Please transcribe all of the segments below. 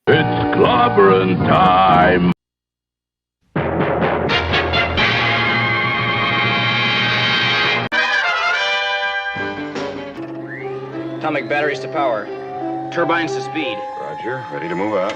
It's clobbering time! Atomic batteries to power. Turbines to speed. Roger. Ready to move out.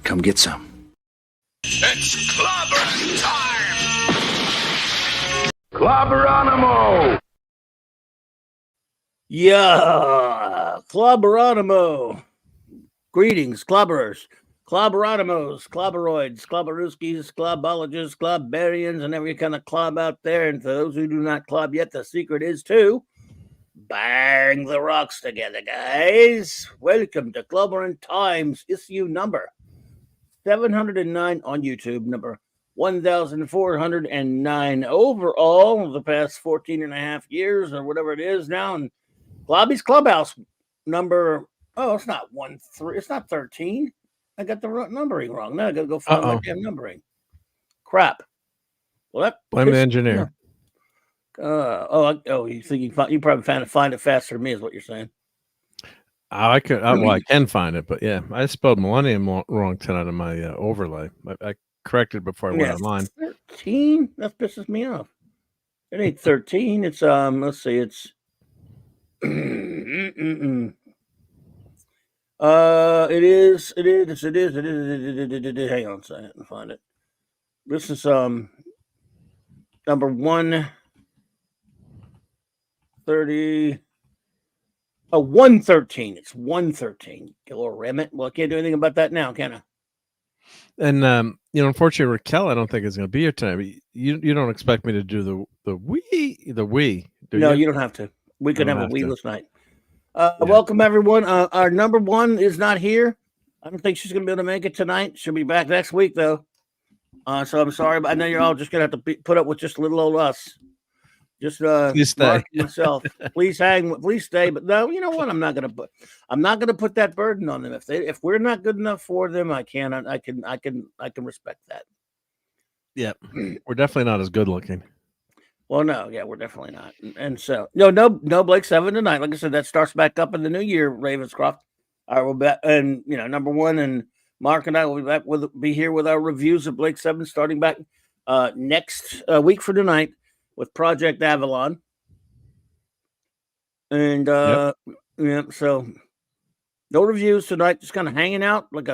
Come get some. It's clobbering time! Clobberonimo! Yeah, Clobberonimo. Greetings, clobberers, clobberonimos, clobberoids, clobberooskies, clobbologists, clobberians, and every kind of clob out there. And for those who do not clob yet, the secret is to bang the rocks together, guys. Welcome to Clobberin Times issue number 709 on YouTube, number 1,409 overall the past 14 and a half years or whatever it is now. And Clobby's Clubhouse number, oh, it's not 13, it's not 13. I got the numbering wrong. Now I got to go find my damn numbering. Crap. Well, that blame the engineer. You think you probably find it faster than me, is what you're saying. I can find it, but yeah, I spelled millennium wrong tonight on my overlay. I corrected before I went online. 13. That pisses me off. It ain't 13. It's let's see, it's it is. Hang on a second and find it. This is number 130. Oh, 113. It's 113. Get a little remit. Well, I can't do anything about that now, can I? And unfortunately, Raquel, I don't think is going to be here tonight. But you don't expect me to do the we. No, you don't have to. We could have a weeless night. Welcome everyone. Our number one is not here. I don't think she's going to be able to make it tonight. She'll be back next week though. So I'm sorry, but I know you're all just going to have to put up with just a little old us. Just please stay. Myself. Please stay. But no, you know what? I'm not gonna put that burden on them. If we're not good enough for them, I can respect that. Yeah. We're definitely not as good looking. Well, no, yeah, we're definitely not. And so no Blake 7 tonight. Like I said, that starts back up in the new year, Ravenscroft. All right, we'll be, and number one and Mark and I will be back be here with our reviews of Blake 7 starting back next week for tonight with Project Avalon. And so no reviews tonight, just kind of hanging out like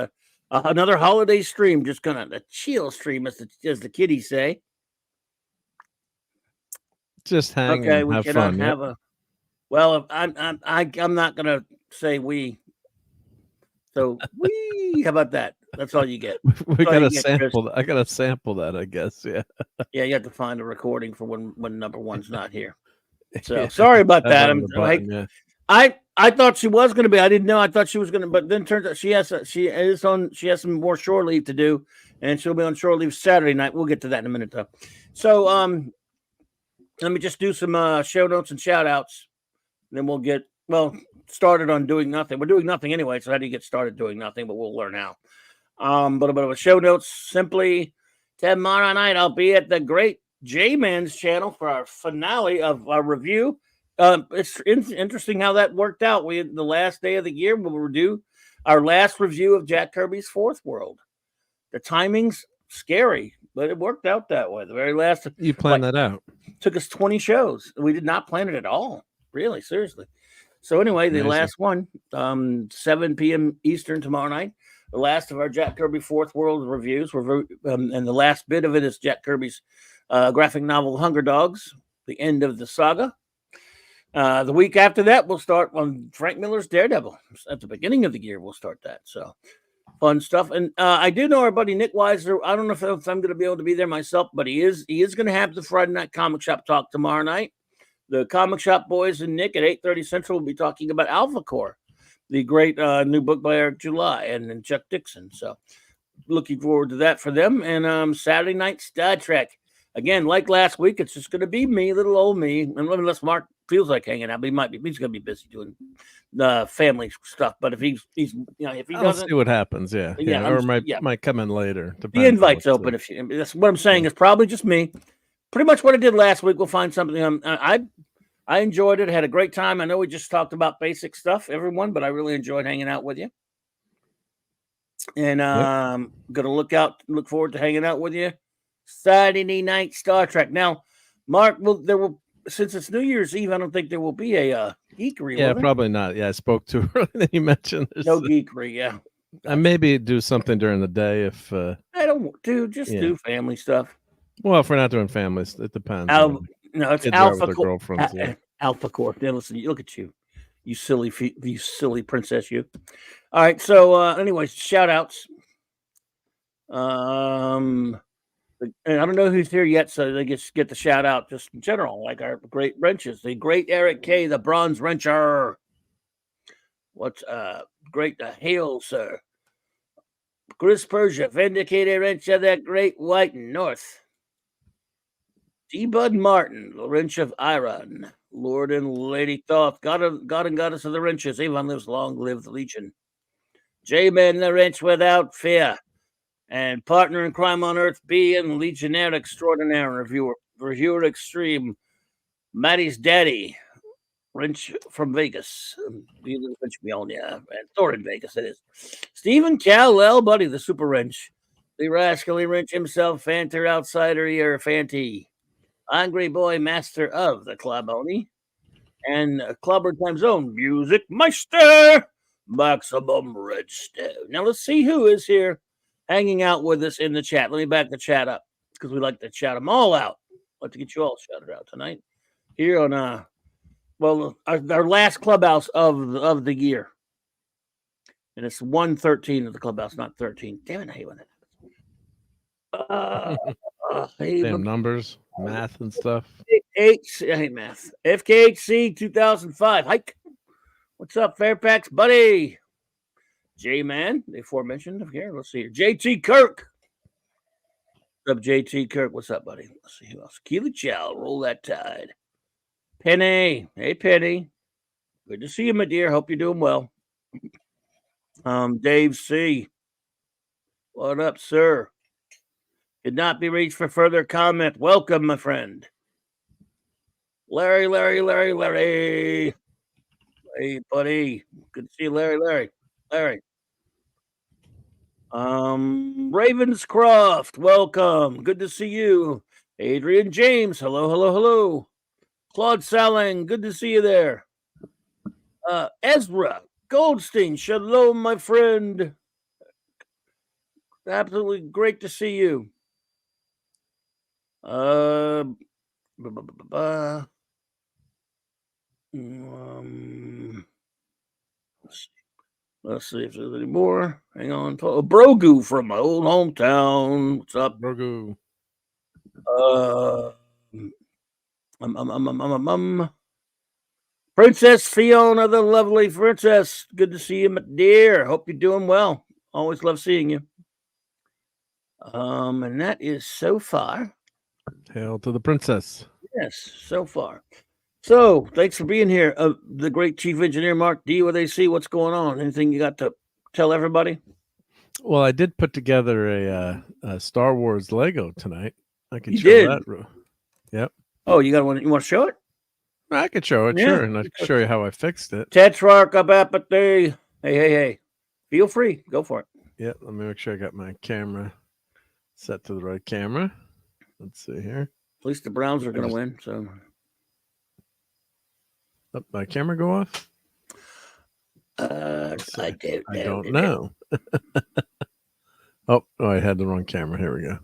another holiday stream, just kind of a chill stream, as the kiddies say. Just hang. Okay, we have cannot fun, have a. Well, I'm not gonna say we. So we. How about that? That's all you get. We got to sample. I got to sample that, I guess. Yeah. Yeah, you have to find a recording for when number one's not here. So sorry about that. I thought she was going to be. I didn't know. I thought she was going to, but then turns out she has some more shore leave to do, and she'll be on shore leave Saturday night. We'll get to that in a minute, though. So let me just do some show notes and shout outs. Then we'll get started on doing nothing. We're doing nothing anyway. So how do you get started doing nothing? But we'll learn how. But a bit of a show notes. Simply tomorrow night I'll be at the great J-Man's channel for our finale of our review. It's interesting how that worked out. We the last day of the year we'll do our last review of Jack Kirby's Fourth World. The timing's scary, but it worked out that way. The very last you planned that out. Took us 20 shows. We did not plan it at all. Really, seriously. So anyway, the last one, 7 p.m. Eastern tomorrow night. The last of our Jack Kirby Fourth World reviews. And the last bit of it is Jack Kirby's graphic novel Hunger Dogs, the end of the saga. The week after that, we'll start on Frank Miller's Daredevil. At the beginning of the year, we'll start that. So fun stuff. And I do know our buddy Nick Weiser. I don't know if I'm going to be able to be there myself, but he is going to have the Friday Night Comic Shop talk tomorrow night. The Comic Shop boys and Nick at 8:30 Central will be talking about Alpha Core, the great new book by Eric July and Chuck Dixon. So looking forward to that for them. And Saturday night Star Trek. Again, like last week, it's just going to be me, little old me. And unless Mark feels like hanging out, but he's going to be busy doing the family stuff. But if he's if he doesn't, see what happens. Yeah. Or might come in later. The invite's open. That's what I'm saying. It's probably just me. Pretty much what I did last week. We'll find something. I enjoyed it. Had a great time. I know we just talked about basic stuff, everyone, but I really enjoyed hanging out with you. And gonna look forward to hanging out with you Saturday night Star Trek. Now, Mark, since it's New Year's Eve, I don't think there will be a geekery. Yeah, probably not. Yeah, I spoke to her and you mentioned there's no geekery. Yeah, I maybe do something during the day if I don't do family stuff. Well, if we're not doing families, it depends. No, it's Alpha Core. Yeah. Alpha Core. Now listen, look at you, you silly princess. You. All right. So, anyways, shout outs. And I don't know who's here yet, so they get the shout out just in general, like our great wrenches, the great Eric K, the bronze wrencher. What's great hail, sir. Chris Persia, vindicated wrench of that great white north. D. Bud Martin, the wrench of Iron. Lord and Lady Thoth, God and Goddess of the wrenches. Avon lives, long live the Legion. J-Man, the wrench without fear. And partner in crime on earth, B and Legionnaire extraordinaire, reviewer extreme, Maddie's daddy, wrench from Vegas, wrench beyond, and Thor in Vegas it is. Stephen Callell, buddy, the super wrench, the rascally wrench himself, Fanter outsider ear, Fanty, Angry Boy, master of the Claboni, and Clobber Time's own music meister, Maximum Redstone. Now let's see who is here hanging out with us in the chat. Let me back the chat up because we like to chat them all out. Like to get you all shouted out tonight here on our last clubhouse of the year, and it's 113 of the clubhouse, not 13. Damn it! I hate when that happens. Damn numbers, math and stuff. I hate math. FKHC 2005. Hike. What's up, Fairfax, buddy? J-Man, the aforementioned here. Let's see here. JT Kirk. What's up, JT Kirk? What's up, buddy? Let's see who else. Keely Chow, roll that tide. Penny. Hey, Penny. Good to see you, my dear. Hope you're doing well. Dave C. What up, sir? Could not be reached for further comment. Welcome, my friend. Larry. Hey, buddy. Good to see you, Larry. Ravenscroft, welcome. Good to see you. Adrian James, hello. Claude Saling, good to see you there. Ezra Goldstein, shalom, my friend. Absolutely great to see you. Let's see if there's any more. Hang on. Brogu from my old hometown. What's up, Brogu? Princess Fiona, the lovely princess. Good to see you, my dear. Hope you're doing well. Always love seeing you. And that is so far. Hail to the princess. Yes, so far. So, thanks for being here. The great Chief Engineer, Mark D. What they see? What's going on? Anything you got to tell everybody? Well, I did put together a Star Wars Lego tonight. I could you show did. that. Yep. Oh, you got one? You want to show it? I could show it, Yeah. sure, and I can show you how I fixed it. Tetrarch of apathy. Hey. Feel free. Go for it. Yep. Let me make sure I got my camera set to the right camera. Let's see here. At least the Browns are going to win. So, my camera go off? I don't know. Oh, I had the wrong camera. Here we go.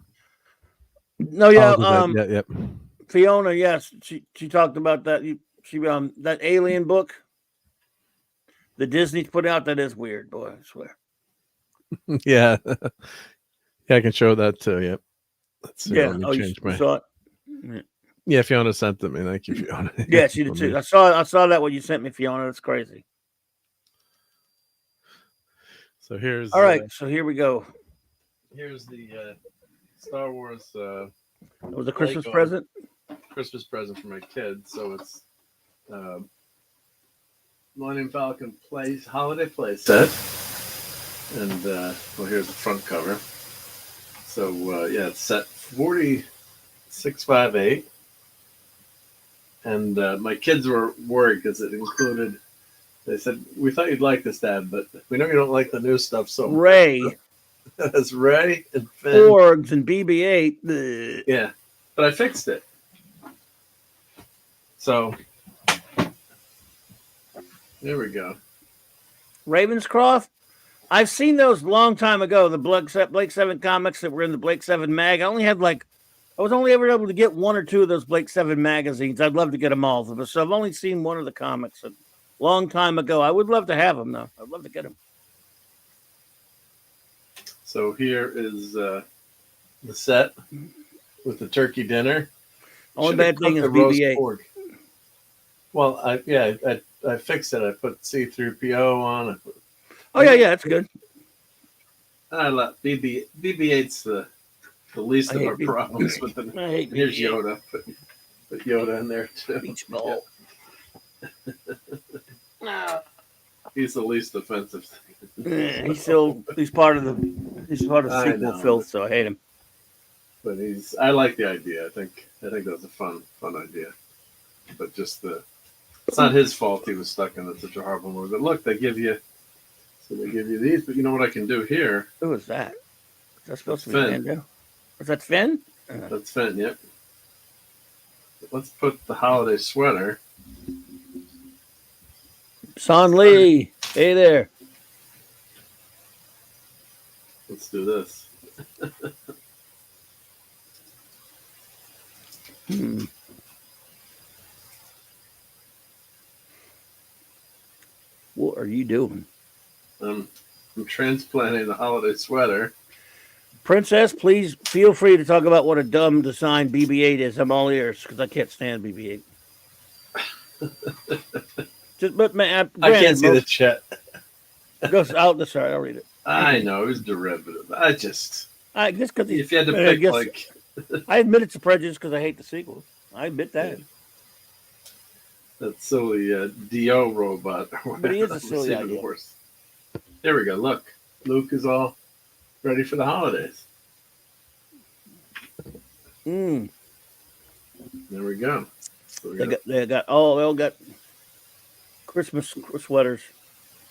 No, yeah. Yep. Fiona, yes, she talked about that. She that Alien book, the Disney's put out. That is weird, boy. I swear. Yeah, I can show that too. Yep. Let's see. Yeah. Let me change you saw it. Yeah, Fiona sent it to me. Thank you, Fiona. Yeah, she did too. I saw that when you sent me, Fiona. That's crazy. So here's all right. So here we go. Here's the Star Wars. It was a Christmas present. Christmas present for my kids. So it's Millennium Falcon holiday play set, and well, here's the front cover. So yeah, it's set 4658, and my kids were worried because it included. They said, "We thought you'd like this, Dad, but we know you don't like the new stuff." So Ray, that's Ray and Finn, Orgs and BB-8. Yeah, but I fixed it. So there we go. Ravenscroft. I've seen those long time ago. The Blake 7 comics that were in the Blake 7 mag. I was only ever able to get one or two of those Blake 7 magazines. I'd love to get them all. So I've only seen one of the comics a long time ago. I would love to have them though. I'd love to get them. So here is the set with the turkey dinner. Only bad thing is BB-8. Well, I fixed it. I put C-3PO on. Oh yeah, that's good. I love BB-8's the least of our problems with them. Here's Yoda. Put Yoda in there too. Beach ball. Yeah. He's the least offensive thing. He's part of the sequel filth, so I hate him. But I like the idea. I think that's a fun idea. But just it's not his fault he was stuck in such a horrible movie. But look, they give you these. But you know what I can do here? Who is that? Is that supposed to be Finn? Is that Finn? That's Finn. Yep. Let's put the holiday sweater. Son Lee, hey there. Let's do this. What are you doing? I'm transplanting the holiday sweater. Princess, please feel free to talk about what a dumb design BB-8 is. I'm all ears because I can't stand BB-8. But man, I can't see the chat. Sorry, I'll read it. I know it was derivative. I guess because if you had to pick, I admit it's a prejudice because I hate the sequels. I admit that. That silly Dio robot. But he is a silly idea. There we go. Look, Luke is all ready for the holidays. There we go. So they all got Christmas sweaters.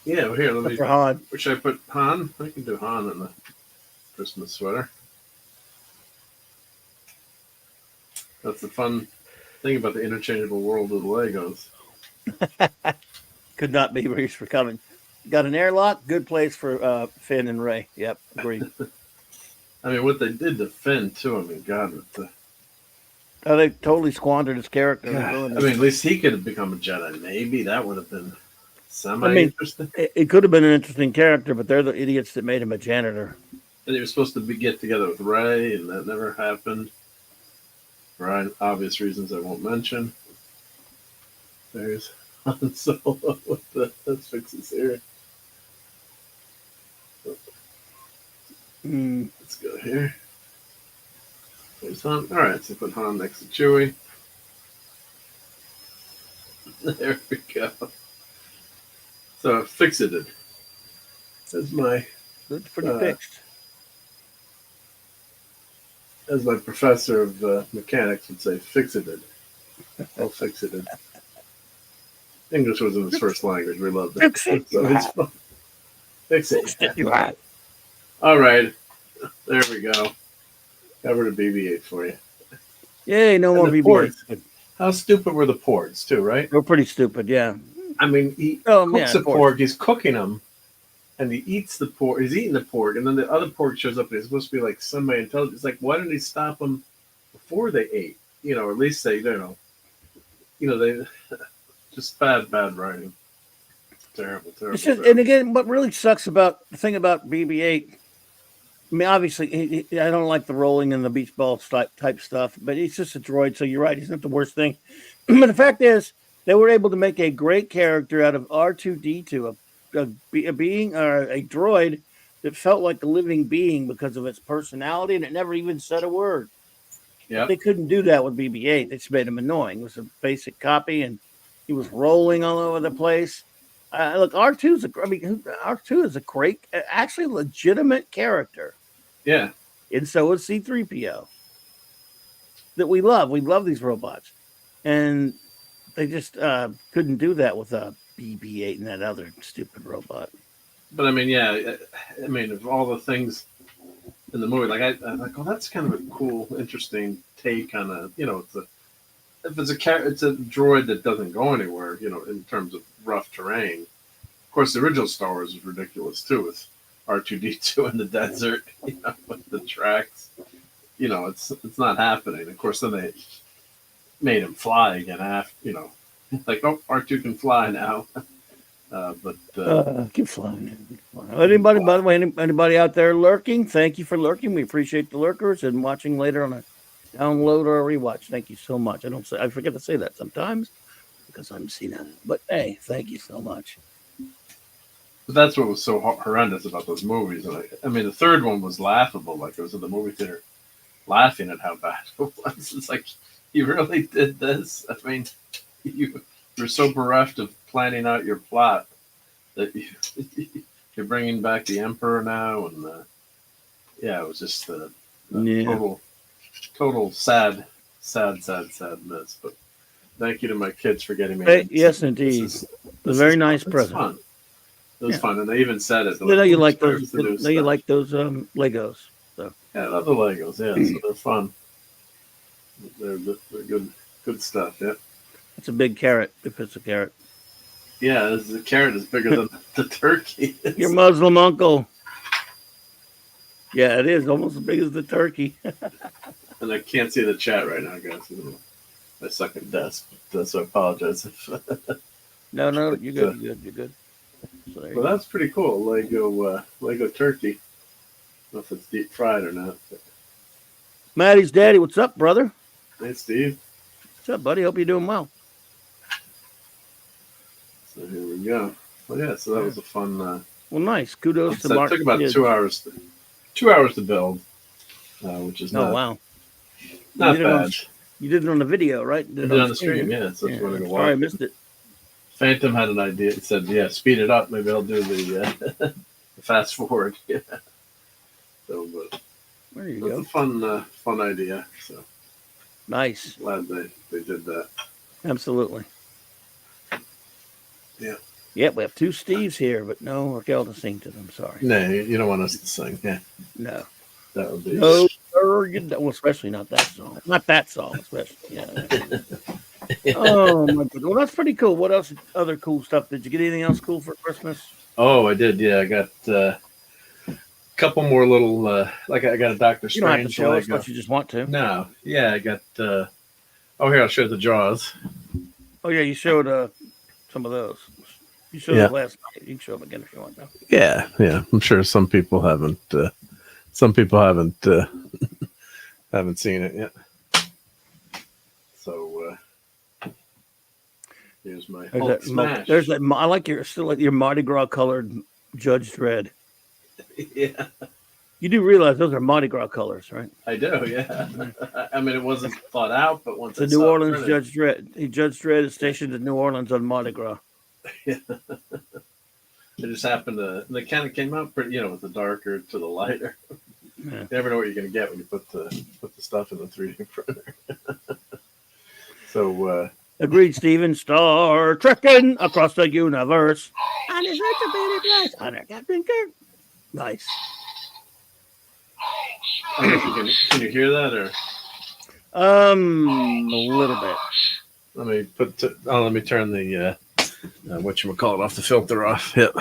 Yeah, well, here, let me. For Han. Where should I put Han? I can do Han in the Christmas sweater. That's the fun thing about the interchangeable world of the Legos. Could not be reached for coming. Got an airlock. Good place for Finn and Ray. Yep, agreed. I mean, what they did to Finn too. I mean, God, they totally squandered his character. I mean, at least he could have become a Jedi. Maybe that would have been semi-interesting. It could have been an interesting character, but they're the idiots that made him a janitor. And they were supposed to get together with Rey, and that never happened. For obvious reasons I won't mention. There's Han Solo. Let's fix this here. Let's go here. There's Han. All right, so put Han next to Chewie. There we go. So fix it. That's my. It's pretty fixed. as my professor of mechanics would say, fix-it. I'll fix it. English wasn't his first language. We loved it. Fix it. So it's fun. Fix it. You have. All right. There we go. Covered a BB-8 for you. Yay, no And more the BB-8. ports. How stupid were the ports, too, right? They're pretty stupid, yeah. I mean, he cooks the pork. He's cooking them, and he eats the pork. He's eating the pork, and then the other pork shows up, and he's supposed to be like semi-intelligent. It's like, why didn't he stop them before they ate? You know, or at least they, they just bad writing. Terrible. It's just, and again, what really sucks about the thing about BB-8, I mean, obviously, I don't like the rolling and the beach ball type stuff, but he's just a droid, so you're right, he's not the worst thing. But the fact is, they were able to make a great character out of R2-D2, a being or a droid that felt like a living being because of its personality, and it never even said a word. Yeah, they couldn't do that with BB-8. They just made him annoying. It was a basic copy, and he was rolling all over the place. Look, R2 is a great, actually legitimate character. Yeah. And so is C-3PO. That we love. We love these robots. And they just couldn't do that with a BB-8 and that other stupid robot. But I mean, yeah. I mean, of all the things in the movie, like I'm like, oh, that's kind of a cool, interesting take on a, it's a droid that doesn't go anywhere, in terms of rough terrain. Of course, the original Star Wars was ridiculous too, with R2-D2 in the desert, with the tracks. It's not happening. Of course, then they made him fly again after, like, oh, R2 can fly now. Keep flying. Anybody, by the way, anybody out there lurking? Thank you for lurking. We appreciate the lurkers and watching later on a download or a rewatch. Thank you so much. I forget to say that sometimes because I'm senile. But hey, thank you so much. But that's what was so horrendous about those movies. I mean, the third one was laughable. Like, I was in the movie theater laughing at how bad it was. It's like, you really did this? I mean, you're so bereft of planning out your plot that you're bringing back the Emperor now. And, it was just a total sad miss. But thank you to my kids for getting me. Yes, indeed. This is a very nice present. Fun. It was fun, and they even said it. They know you like those. You like those Legos. So. Yeah, I love the Legos. Yeah, so they're fun. They're good stuff. Yeah. It's a big carrot. If it's a carrot. Yeah, the carrot is bigger than the turkey. Your Muslim uncle. Yeah, it is almost as big as the turkey. And I can't see the chat right now, guys. My second desk, so I apologize. No, you're good. You're good. So well, that's pretty cool. Lego turkey. I don't know if it's deep fried or not. But... Maddie's daddy, what's up, brother? Hey, Steve. What's up, buddy? Hope you're doing well. So here we go. Well, yeah. So that was a fun. Well, nice. Kudos to Mark. It took about 2 hours. 2 hours to build, which is not bad. You did it on the video, right? Did it on the stream, yeah. So if you want to go watch. Sorry, I missed it. Phantom had an idea. He said, "Yeah, speed it up. Maybe I'll do the fast forward." Yeah. So, but there you go. It's a fun idea. So nice. Glad they did that. Absolutely. Yeah. Yep, we have two Steves here, but no Raquel to sing to them. Sorry. No, you don't want us to sing. Yeah. No. That would be. No, sir, well, especially not that song. Not that song, especially. Yeah. Oh my god! Well, that's pretty cool. What else? Other cool stuff? Did you get anything else cool for Christmas? Oh, I did. Yeah, I got a couple more little. Like I got a Doctor Strange. You don't have to show us what you just want to. No. Yeah, I got. Oh, here I'll show the Jaws. Oh yeah, you showed some of those. You showed them last night. You can show them again if you want to. Yeah. I'm sure some people haven't. Haven't seen it yet. So here's my Hulk smash. There's that. I like your Mardi Gras colored Judge Dredd. Yeah. You do realize those are Mardi Gras colors, right? I do. Yeah. I mean, it wasn't thought out, but once the New Orleans Judge Dredd. Judge Dredd is stationed in New Orleans on Mardi Gras. Yeah. It just happened to. They kind of came out pretty, with the darker to the lighter. Yeah. You never know what you're going to get when you put the stuff in the 3D printer. So agreed, Steven. Star trekking across the universe. And it's such a better place. Under Captain Kirk. Nice. I don't know if you can you hear that or A little bit. let me let me turn the whatchamacallit off the filter off. Yep.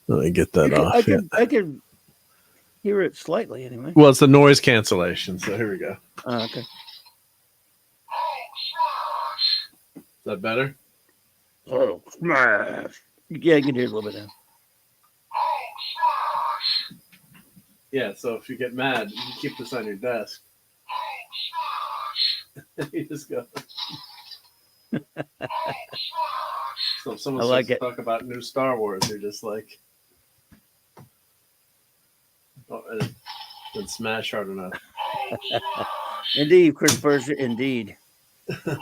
Let me get that off. I can hear it slightly anyway. Well, it's the noise cancellation. So here we go. Okay. Is that better? Oh, smash. Yeah, you can hear it a little bit now. Yeah, so if you get mad, you can keep this on your desk. You just go. So if someone starts to talk about new Star Wars, you're just like, oh, and smash hard enough. Indeed, Chris Berger, indeed. I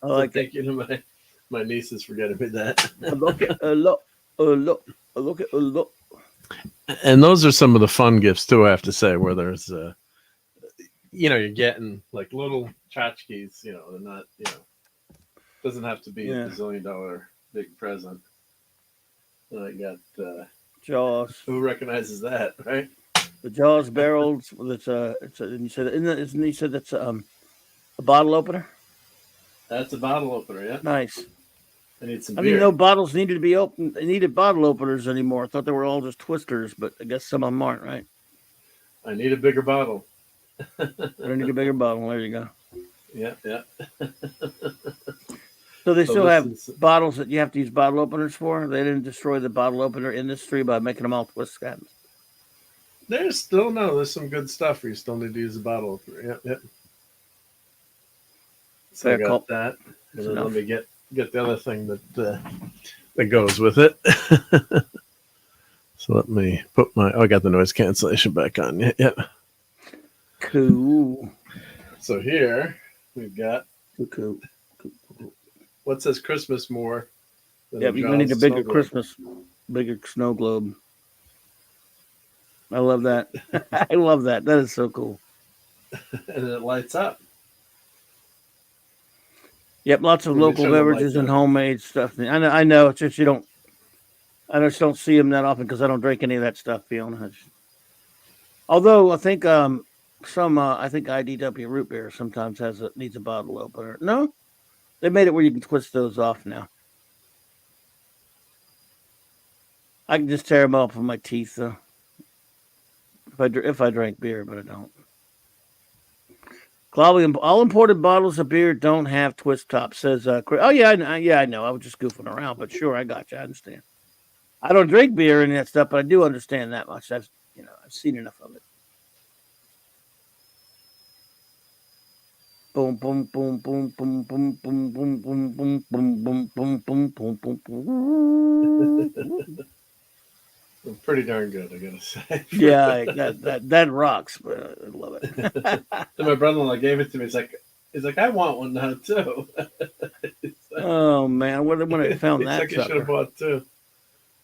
like thank you to my nieces for getting me that. Look at a lot. And those are some of the fun gifts too, I have to say, where there's you're getting like little tchotchkes, they're not, doesn't have to be a $bazillion big present. And I got Jaws. Who recognizes that, right? The Jaws barrels. You said that's a bottle opener. That's a bottle opener, yeah. Nice. I need some I beer. didn't know bottles needed to be opened. They needed bottle openers anymore. I thought they were all just twisters, but I guess some of them aren't, right? I need a bigger bottle. I don't need a bigger bottle. There you go. Yeah. So they still have bottles that you have to use bottle openers for? They didn't destroy the bottle opener industry by making them all twist caps? There's some good stuff where you still need to use a bottle opener. Yep. So I got that. And then let me get the other thing that goes with it. So let me put I got the noise cancellation back on. Yeah. Cool. So here we've got cool. What says Christmas more? Yeah, you need a bigger Christmas, bigger snow globe. I love that. I love that. That is so cool. And it lights up. Yep, lots of local beverages and homemade stuff. I know. It's just I just don't see them that often because I don't drink any of that stuff. Fiona. Although I think I think IDW root beer sometimes needs a bottle opener. No, they made it where you can twist those off now. I can just tear them off with my teeth though. If I drink beer, but I don't. Clobby, all imported bottles of beer don't have twist tops. Says, oh yeah, I know. I was just goofing around, but sure, I got you. I understand. I don't drink beer and that stuff, but I do understand that much. I've seen enough of it. Boom, boom, boom, boom, boom, boom, boom, boom, boom, boom, boom, boom, boom, boom, boom, boom. Pretty darn good, I gotta say. Yeah, that rocks. But I love it. So my brother-in-law gave it to me. He's like, I want one now too. Oh man, when I found that, I should have bought two.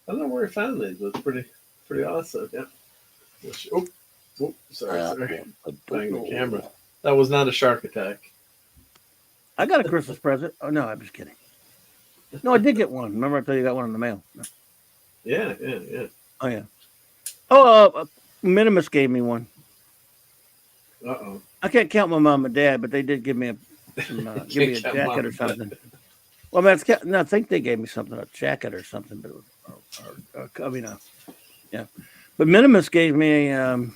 I don't know where he found these, but it's pretty awesome. Yeah. Sorry. Bang the camera. That was not a shark attack. I got a Christmas present. Oh no, I'm just kidding. No, I did get one. Remember I told you I got one in the mail. Yeah. Oh yeah. Oh, Minimus gave me one. Uh-oh. I can't count my mom and dad, but they did give me a jacket or something. Well, I think they gave me a jacket or something, but yeah. But Minimus gave me an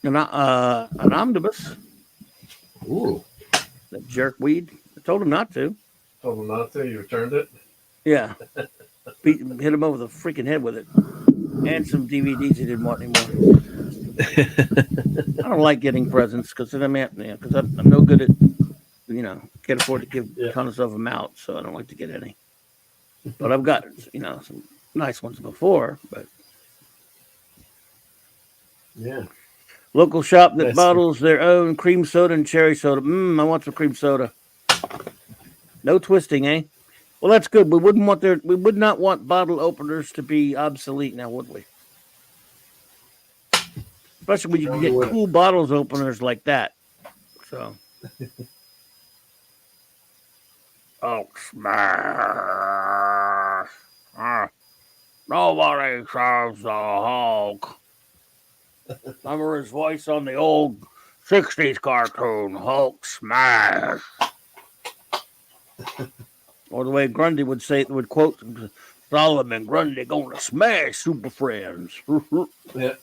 omnibus. Ooh. That jerkweed. I told him not to. Told him not to. You returned it. Yeah. Hit him over the freaking head with it. And some DVDs he didn't want anymore. I don't like getting presents because I'm no good at, can't afford to give tons of them out, so I don't like to get any. But I've got, some nice ones before, but. Yeah. Local shop that bottles their own cream soda and cherry soda. I want some cream soda. No twisting, eh? Well, that's good. We would not want bottle openers to be obsolete now, would we? Especially when you can get cool bottles openers like that. So. Oh, smash! Nobody serves the Hulk. Remember his voice on the old 60s cartoon, Hulk smash. Or the way Grundy would say it, would quote Solomon Grundy gonna smash Super Friends. Yeah.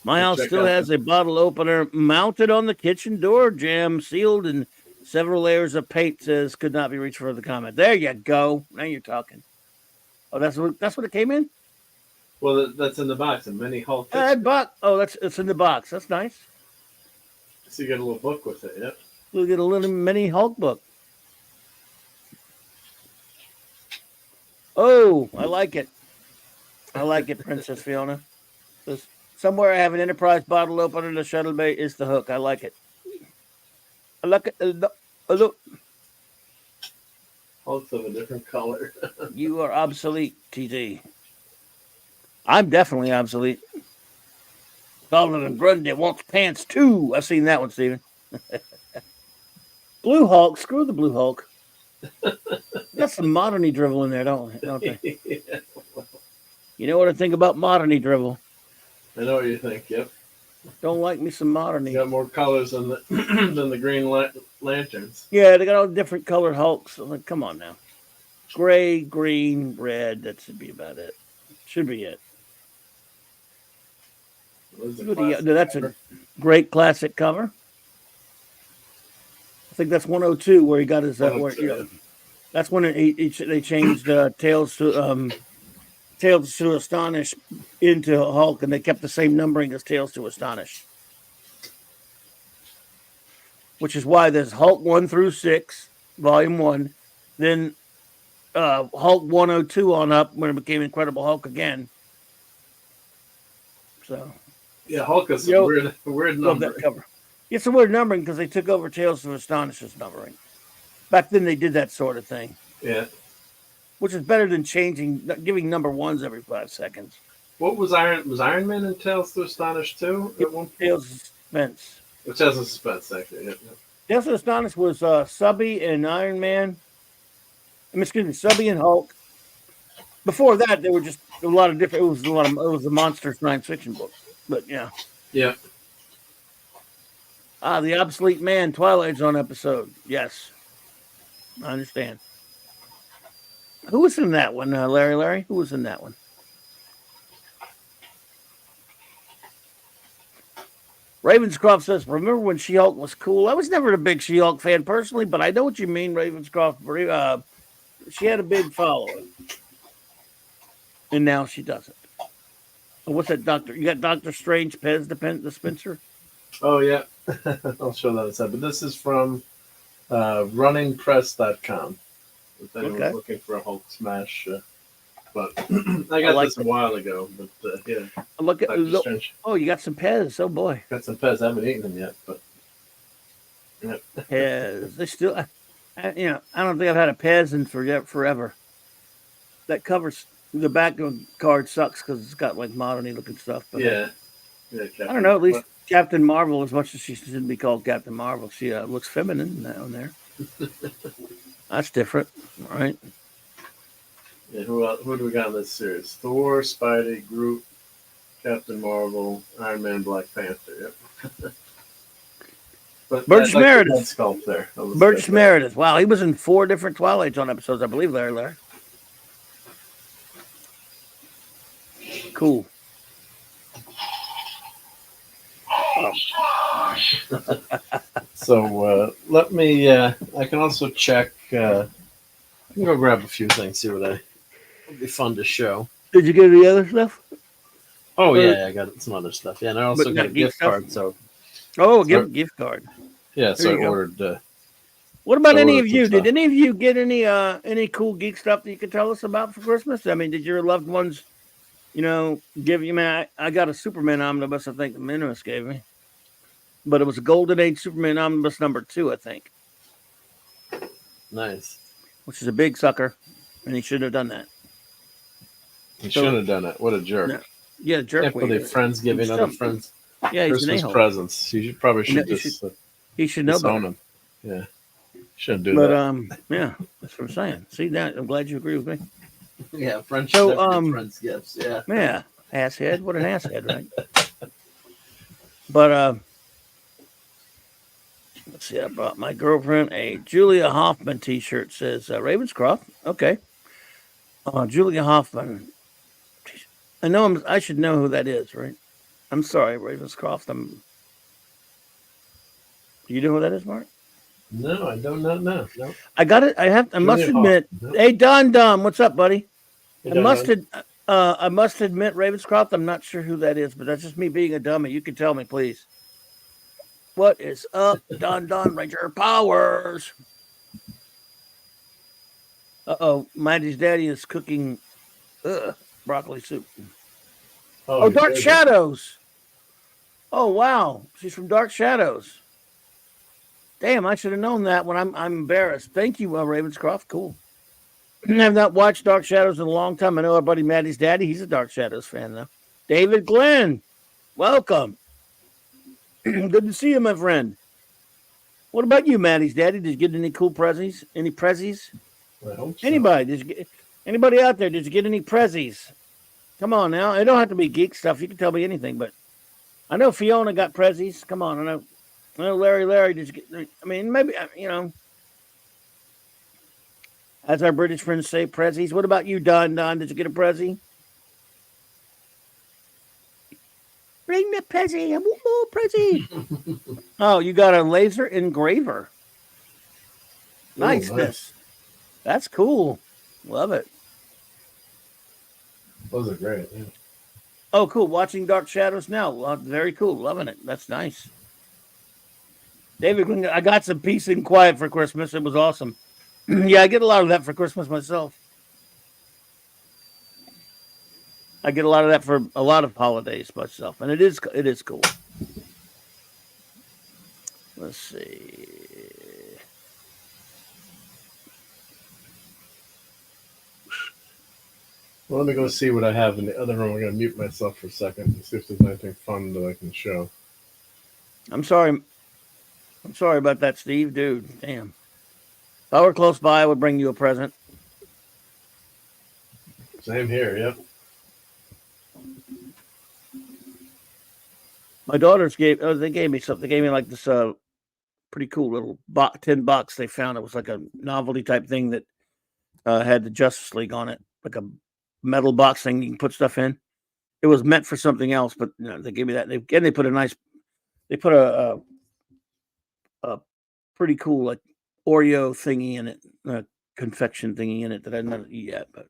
My house still has a bottle opener mounted on the kitchen door jamb, sealed in several layers of paint. Says could not be reached for the comment. There you go. Now you're talking. Oh, that's what it came in. Well, that's in the box. A mini Hulk. It's in the box. That's nice. So you get a little book with it. Yep. We'll get a little mini Hulk book. Oh, I like it. I like it, Princess Fiona. Somewhere I have an Enterprise bottle opener in the shuttle bay is the hook. I like it. I like it. Look. Hulk's of a different color. You are obsolete, TT. I'm definitely obsolete. Solomon Grundy wants pants too. I've seen that one, Steven. Blue Hulk. Screw the Blue Hulk. Got some moderny dribble in there, don't they? Yeah. You know what I think about moderny dribble? I know what you think. Yep. Don't like me some moderny. You got more colors than the than the Green Lanterns. Yeah, they got all different colored Hulks. I'm like, come on now. Gray, green, red. That should be about it. Should be it. That's a great classic cover. I think that's 102 where he got his. That's when they changed Tales to Astonish into Hulk, and they kept the same numbering as Tales to Astonish, which is why there's Hulk 1 through 6, Volume 1, then Hulk 102 on up when it became Incredible Hulk again. So, yeah, Hulk is a weird number. That cover. It's a weird numbering because they took over Tales to Astonish's numbering. Back then, they did that sort of thing. Yeah. Which is better than giving number ones every 5 seconds. What was Iron Man in Tales to Astonish too? At one point? Tales of Suspense. Which has a suspense actually. Yeah. Tales of Astonish was Subby and Iron Man. Subby and Hulk. Before that, there were just a lot of different. It was a monster science fiction book. But yeah. Yeah. The Obsolete Man Twilight Zone episode. Yes, I understand. Who was in that one, Larry? Who was in that one? Ravenscroft says, remember when She-Hulk was cool? I was never a big She-Hulk fan personally, but I know what you mean, Ravenscroft. She had a big following. And now she doesn't. What's that, Doctor? You got Dr. Strange Pez dispenser? Oh, yeah. I'll show that in a second. But this is from runningpress.com. If anyone's looking for a Hulk smash. But I got this a while ago. But yeah. You got some Pez. Oh, boy. Got some Pez. I haven't eaten them yet. But yeah. Pez. They still, I don't think I've had a Pez in forever. That covers the back of the card sucks because it's got like modern looking stuff. But yeah. I don't know. At least Captain Marvel, as much as she shouldn't be called Captain Marvel, she looks feminine down there. That's different, right? Yeah, who do we got in this series? Thor, Spidey, Groot, Captain Marvel, Iron Man, Black Panther. Yep. But Burgess Meredith. Sculpt there. Burgess Meredith. Wow, he was in 4 different Twilight Zone episodes, I believe, Larry. Cool. So let me. I can also check. I can go grab a few things. See what it'll be fun to show. Did you get any other stuff? Oh yeah, I got some other stuff. Yeah, and I also got a gift card. So. Gift card. Yeah, so I ordered. What about any of you? Did any of you get any cool geek stuff that you could tell us about for Christmas? I mean, did your loved ones, give you? Man, I got a Superman omnibus. I think the Minimus gave me, but it was a Golden Age Superman omnibus number 2. I think. Nice. which is a big sucker, and he shouldn't have done that. He shouldn't have done that. What a jerk. No, yeah, jerk. Can't believe friends giving other friends Christmas presents. You probably should he should know better. Him. Yeah. Shouldn't do that. But yeah, that's what I'm saying. See that? I'm glad you agree with me. Yeah, friends. So friends gifts. Yeah. Yeah, asshead. What an asshead, right? But let's see. I brought my girlfriend a Julia Hoffman T-shirt. Says Ravenscroft. Okay. Julia Hoffman. I know. I should know who that is, right? I'm sorry, Ravenscroft. Do you know who that is, Mark? No, I don't know. No. I got it. I must admit. Hey, Don, what's up, buddy? I must admit, Ravenscroft, I'm not sure who that is, but that's just me being a dummy. You can tell me, please. What is up, Don Ranger Powers? Uh-oh, Maddie's daddy is cooking broccoli soup. Oh, Dark Shadows. Oh, wow. She's from Dark Shadows. Damn, I should have known that when I'm embarrassed. Thank you, Ravenscroft. Cool. I have not watched Dark Shadows in a long time. I know our buddy Maddie's daddy. He's a Dark Shadows fan, though. David Glenn, welcome. Good to see you, my friend. What about you, Maddie's daddy? Did you get any cool prezzies? Any prezzies? I hope so. Anybody out there? Did you get any prezzies? Come on now. It don't have to be geek stuff. You can tell me anything, but I know Fiona got prezzies. Come on. I know Larry. Did you get? I mean, maybe as our British friends say, prezzies. What about you, Don? Did you get a prezzie? Bring the prezzie. I want more prezzie. Oh, you got a laser engraver. Nice. That's cool. Love it. Those are great. Yeah. Oh, cool. Watching Dark Shadows now. Very cool. Loving it. That's nice. David, I got some peace and quiet for Christmas. It was awesome. Yeah, I get a lot of that for Christmas myself. I get a lot of that for a lot of holidays myself, and it is cool. Let's see. Well, let me go see what I have in the other room. I'm going to mute myself for a second and see if there's anything fun that I can show. I'm sorry about that, Steve. Dude, damn. If I were close by, I would bring you a present. Same here, yep. My daughters gave me something. They gave me like this pretty cool little tin box they found. It was like a novelty type thing that had the Justice League on it, like a metal box thing you can put stuff in. It was meant for something else, but they gave me that. They put a pretty cool like Oreo thingy in it, confection thingy in it that I didn't eat yet, but.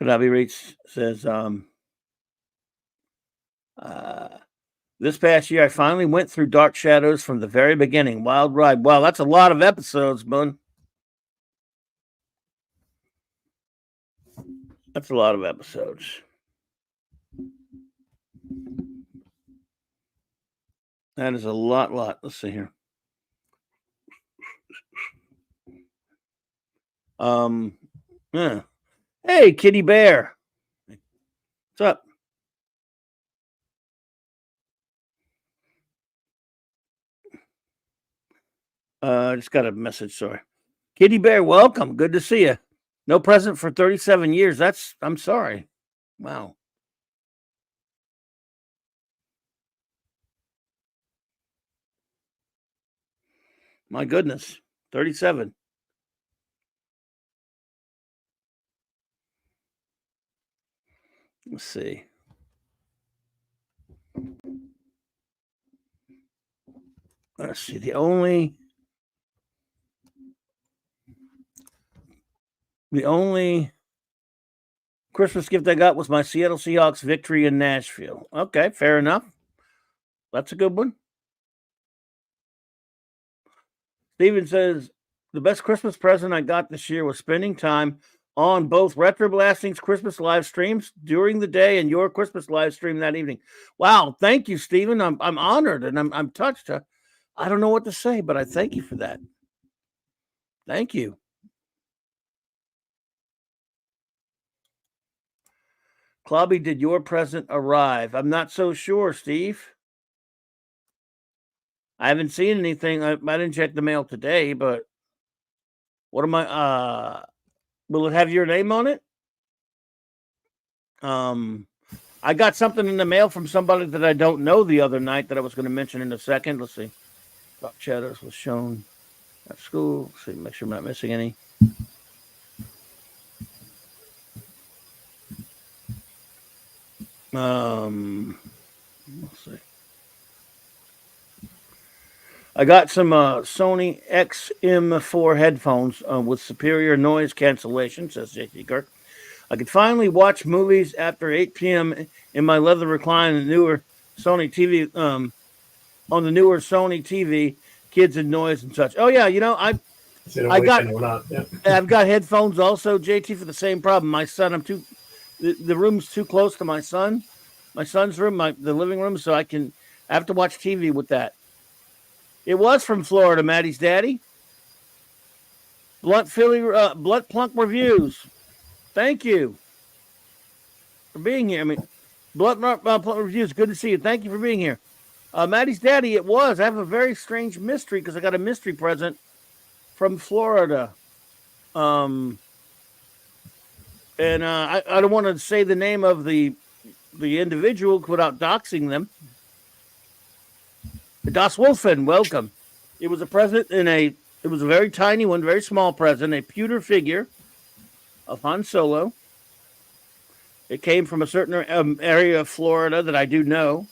Kadabi Reach says, this past year, I finally went through Dark Shadows from the very beginning. Wild ride. Wow, that's a lot of episodes, Boone. That's a lot of episodes. That is a lot. Let's see here. Yeah. Hey, Kitty Bear. What's up? I just got a message. Sorry. Kitty Bear, welcome. Good to see you. No present for 37 years. I'm sorry. Wow. My goodness. 37. Let's see. Let's see. The only Christmas gift I got was my Seattle Seahawks victory in Nashville. Okay, fair enough. That's a good one. Steven says, the best Christmas present I got this year was spending time on both Retro Blasting's Christmas live streams during the day and your Christmas live stream that evening. Wow, thank you, Stephen. I'm honored and I'm touched. I don't know what to say, but I thank you for that. Thank you. Clubby, did your present arrive? I'm not so sure, Steve. I haven't seen anything. I didn't check the mail today, but what am I? Will it have your name on it? I got something in the mail from somebody that I don't know the other night that I was going to mention in a second. Let's see. Doc Shadows was shown at school. Let's see, make sure I'm not missing any. Let's see. I got some Sony XM4 headphones with superior noise cancellation, says JT Kirk. I could finally watch movies after 8 p.m. in my leather recline and newer Sony TV, on the newer Sony TV, kids and noise and such. Oh yeah, you know, I've got headphones also, JT, for the same problem. My son, the room's too close to my son's room, the living room, so I have to watch TV with that. It was from Florida, Maddie's daddy. Blunt Plunk Reviews. Thank you for being here. I mean, Blunt Plunk Reviews. Good to see you. Thank you for being here. Maddie's daddy, it was. I have a very strange mystery because I got a mystery present from Florida. And I don't want to say the name of the individual without doxing them. Das Wolfen, welcome. It was a present it was a very tiny one, very small present, a pewter figure of Han Solo. It came from a certain area of Florida that I do know.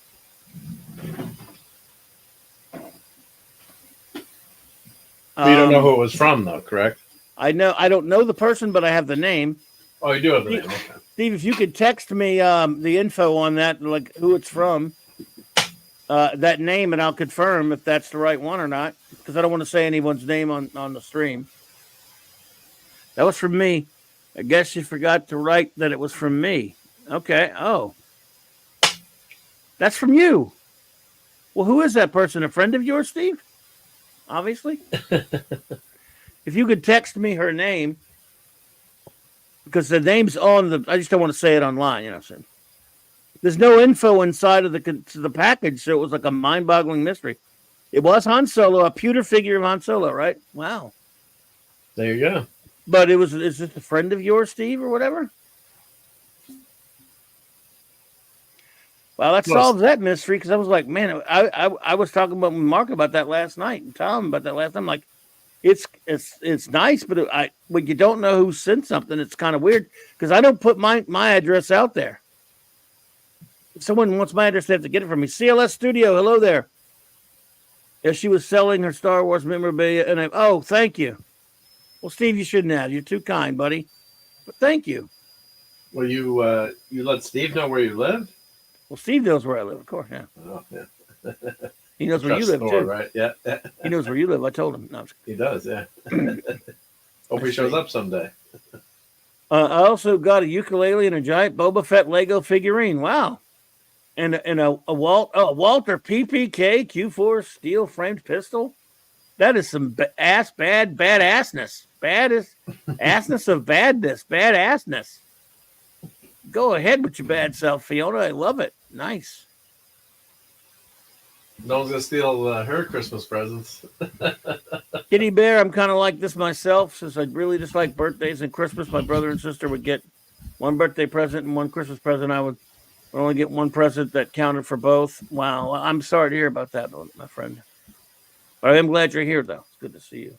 You don't know who it was from, though, correct? I don't know the person, but I have the name. Oh, you do have the name. Okay. Steve, if you could text me the info on that, like who it's from, that name, and I'll confirm if that's the right one or not, because I don't want to say anyone's name on the stream. That was from me. I guess you forgot to write that it was from me. Okay. Oh. That's from you. Well, who is that person? A friend of yours, Steve? Obviously. If you could text me her name, because the name's on I just don't want to say it online, you know what I'm saying? There's no info inside of the package, so it was like a mind-boggling mystery. It was Han Solo, a pewter figure of Han Solo, right? Wow. There you go. But is this a friend of yours, Steve, or whatever? Well, that solves that mystery, because I was like, man, I was talking about Mark about that last night, and Tom about that last time. Like, it's nice, but when you don't know who sent something, it's kind of weird, because I don't put my address out there. If someone wants my address, they have to get it from me. CLS Studio, hello there. If she was selling her Star Wars memorabilia, and thank you. Well, Steve, you shouldn't have. You're too kind, buddy. But thank you. Well, you let Steve know where you lived? Well, Steve knows where I live, of course. Yeah. Oh, yeah. He knows where you live too, right? Yeah. He knows where you live. I told him. No, he does. Yeah. Hope he shows up someday. I also got a ukulele and a giant Boba Fett Lego figurine. Wow. And a Walter PPK Q4 steel framed pistol. That is some badassness. Assness of badness. Badassness. Go ahead with your bad self, Fiona. I love it. Nice. No one's gonna steal her Christmas presents. Kitty Bear, I'm kind of like this myself, since I really dislike birthdays and Christmas. My brother and sister would get one birthday present and one Christmas present. I would only get one present that counted for both. Wow. I'm sorry to hear about that, my friend. But I am glad you're here, though. It's good to see you.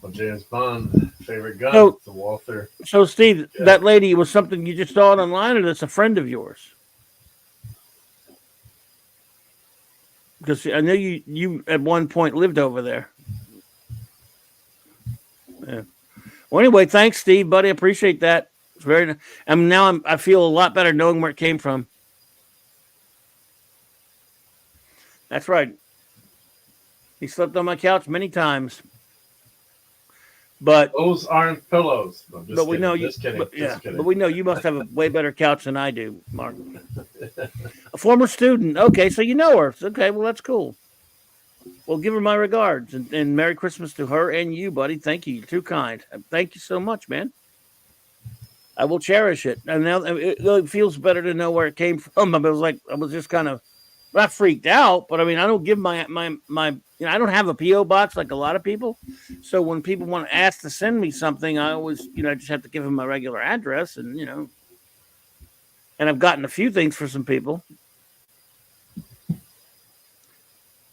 Well, James Bond, favorite gun, the Walther. So, Steve, that lady was something you just saw online, or that's a friend of yours? Because I know you at one point lived over there. Yeah. Well, anyway, thanks, Steve, buddy. I appreciate that. It's very. I feel a lot better knowing where it came from. That's right. He slept on my couch many times. But those aren't pillows. No, just but kidding. we know you. Just kidding. But, Just kidding. but we know you must have a way better couch than I do, Mark. A former student. Okay, so you know her. Okay, well that's cool. Well, give her my regards and Merry Christmas to her and you, buddy. Thank you. You're too kind. Thank you so much, man. I will cherish it. And now it feels better to know where it came from. I was just kind of not freaked out, but I mean, I don't give my I don't have a PO box like a lot of people. So when people want to ask to send me something, I always, I just have to give them my regular address, and and I've gotten a few things for some people.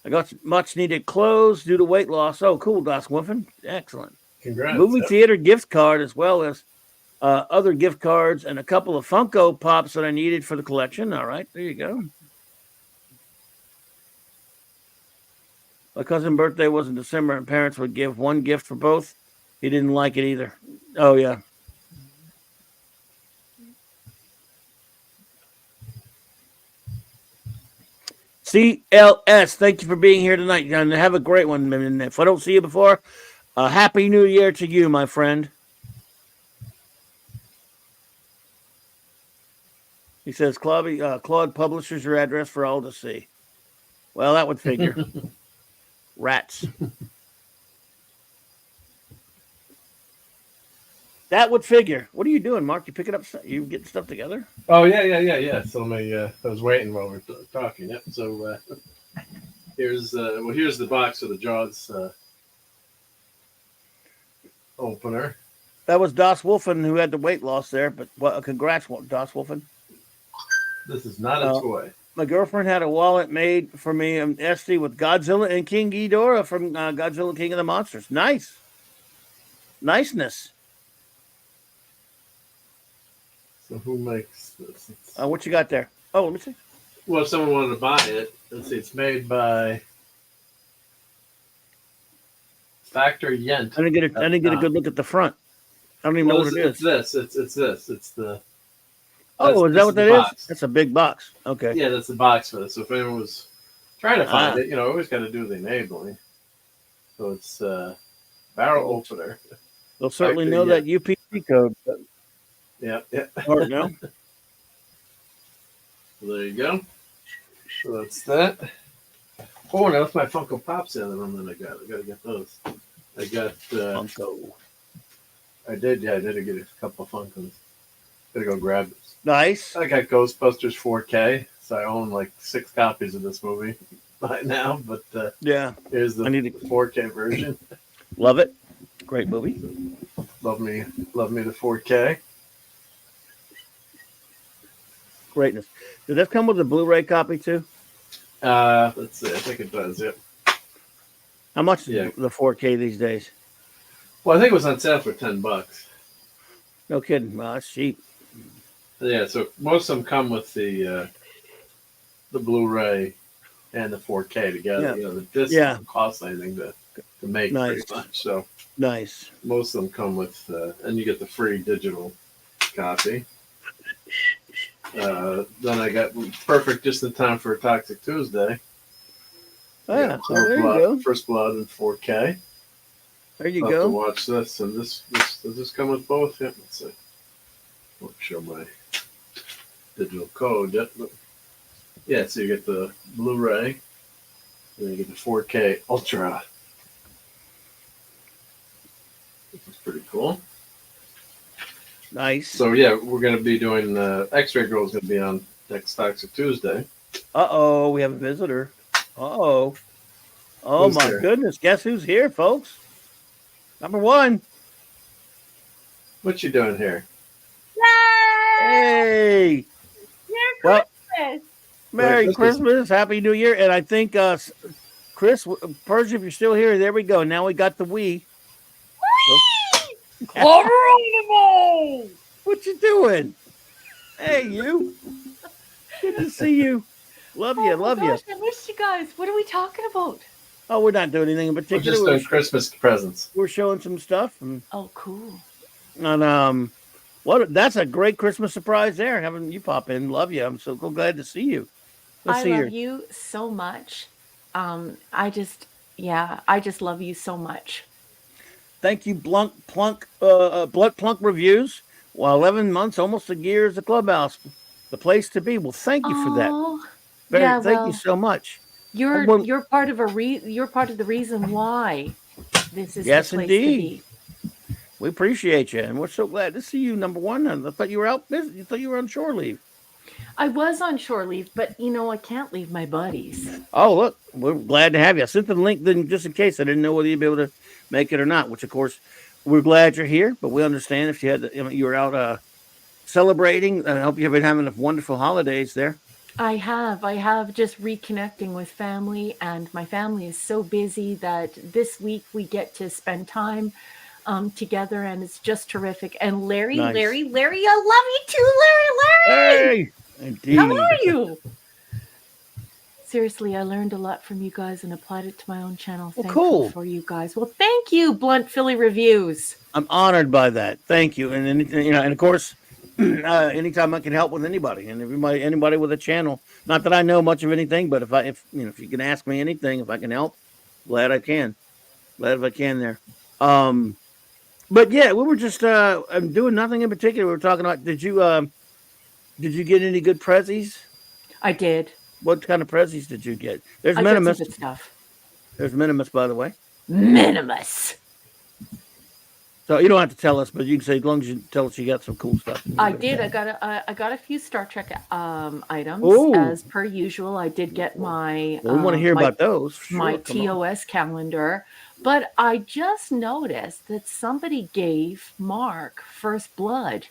I got much needed clothes due to weight loss. Oh, cool, Das Wolfen. Excellent. Congrats. Movie theater gift card, as well as other gift cards and a couple of Funko Pops that I needed for the collection. All right, there you go. My cousin's birthday was in December, and parents would give one gift for both. He didn't like it either. Oh, yeah. CLS, thank you for being here tonight. And have a great one. And if I don't see you before, Happy New Year to you, my friend. He says, Claude publishes your address for all to see. Well, that would figure. Rats. That would figure. What are you doing, Mark? You picking up stuff? You getting stuff together? Oh yeah. So I was waiting while we were talking. Yep. So here's the box of the Jaws opener. That was Das Wolfen who had the weight loss there, but congrats, Das Wolfen. This is not a toy. My girlfriend had a wallet made for me, Esty, with Godzilla and King Ghidorah from Godzilla King of the Monsters. Nice. Niceness. So who makes this? What you got there? Oh, let me see. Well, if someone wanted to buy it, let's see. It's made by Factor Yent. I didn't get a good look at the front. I don't even know what it is. It's this. It's the. Oh, is that what that is? That's a big box. Okay. Yeah, that's the box for this. So if anyone was trying to find it, always got to do the enabling. So it's barrel opener. They'll certainly know that UPC code. Yeah. Or no. So there you go. So that's that. Oh, now that's my Funko Pops in the other room that I got. I got to get those. I got Funko. I did get a couple of Funkos. Gotta go grab it. Nice. I got Ghostbusters 4K, so I own like 6 copies of this movie by now. But yeah, here's the 4K version. Love it. Great movie. Love me the 4K. Greatness. Did that come with a Blu-ray copy too? Let's see. I think it does. Yep. How much is the 4K these days? Well, I think it was on sale for $10. No kidding. Well, that's cheap. Yeah, so most of them come with the Blu-ray and the 4K together. Yeah. The disc doesn't cost anything to make pretty much. So nice. Most of them come with, and you get the free digital copy. Then I got perfect just in time for a Toxic Tuesday. Oh, yeah. There you go. First Blood in 4K. There you I'll go. have to watch this, and does this come with both? Yep. Let's see. Won't show my digital code yet, but yeah. So you get the Blu-ray, and you get the 4K Ultra. This is pretty cool. Nice. So yeah, we're going to be doing X-Ray Girl is going to be on next Toxic Tuesday. We have a visitor. Oh Who's my there? goodness! Guess who's here, folks? Number one. What you doing here? Hey! Merry Christmas, Happy New Year, and I think Chris Persia, if you're still here, there we go. Now we got the Wii. What you doing? Hey, you. Good to see you. Love you. I missed you guys. What are we talking about? Oh, we're not doing anything in We're particular. just doing Christmas presents. We're showing some stuff. Oh, cool. And that's a great Christmas surprise there. Having you pop in. Love you. I'm so glad to see you. I love you so much. Yeah, I just love you so much. Thank you, Blunt Plunk Reviews. Well, 11 months, almost a year as a clubhouse, the place to be. Well, thank you for that. Oh, yeah. Thank you Well, so much. you're part of you're part of the reason why this is Yes, the place to indeed. be. We appreciate you, and we're so glad to see you. Number one, I thought you were out busy. You thought you were on shore leave. I was on shore leave, but I can't leave my buddies. Oh, look, we're glad to have you. I sent the link then just in case. I didn't know whether you'd be able to make it or not. Which, of course, we're glad you're here. But we understand if you were out celebrating. I hope you've been having wonderful holidays there. I have just reconnecting with family, and my family is so busy that this week we get to spend time together, and it's just terrific. And Larry, Nice. Larry, I love you too, Larry. Hey, indeed. How are you? Seriously, I learned a lot from you guys and applied it to my own channel. Well, Thankful cool. for you guys. Well, thank you, Blunt Philly Reviews. I'm honored by that. Thank you. And and of course, anytime I can help with anybody and anybody with a channel. Not that I know much of anything, but if you can ask me anything, if I can help, glad I can. Glad if I can there. But yeah, we were just doing nothing in particular. We were talking about did you get any good prezzies? I did. What kind of prezzies did you get? There's I got some Minimus. good stuff. There's Minimus, by the way. Minimus. So you don't have to tell us, but you can say as long as you tell us you got some cool stuff. I did. I got a few Star Trek items. Ooh. As per usual. I did get my. Well, we want to hear about those. Sure, my come on. TOS calendar, but I just noticed that somebody gave Mark First Blood.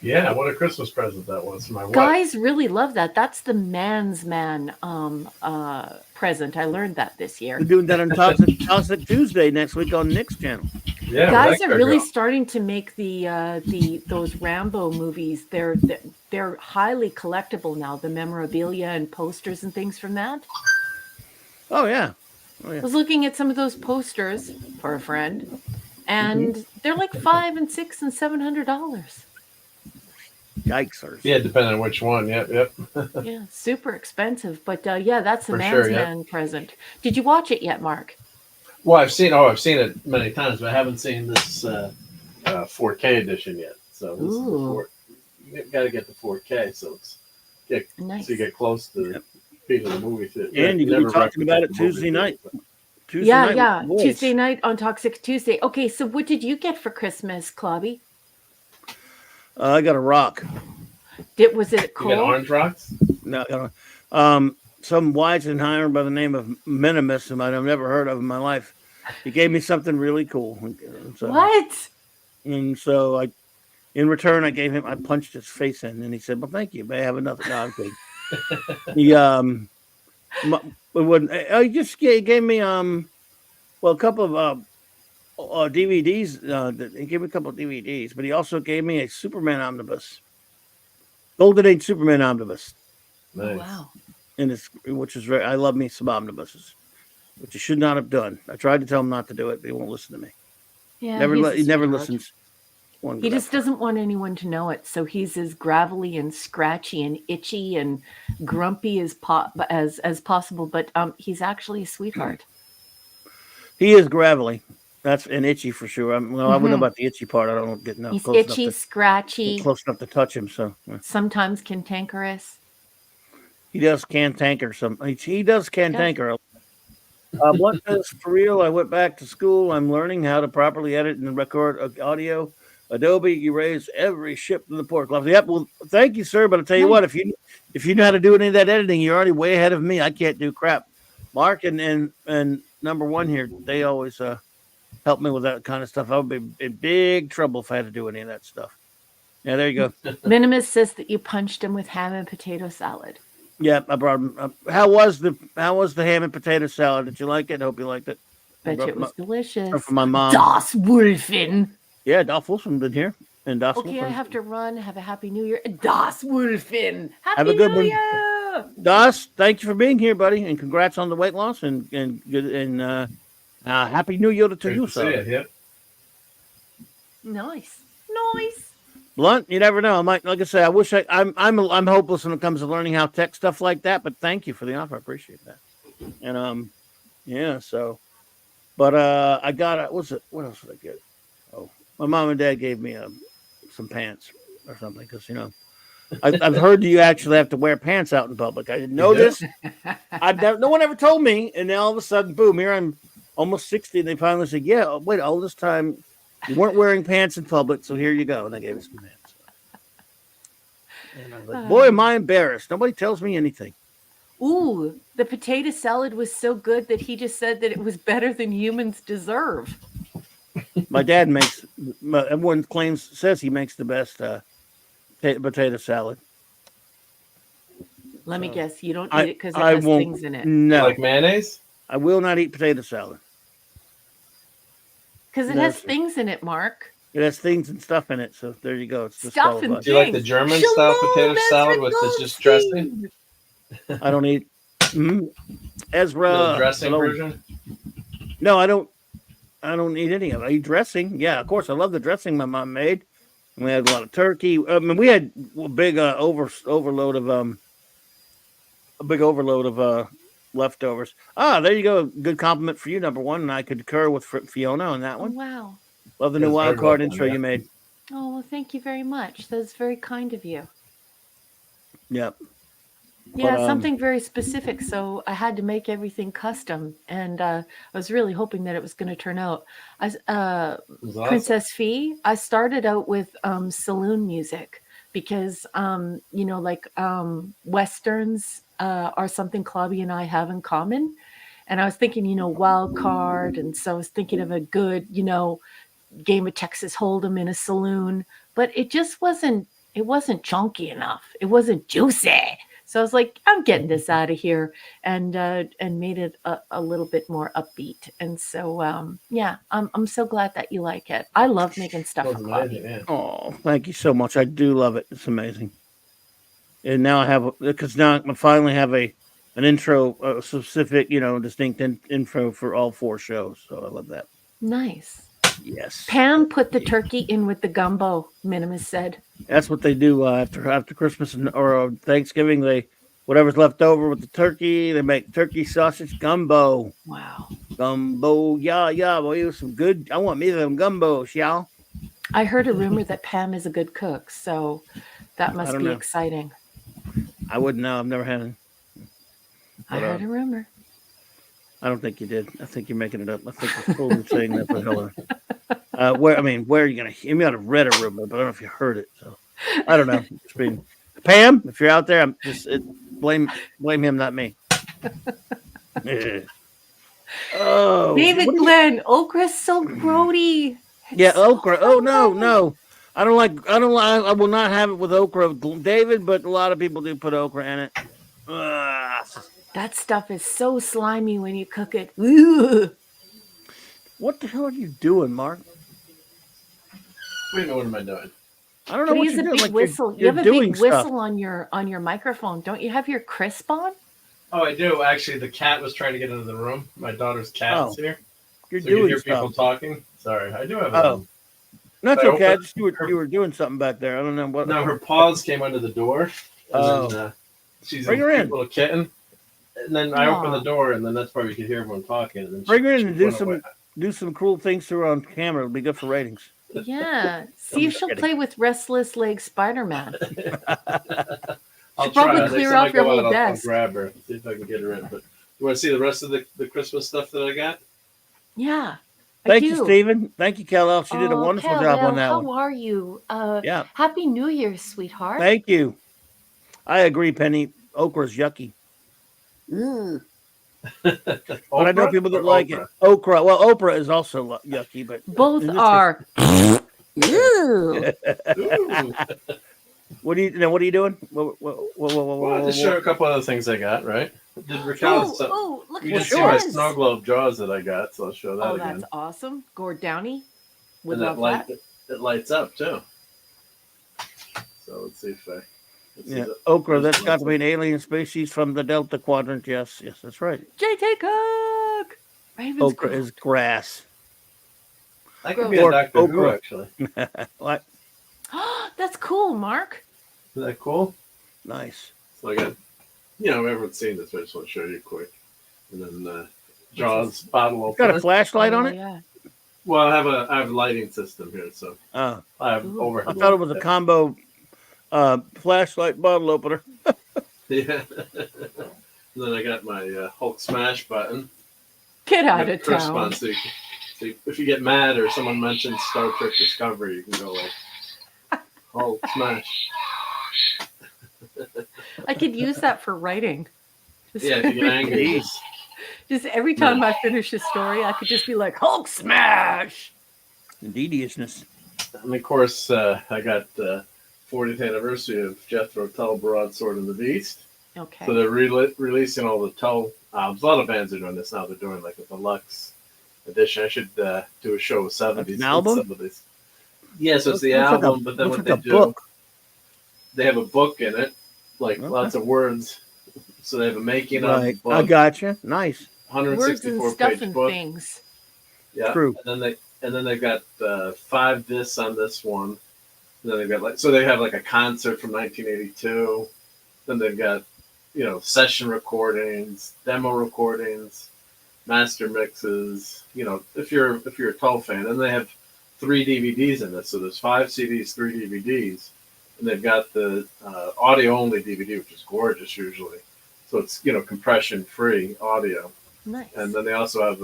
Yeah, what a Christmas present that was for my wife. Guys really love that. That's the man's man present. I learned that this year. We're doing that on Toxic Tuesday next week on Nick's channel. Yeah, Guys well, are really girl. starting to make those Rambo movies. They're highly collectible now. The memorabilia and posters and things from that. Oh yeah. I was looking at some of those posters for a friend, and they're like $500 and $600 and $700. Yikes! Yeah, depending on which one. Yep. Yeah, super expensive. But yeah, that's the For man's sure, yeah. man present. Did you watch it yet, Mark? Well, I've seen it many times, but I haven't seen this 4K edition yet. So this is you got to get the 4K, so Nice. so you get close to the piece of the movie. And you were talking about it Tuesday night. Yeah. Tuesday night on Toxic Tuesday. Okay, so what did you get for Christmas, Clobby? I got a rock. Was it You cool? got orange rocks? No, some Weizenheimer by the name of Minimus, whom I've never heard of in my life. He gave me something really cool. So, What? And so in return, I punched his face in, and he said, "Well, thank you. May I have another?" No, I'm kidding. He just gave me a couple of DVDs. He gave me a couple of DVDs, but he also gave me a Superman omnibus, Golden Age Superman omnibus. Nice. Oh, wow. Which is I love me some omnibuses, which you should not have done. I tried to tell him not to do it, but he won't listen to me. Yeah, He never sweetheart. listens. He just doesn't want anyone to know it, so he's as gravelly and scratchy and itchy and grumpy as possible. But he's actually a sweetheart. He is gravelly. That's an itchy for sure. I wouldn't know about the itchy part. I don't get He's close itchy, enough scratchy, close enough to touch him. So sometimes cantankerous. he does cantanker some. He does cantanker. Blunt says, for real, I went back to school. I'm learning how to properly edit and record audio. Adobe erase every ship to the port. Yep. Well, thank you, sir. But I'll tell you what, if you know how to do any of that editing, you're already way ahead of me. I can't do crap. Mark and number one here, they always help me with that kind of stuff. I would be in big trouble if I had to do any of that stuff. Yeah, there you go. Minimus says that you punched him with ham and potato salad. Yeah, I brought him. How was the ham and potato salad? Did you like it? I hope you liked it. Bet you it was delicious. For my mom. Das Wolfen. Yeah, Dolph Wilson's been here. And Das Okay, Wolfen. I have to run. Have a happy New Year. Das Wolfen. Happy Have a good New one. Year. Das, thank you for being here, buddy, and congrats on the weight loss and happy New Year to Great you, to see sir. it, yep. Nice. Blunt, you never know. I might, like I say, I wish I'm hopeless when it comes to learning how tech stuff like that. But thank you for the offer. I appreciate that. And Yeah. So, but I got what's it? What else did I get? Oh, my mom and dad gave me some pants or something because I've heard you actually have to wear pants out in public. I didn't know do? this. No one ever told me, and then all of a sudden, boom! Here I'm almost 60, and they finally said, "Yeah, wait, all this time you weren't wearing pants in public, so here you go." And they gave me some pants. And I was like, "Boy, am I embarrassed! Nobody tells me anything." Ooh, the potato salad was so good that he just said that it was better than humans deserve. My dad makes. Everyone says he makes the best potato salad. Let me guess, you don't eat I it because it I has won't. things in it. No, Like mayonnaise? I will not eat potato salad. Because it No, has sir. things in it, Mark. It has things and stuff in it, so there you go. It's Stuff and disqualified. Do you like the things. German style potato Shalom, salad Ezra with the just dressing? Goldstein. I don't eat. Ezra. The dressing hello. version? No, I don't. I don't eat any of it. I eat dressing. Yeah, of course. I love the dressing my mom made. And we had a lot of turkey. I mean, we had a big overload of leftovers. Ah, there you go. Good compliment for you, number one. And I could concur with Fiona on that Oh, one. wow. Love the new Yes, wild very card well done, intro yeah. you made. Oh, well, thank you very much. That's very kind of you. Yep. Yeah, But, something very specific. So I had to make everything custom, and I was really hoping that it was going to turn out. It was awesome. Princess Fee. I started out with saloon music because westerns are something Clobby and I have in common, and I was thinking, wild card, and so I was thinking of a good, game of Texas Hold'em in a saloon, but it just wasn't. It wasn't chunky enough. It wasn't juicy. So I was like, I'm getting this out of here, and made it a little bit more upbeat. And so yeah, I'm so glad that you like it. I love making stuff It for was Clobby. amazing, yeah. oh, thank you so much. I do love it. It's amazing. And now I have because now I finally have an intro, specific, distinct info for all 4 shows. So I love that. Nice. Yes. Pam put the turkey in with the gumbo, Minimus said. That's what they do after Christmas or Thanksgiving. Whatever's left over with the turkey, they make turkey sausage gumbo. Wow. Gumbo, yeah, boy, it was some good. I want me some gumbo, y'all. I heard a rumor that Pam is a good cook, so that must be exciting. I wouldn't know. I've never had it. I heard a rumor. I don't think you did. I think you're making it up. I think you're totally saying that for Hillary. Where are you gonna? You might have read a rumor, but I don't know if you heard it. So I don't know. Pam, if you're out there, I'm just blame him, not me. Oh, David Glenn, okra's so grody. Yeah, okra. Oh no. I don't like. I will not have it with okra, David. But a lot of people do put okra in it. That stuff is so slimy when you cook it. Ugh. What the hell are you doing, Mark? Wait a minute, what am I doing? I don't know what you're doing. Big whistle. You have a big whistle on your microphone. Don't you have your crisp on? Oh, I do. Actually, the cat was trying to get into the room. My daughter's cat is here. You're so doing you hear stuff. people talking. Sorry, I do have it on. That's okay. You were doing something back there. I don't know what. No, her paws came under the door. And then, she's Bring a her cute in. little kitten. And then I opened the door, and then that's why we could hear everyone talking. And then bring her in and do some cool things to her on camera. It'll be good for ratings. Yeah. See if she'll play with Restless Leg Spider-Man. I'll probably try. clear off your whole desk. I'll grab her, see if I can get her in. But you want to see the rest of the Christmas stuff that I got? Yeah. Thank you, Stephen. Thank you, Kellel. She did a wonderful job on that one. How are you? Yeah. Happy New Year, sweetheart. Thank you. I agree, Penny. Okra's yucky. Ooh. But I know people that like it. Okra. Well, Oprah is also yucky, but both are. Ew. What are you doing? Well, I'll just show you a couple other things I got, right? Did Raquel look you at didn't see my snow globe jaws that I got, so I'll show that again. Oh, that's awesome. Gord Downey would and love that. It lights up, too. So let's see if I... Okra, that's got to be an alien species from the Delta Quadrant. Yes, that's right. J.T. Cook! Okra is grass. I could be a Doctor Who, Okra. actually. What? That's cool, Mark. Is that cool? Nice. So I got, everyone's seen this, but I just want to show you quick. And then Jaws bottle Got a opener. flashlight on it? Yeah. Well, I have a lighting system here, so Oh, I have Ooh. overhead. I thought it was a combo flashlight bottle opener. Yeah. Then I got my Hulk smash button. Get out Got of curse town. button, so if you get mad or someone mentions Star Trek Discovery, you can go like Hulk smash. I could use that for writing. Just, Yeah, if you get angry, just every time I finish a story, I could just be like, Hulk smash! Indeediousness. and of course I got 40th anniversary of Jethro Tull Broadsword and the Beast. Okay. So they're releasing all the Tull albums. A lot of bands are doing this now. They're doing like a deluxe edition. I should do a show with 70s. An album? Some of these. Yeah, so it's the Looks like album, a- but then looks what like they a do, book. they have a book in it, like Okay. lots of words. So they have a making of the Right. book, I gotcha. Nice. Words and 164 stuff page and book. things. Yeah, True. and then they've got 5 discs on this one. And then they've got they have like a concert from 1982. Then they've got session recordings, demo recordings, master mixes. If you're a Tull fan, and they have 3 DVDs in this. So there's 5 CDs, 3 DVDs, and they've got the audio only DVD, which is gorgeous usually. So it's compression free audio. Nice. And then they also have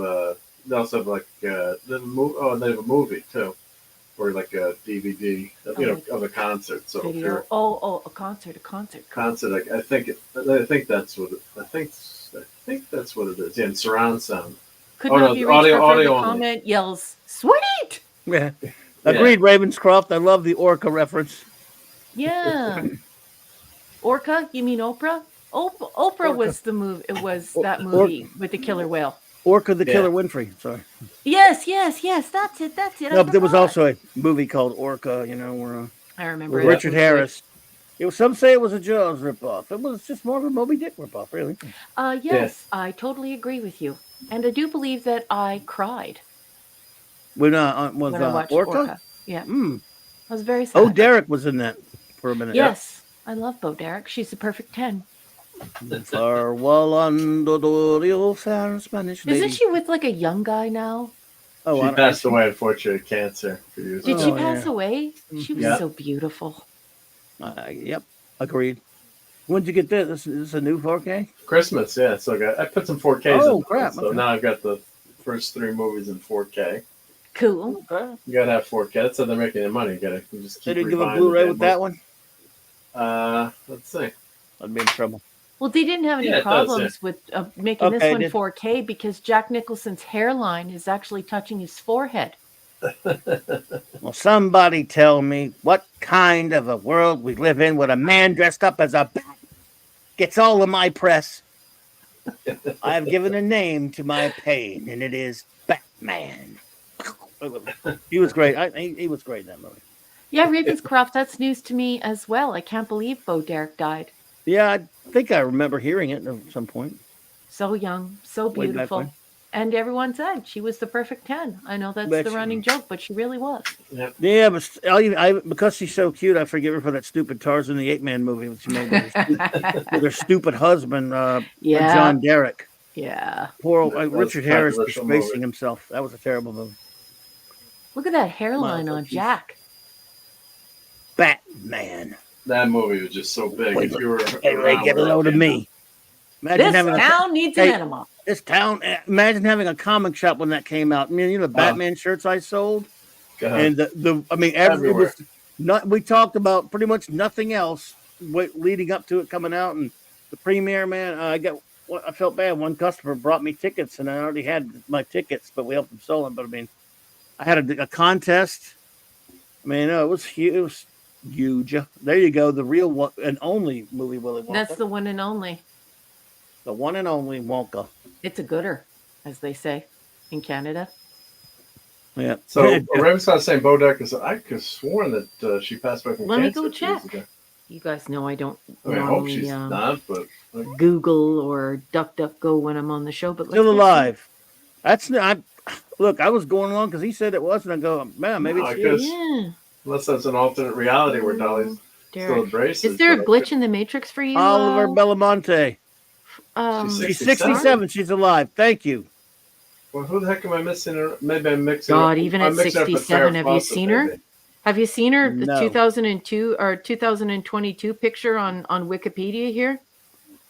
like they have a movie too, or like a DVD of a concert. So if you're Video. A concert. concert, I think that's what that's what it is. Yeah, and surround sound. Could Oh, not no, be reached. audio- Audio, audio only. comment yells, sweet! Yeah. Agreed, Ravenscroft. I love the Orca reference. Yeah. Orca? You mean Oprah? Oprah was the movie. It was that movie with the killer whale. Orca the Yeah. Killer Winfrey. Sorry. Yes. That's it. No, but there was also a movie called Orca, where I remember with it. Richard That was Harris. Some say it was a Jaws ripoff. It was just more of a Moby Dick ripoff, really. good. Yes, I totally agree with you. And I do believe that I cried When I watched Orca. Yeah. Mm. I was very sad. Oh, Derek was in that for a minute. Yes. I love Bo Derek. She's the perfect 10. Farewell under the old fair Spanish lady. Isn't she with like a young guy now? Oh, She passed away, unfortunately, of cancer. A few years Did ago. she Oh, pass yeah. away? She was Yeah. so beautiful. Yep, agreed. When'd you get this? This is a new 4K? Christmas, yeah. So I put some 4Ks Oh, in. crap, So okay. now I've got the first 3 movies in 4K. Cool. You gotta have 4K. That's how they're making their money. You just keep They didn't give a rebuying Blu-ray the with damn that one? book. Let's see. I'd be in trouble. Well, they didn't have any Yeah, it does, problems with making this Okay, one did- 4K because Jack Nicholson's hairline is actually touching his forehead. Well, somebody tell me what kind of a world we live in when a man dressed up as a bat gets all of my press. I have given a name to my pain, and it is Batman. He was great. He was great in that movie. Yeah, Ravenscroft, that's news to me as well. I can't believe Bo Derek died. Yeah, I think I remember hearing it at some point. So young, so Way back beautiful. when. And everyone said she was the perfect 10. I know that's Bet the you- running joke, but she really was. Yeah, but because she's so cute, I forgive her for that stupid Tarzan the Ape Man movie that she made with her stupid husband, Yeah. John Derek. Yeah. Poor That was Richard a Harris controversial disgracing movie. himself. That was a terrible movie. Look at that hairline on Motherfucker. Jack. Batman. That movie was just so big. Wait, If you were Hey, Ray, around get a when it load of came me. This Imagine having town needs Hey. an enema. this town. Imagine having a comic shop when that came out. I mean, the Batman shirts I sold, out. and it Everywhere. was not. We talked about pretty much nothing else leading up to it coming out, and the premiere. Man, I felt bad. One customer brought me tickets, and I already had my tickets, but we helped them sell them. But I mean, I had a contest. I mean, it was huge. It was huge. There you go. The real one and only movie Willy Wonka. That's the one and only. The one and only Wonka. It's a gooder, as they say in Canada. Yeah. So Raven's not saying Bo Derek is. I could have sworn that she passed away from Let me cancer go 2 years check. ago. You guys know I don't I mean, I hope normally she's not, but Google or DuckDuckGo when I'm on the show. But let's Still go see. alive. That's not. Look, I was going along because he said it was, and I go, man, maybe No, it's I you. guess- Yeah. unless that's an alternate reality where Dolly's still Derek. in braces. Is there a but glitch in the Matrix for you? Oliver Belamonte. She's She's 67. 67. She's alive. Thank you. Well, who the heck am I missing? Maybe I'm mixing. God, even at I'm mixing up with 67, Farrah have you Fawcett, seen her? maybe. Have you seen her? The No. 2002 or 2022 picture on Wikipedia here.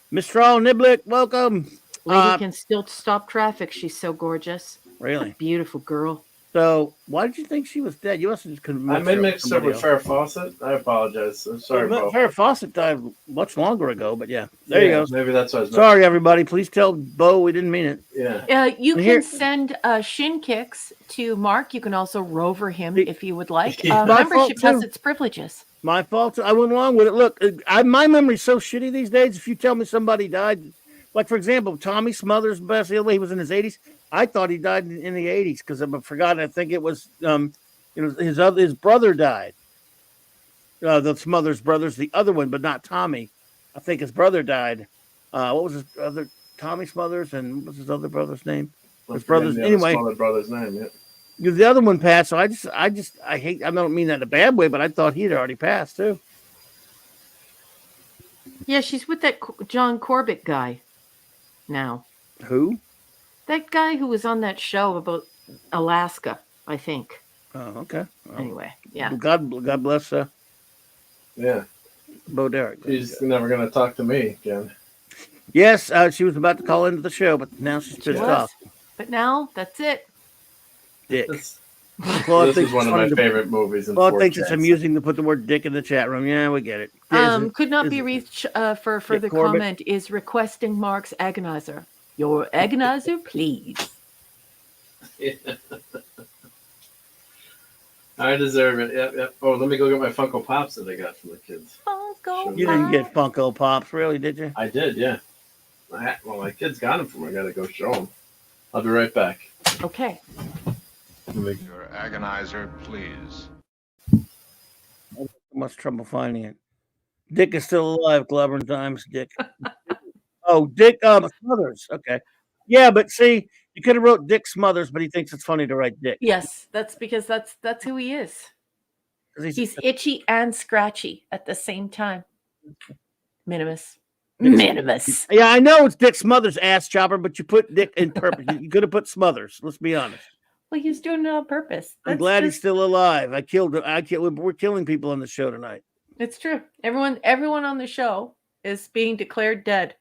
Miss Strahl Niblick, welcome. Lady can still stop traffic. She's so gorgeous. Really? Beautiful girl. So, why did you think she was dead? You must have just couldn't. I may mix up with Farrah Fawcett. I apologize. I'm sorry, Bo. Farrah Fawcett died much longer ago, but yeah, there you go. Maybe that's why I was Sorry, everybody. Please tell Bo we didn't mean it. Yeah. You can send shin kicks to Mark. You can also rover him if you would like. Membership has its privileges. My fault. I went along with it. Look, my memory's so shitty these days. If you tell me somebody died, like for example, Tommy Smothers, best the other way, he was in his 80s. I thought he died in the 80s because I forgot. I think it was, his brother died. The Smothers brothers, the other one, but not Tommy. I think his brother died. What was his other? Tommy Smothers, and what was his other brother's name? His brother's anyway. Smothers brother's name. Yeah. The other one passed, so I hate. I don't mean that in a bad way, but I thought he'd already passed too. Yeah, she's with that John Corbett guy now. Who? That guy who was on that show about Alaska, I think. Oh, okay. Well, anyway, yeah. God bless. Yeah. Bo Derek. She's never going to talk to me again. Yes, she was about to call into the show, but now she's pissed off. But now that's it. Dick. This is one of my favorite movies. Claude thinks it's amusing to put the word "dick" in the chat room. Yeah, we get it. Could not be reached for further comment. Is requesting Mark's agonizer. Your agonizer, please. Yeah. I deserve it. Yep. Oh, let me go get my Funko Pops that I got from the kids. You didn't get Funko Pops, really, did you? I did, yeah. Well, my kids got them from me. I got to go show them. I'll be right back. Okay. Your agonizer, please. Much trouble finding it. Dick is still alive. Clobbering times, Dick. Oh, Dick Smothers. Okay. Yeah, but see, you could have wrote Dick Smothers, but he thinks it's funny to write Dick. Yes, that's because that's who he is. He's itchy and scratchy at the same time. Minimus. Yeah, I know it's Dick Smothers, ass chopper, but you put Dick in purpose. You could have put Smothers. Let's be honest. Well, he's doing it on purpose. I'm glad he's still alive. I killed him. We're killing people on the show tonight. It's true. Everyone on the show is being declared dead.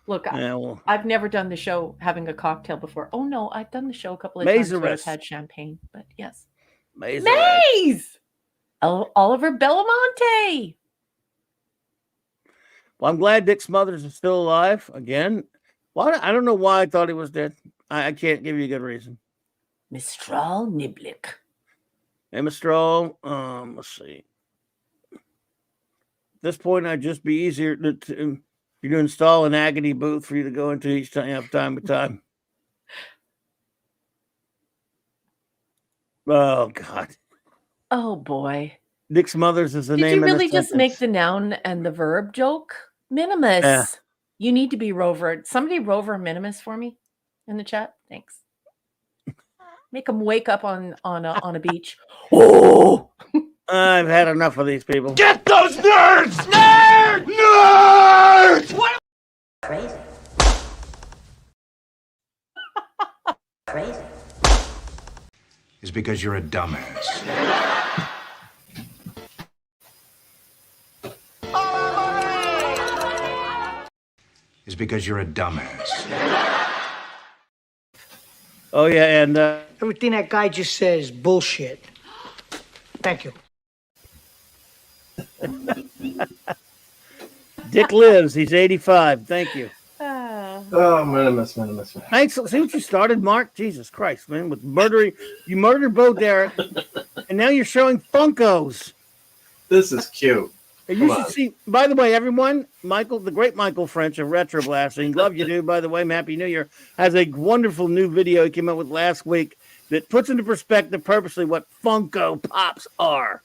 Look, I've never done the show having a cocktail before. Oh no, I've done the show a couple of times where I've had champagne, but yes. Maze! Oliver Belamonte. Well, I'm glad Dick Smothers is still alive again. Why? I don't know why I thought he was dead. I can't give you a good reason. Mistral Niblick. Hey, Mistral. Let's see. At this point, I'd just be easier to install an agony booth for you to go into each time to time. Oh God. Oh boy. Dick Smothers is the name. Did you really just make the noun and the verb joke? Minimus. Yeah. You need to be rovered. Somebody rover Minimus for me in the chat. Thanks. Make them wake up on a beach. Oh, I've had enough of these people. Get those nerds! Nerds! What? Crazy. Crazy. Is because you're a dumbass. Is because you're a dumbass. Oh yeah, and everything that guy just said is bullshit. Thank you. Dick lives. He's 85. Thank you. Oh, Minimus. Thanks. See what you started, Mark? Jesus Christ, man. With murdering. You murdered Bo Derek, and now you're showing Funkos. This is cute. You should see, by the way, everyone, Michael, the great Michael French of Retro Blasting, love you, dude, by the way, Happy New Year, has a wonderful new video he came out with last week that puts into perspective purposely what Funko Pops are.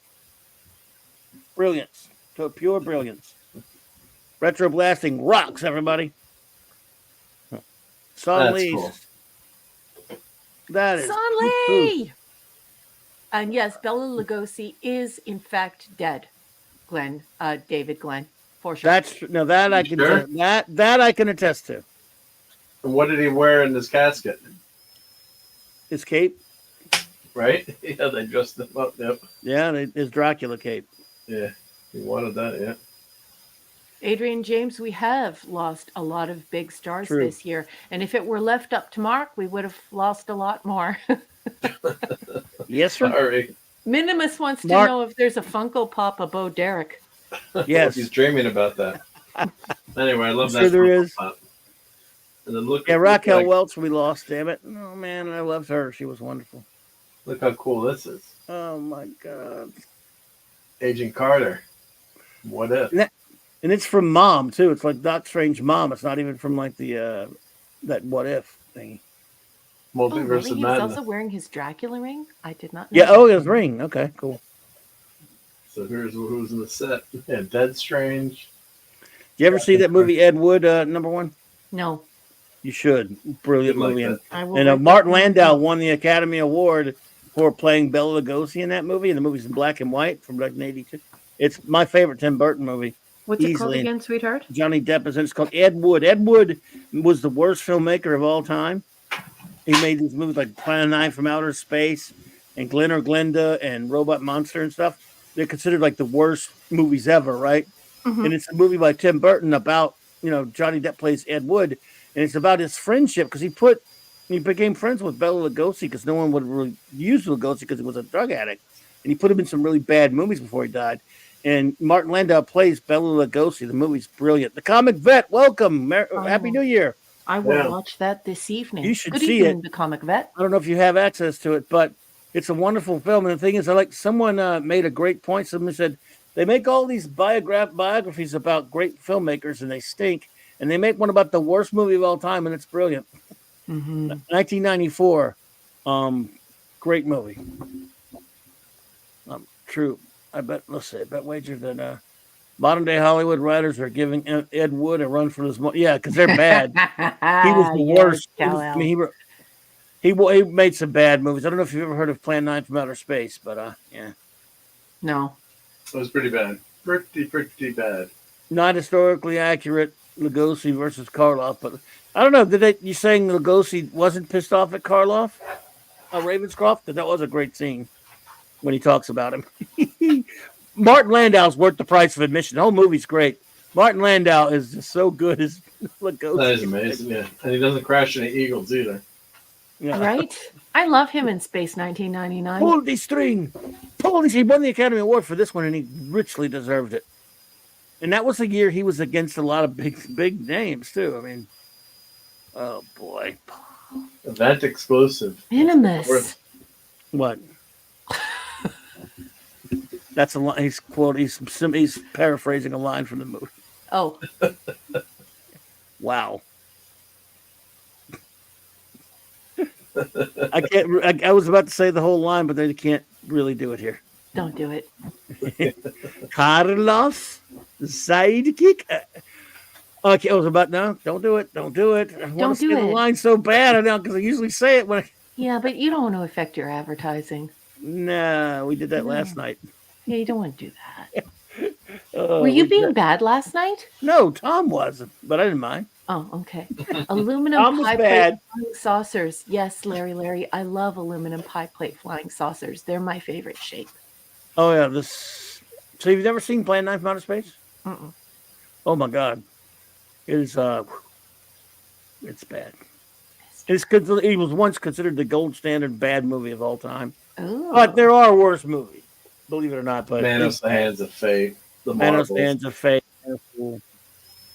Brilliance. Pure brilliance. Retro Blasting rocks, everybody. Son Lee. Cool. That is Son Lee! And yes, Bela Lugosi is, in fact, dead. Glenn, David Glenn, for sure. That's that I can that I can attest to. And what did he wear in his casket? his cape. Right? Yeah, they dressed him up. Yep. Yeah, his Dracula cape. Yeah, he wanted that. Yeah. Adrian James, we have lost a lot of big stars True. this year. And if it were left up to Mark, we would have lost a lot more. Yes, sir. Sorry. Minimus wants to Mark- know if there's a Funko Pop of Bo Derek. Yes. He's dreaming about that. Anyway, I love I'm that. sure there Funko is. Pop. And then look. Yeah, look Raquel like- Welch, we lost, damn it. Oh, man, I loved her. She was wonderful. Look how cool this is. Oh, my God. Agent Carter. What if? And it's from Mom, too. It's like Doc Strange Mom. It's not even from, like, the that What If thing. Oh, Multiverse really? of He was Madness. also wearing his Dracula ring? I did not know. Yeah, that. oh, his ring. Okay, cool. So here's who's in the set. Yeah, Dead Strange. Did you ever see that movie, Ed Wood, number one? No. You should. Brilliant Did like movie. that. I will And write Martin that down. Landau won the Academy Award for playing Bela Lugosi in that movie. And the movie's in black and white from 1982. It's my favorite Tim Burton movie. What's it called easily. again, sweetheart? Johnny Depp is in. It's called Ed Wood. Ed Wood was the worst filmmaker of all time. He made these movies like Planet 9 from Outer Space and Glen or Glenda and Robot Monster and stuff. They're considered like the worst movies ever, right? Mhm. And it's a movie by Tim Burton about, Johnny Depp plays Ed Wood. And it's about his friendship because he became friends with Bela Lugosi because no one would really use Lugosi because he was a drug addict. And he put him in some really bad movies before he died. And Martin Landau plays Bela Lugosi. The movie's brilliant. The Comic Vet, welcome. Happy New Year. I will Yeah. watch that this evening. You should Good see evening, it. The Comic Vet. I don't know if you have access to it, but it's a wonderful film. And the thing is, someone made a great point. Someone said they make all these biographies about great filmmakers and they stink. And they make one about the worst movie of all time, and it's brilliant. Mm-hmm. 1994, great movie. True. I bet wager that modern day Hollywood writers are giving Ed Wood a run for his money. Yeah, because they're bad. He was the worst. He made some bad movies. I don't know if you've ever heard of Plan 9 from Outer Space, but yeah. No. It was pretty bad. Pretty bad. Not historically accurate. Lugosi versus Karloff, but I don't know. You saying Lugosi wasn't pissed off at Karloff, Ravenscroft? Because that was a great scene when he talks about him. Martin Landau's worth the price of admission. The whole movie's great. Martin Landau is just so good as Lugosi. That is amazing. Yeah, and he doesn't crash any eagles either. Yeah. Right? I love him in Space 1999. Pull the string. He won the Academy Award for this one, and he richly deserved it. And that was the year he was against a lot of big names too. I mean, oh boy, Event exclusive. Minimus. what? That's a line. He's paraphrasing a line from the movie. Oh, Wow. I can't. I was about to say the whole line, but they can't really do it here. don't do it. Carlos, sidekick. Okay, I was about no. Don't do it. Don't do it. I want Don't to say do the it. line so bad. I know because I usually say it when. Yeah, but you don't want to affect your advertising. No, we did that last night. Yeah, you don't want to do that. Oh, Were you we being did- bad last night? No, Tom was, but I didn't mind. Oh, okay. Aluminum Tom was pie plate bad. flying saucers. Yes, Larry. I love aluminum pie plate flying saucers. They're my favorite shape. Oh yeah, this. So you've never seen Plan 9 from Outer Space? Mm-mm. Oh my God, it is. It's bad. It was once considered the gold standard bad movie of all time. Oh. But there are worse movies, believe it or not. But Manos, the Hands of Fate. The Manos, Marvels. Hands of Fate.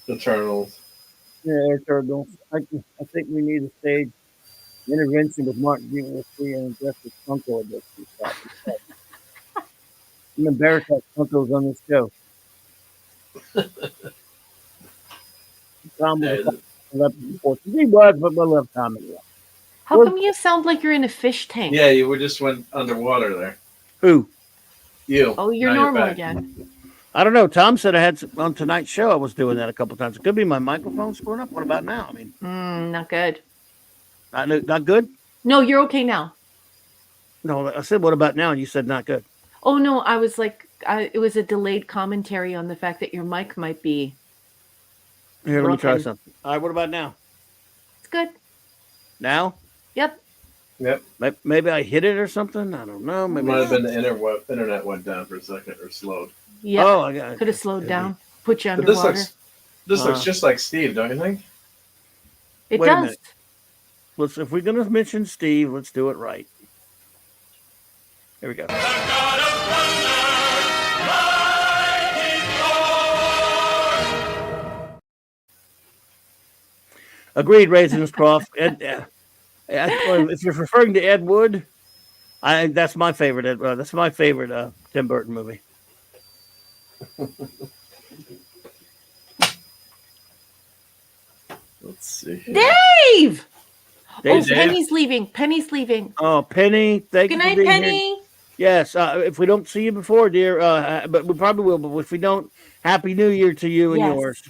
Eternals. Yeah, Turtles. I think we need a stage intervention with Martin Beaton and Justice Funko of this. I'm embarrassed that Funko's on this show. Tom was he was, but we love Tom anyway. How come you sound like you're in a fish tank? Yeah, you just went underwater there. Who? You. Oh, you're Now normal back. again. I don't know. Tom said I had on tonight's show. I was doing that a couple times. It could be my microphone screwing up. What about now? I mean, Not good. not good. No, you're okay now. No, I said what about now, and you said not good. Oh no, I was like, it was a delayed commentary on the fact that your mic might be. Here, let me try Broken. something. All right, what about now? It's good. Now? Yep. Yep. Maybe I hit it or something. I don't know. It Maybe might have been the internet went down for a second or slowed. Yeah. Oh, I got it. Could have slowed down, put you But this underwater. looks just like Steve, don't you think? It Wait a does. minute. If we're gonna mention Steve, let's do it right. Here we go. Agreed, Ravenscroft. If you're referring to Ed Wood, that's my favorite. That's my favorite Tim Burton movie. Let's see. Dave! Dave. Penny's leaving. Penny's leaving. Oh, Penny, thank you Good for night, being Penny. here. Yes, if we don't see you before, dear, but we probably will. But if we don't, Happy New Year to you and Yes. yours.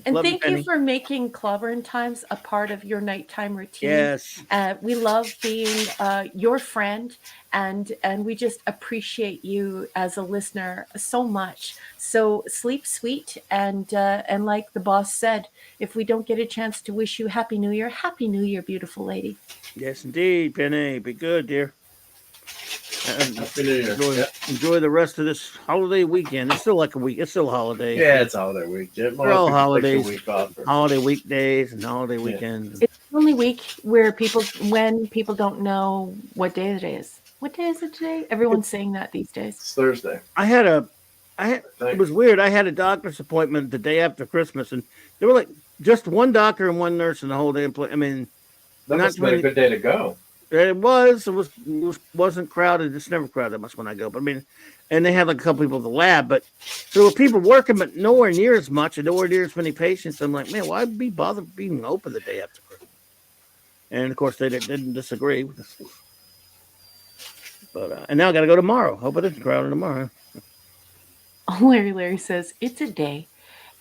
And Love you, thank you Penny. for making Clobbering Times a part of your nighttime routine. Yes. We love being your friend, and we just appreciate you as a listener so much. So sleep sweet, and like the boss said, if we don't get a chance to wish you Happy New Year, beautiful lady. Yes, indeed, Penny. Be good, dear. And Happy New Year. enjoy the rest of this holiday weekend. It's still like a week. It's still a holiday. Yeah, it's holiday week. They're all holidays. Week off Holiday weekdays and holiday weekends. It's the only week where when people don't know what day it is. What day is it today? Everyone's saying that these days. It's Thursday. It was weird. I had a doctor's appointment the day after Christmas, and there were like just one doctor and one nurse in the whole day. I mean, That must have been a good day to go. It wasn't crowded. It's never crowded that much when I go. But I mean, and they had like a couple people at the lab, but there were people working, but nowhere near as much and nowhere near as many patients. I'm like, man, why be bothered being open the day after Christmas? And of course, they didn't disagree with us. But and now I got to go tomorrow. Hope it isn't crowded tomorrow. Larry says it's a day,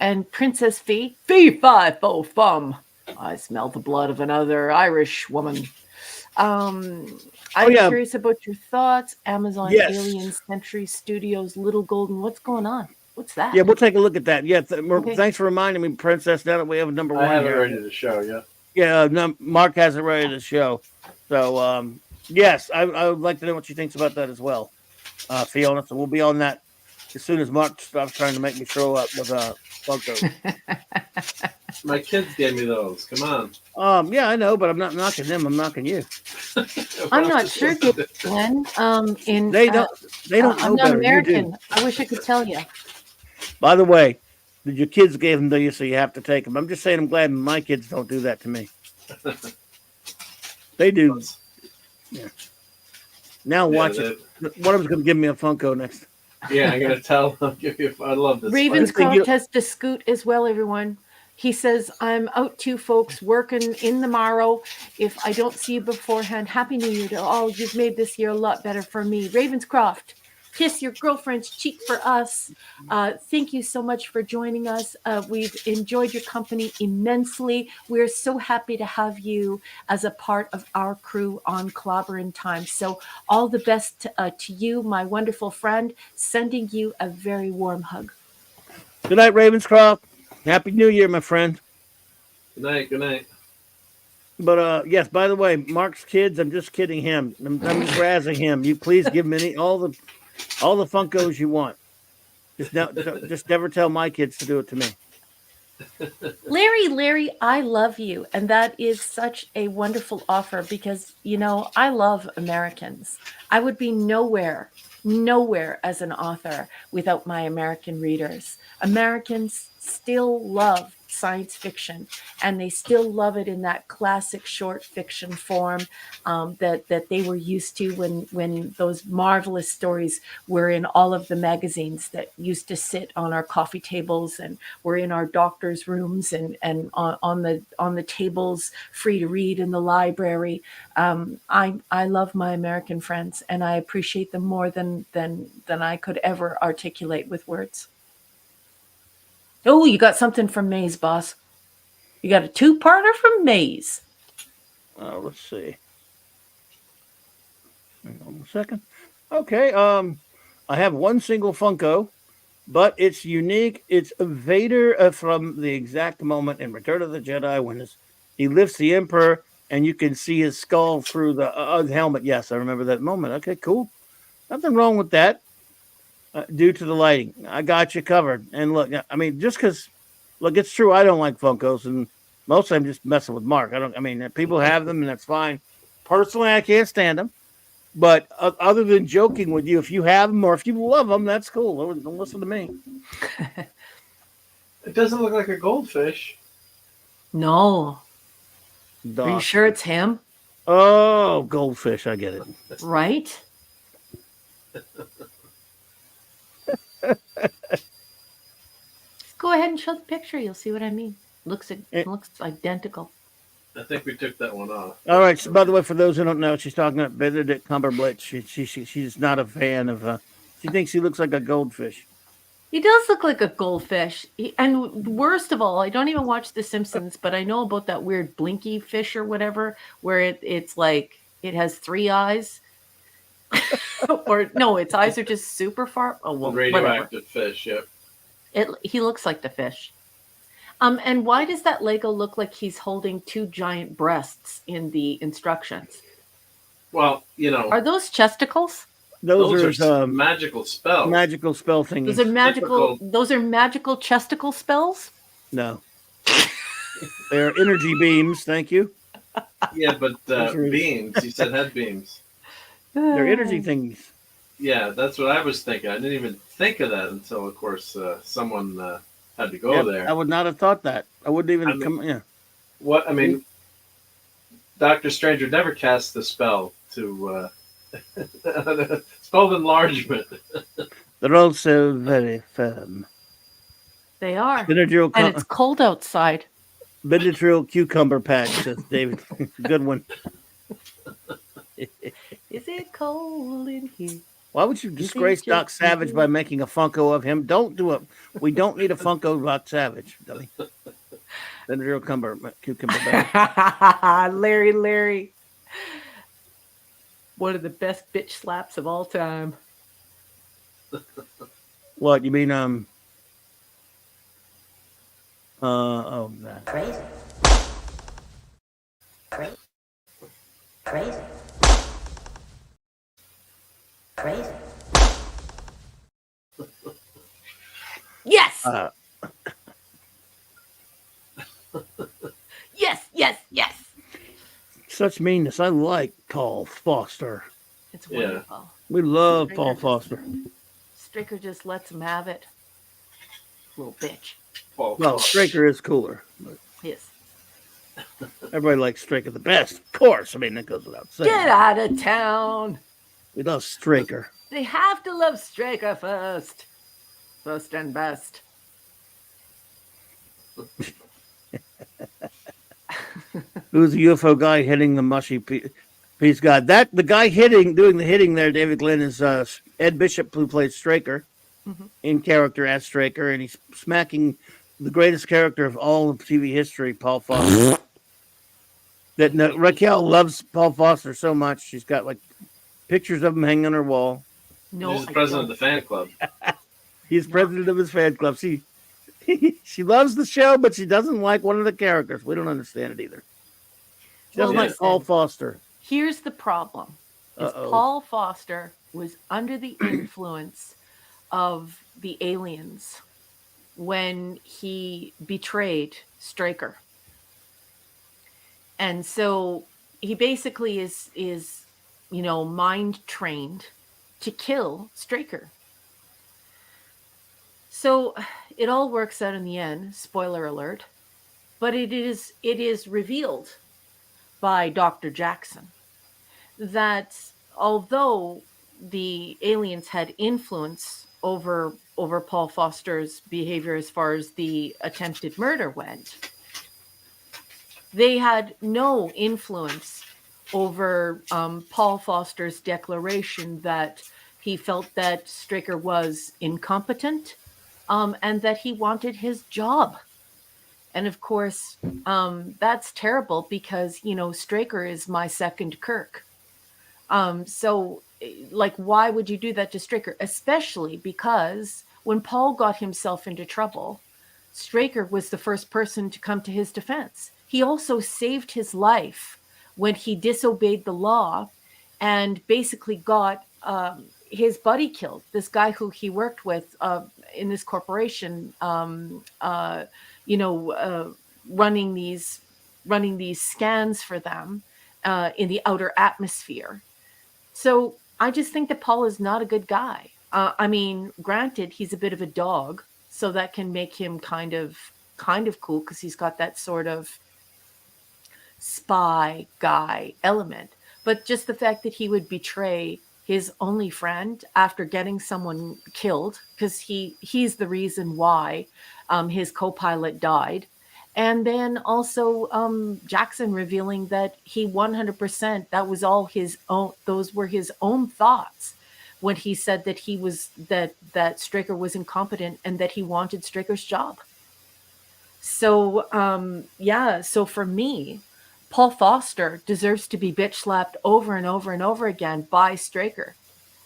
and Princess Fee fi fo fum. I smell the blood of another Irish woman. I'm curious about your thoughts. Amazon Alien Century Studios, Little Golden. What's going on? What's that? Yeah, we'll take a look at that. Yeah, thanks for reminding me, Princess. Now that we have a number one I have here. it ready to show. Yeah. Yeah, Mark has it ready to show. So yes, I would like to know what she thinks about that as well, Fiona. So we'll be on that as soon as Mark stops trying to make me show up with Funko. My kids gave me those. Come on. Yeah, I know, but I'm not knocking them. I'm knocking you. I'm not sure, Glenn. They don't know I'm not better. American. You do. I wish I could tell you. By the way, your kids gave them to you, so you have to take them. I'm just saying I'm glad my kids don't do that to me. They do. Yeah. Now watch it. One of them's going to give me a Funko next. Yeah, I'm going to tell. I'll give you. I love this. Ravenscroft has to scoot as well, everyone. He says, I'm out too, folks, working in the morrow. If I don't see you beforehand, Happy New Year to all. You've made this year a lot better for me. Ravenscroft, kiss your girlfriend's cheek for us. Thank you so much for joining us. We've enjoyed your company immensely. We're so happy to have you as a part of our crew on Clobbering Time. So all the best to you, my wonderful friend. Sending you a very warm hug. Good night, Ravenscroft. Happy New Year, my friend. Good night. Good night. But yes, by the way, Mark's kids, I'm just kidding him. I'm just razzing him. You please give him all the Funkos you want. Just never tell my kids to do it to me. Larry, I love you. And that is such a wonderful offer because, I love Americans. I would be nowhere as an author without my American readers. Americans still love science fiction, and they still love it in that classic short fiction form that they were used to when those marvelous stories were in all of the magazines that used to sit on our coffee tables and were in our doctors' rooms and on the tables free to read in the library. I love my American friends, and I appreciate them more than I could ever articulate with words. Oh, you got something from Maze, boss. You got a two-parter from Maze. Let's see. Hang on a second. Okay. I have one single Funko, but it's unique. It's Vader from the exact moment in Return of the Jedi when he lifts the Emperor and you can see his skull through the helmet. Yes, I remember that moment. Okay, cool. Nothing wrong with that. Due to the lighting, I got you covered. And look, I mean, just because, look, it's true. I don't like Funkos, and most of them just messing with Mark. I mean, people have them, and that's fine. Personally, I can't stand them. But other than joking with you, if you have them or if you love them, that's cool. Don't listen to me. It doesn't look like a goldfish. No. Duh. Are you sure it's him? Oh, goldfish. I get it. Right? Go ahead and show the picture. You'll see what I mean. It looks identical. I think we took that one off. All right. So, by the way, for those who don't know, she's talking about Benedict Cumberbatch. She's not a fan of. She thinks he looks like a goldfish. He does look like a goldfish. And worst of all, I don't even watch The Simpsons, but I know about that weird blinky fish or whatever, where it's like it has 3 eyes. Or no, its eyes are just super far. Oh well, radioactive fish. Yep. He looks like the fish. And why does that Lego look like he's holding 2 giant breasts in the instructions? Well, are those chesticles? Those are magical spells. Magical spell things. Those are magical. Those are magical chesticle spells. No, they're energy beams. Thank you. Yeah, but beams. You said head beams. They're energy things. Yeah, that's what I was thinking. I didn't even think of that until, of course, someone had to go there. I would not have thought that. I wouldn't even come. Yeah. What I mean, Dr. Strange would never cast the spell to spell of enlargement. They're also very firm. They are. And it's cold outside. Benadryl cucumber patch, says David. Good one. Is it cold in here? Why would you disgrace Doc Savage by making a Funko of him? Don't do it. We don't need a Funko of Doc Savage, dummy. Benadryl cucumber patch. Larry. One of the best bitch slaps of all time. What you mean? Oh, that. Crazy. Crazy. Crazy. Yes. Yes. Such meanness. I like Paul Foster. It's wonderful. We love Paul Foster. Straker just lets him have it. Little bitch. Well, Straker is cooler. Yes. Everybody likes Straker the best, of course. I mean, that goes without saying. Get out of town. We love Straker. They have to love Straker first. First and best. Who's the UFO guy hitting the mushy piece god? The guy doing the hitting there, David Glenn, is Ed Bishop, who plays Straker in character as Straker, and he's smacking the greatest character of all of TV history, Paul Foster. Raquel loves Paul Foster so much, she's got like pictures of him hanging on her wall. No, he's the president of the fan club. He's president of his fan club. She loves the show, but she doesn't like one of the characters. We don't understand it either. She doesn't like Paul Foster. Here's the problem. Paul Foster was under the influence of the aliens when he betrayed Straker. And so he basically is mind trained to kill Straker. So it all works out in the end, spoiler alert, but it is revealed by Dr. Jackson that although the aliens had influence over Paul Foster's behavior as far as the attempted murder went, they had no influence over Paul Foster's declaration that he felt that Straker was incompetent and that he wanted his job. And of course, that's terrible because, Straker is my second Kirk. So, why would you do that to Straker? Especially because when Paul got himself into trouble, Straker was the first person to come to his defense. He also saved his life when he disobeyed the law and basically got his buddy killed. This guy who he worked with in this corporation, running these scans for them in the outer atmosphere. So I just think that Paul is not a good guy. I mean, granted, he's a bit of a dog, so that can make him kind of cool because he's got that sort of spy guy element. But just the fact that he would betray his only friend after getting someone killed, because he's the reason why his co-pilot died. And then also Jackson revealing that he 100%, that was all his own, those were his own thoughts when he said that he was, that Straker was incompetent and that he wanted Straker's job. So, so for me, Paul Foster deserves to be bitch slapped over and over and over again by Straker.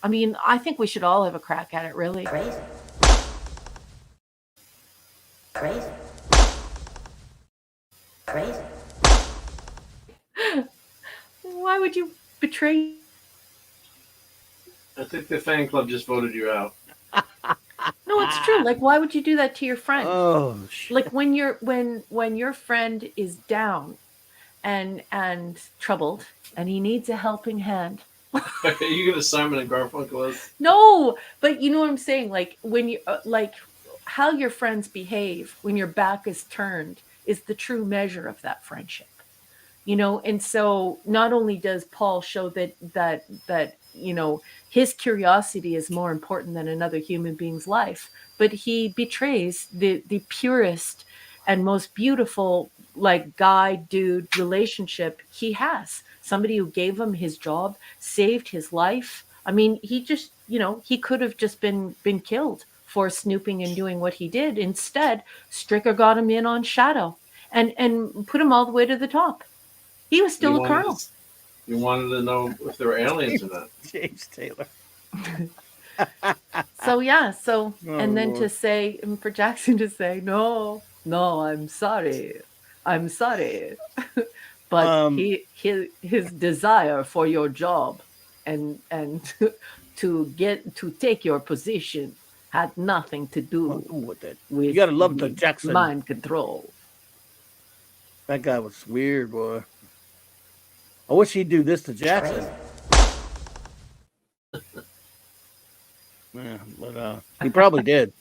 I mean, I think we should all have a crack at it, really. Crazy. Crazy. Crazy. Why would you betray? I think the fan club just voted you out. No, it's true. Like, why would you do that to your friend? Oh, shit. Like when your friend is down and troubled and he needs a helping hand. Are you gonna Simon and Garfunkel us? No, but you know what I'm saying? Like when you like how your friends behave when your back is turned is the true measure of that friendship. You know, and so not only does Paul show that you know, his curiosity is more important than another human being's life, but he betrays the purest and most beautiful, like, guy dude relationship he has. Somebody who gave him his job, saved his life. I mean, he just, you know, he could have just been killed for snooping and doing what he did. Instead, Stricker got him in on Shadow and put him all the way to the top. He was still a colonel. You wanted to know if there were aliens or not. James Taylor. So yeah, so and then Lord. to say, and for Jackson to say, no, I'm sorry, but his desire for your job and to take your position had nothing to do with that. with You gotta love the Jackson mind control. That guy was weird, boy. I wish he'd do this to Jackson. Yeah, but he probably did.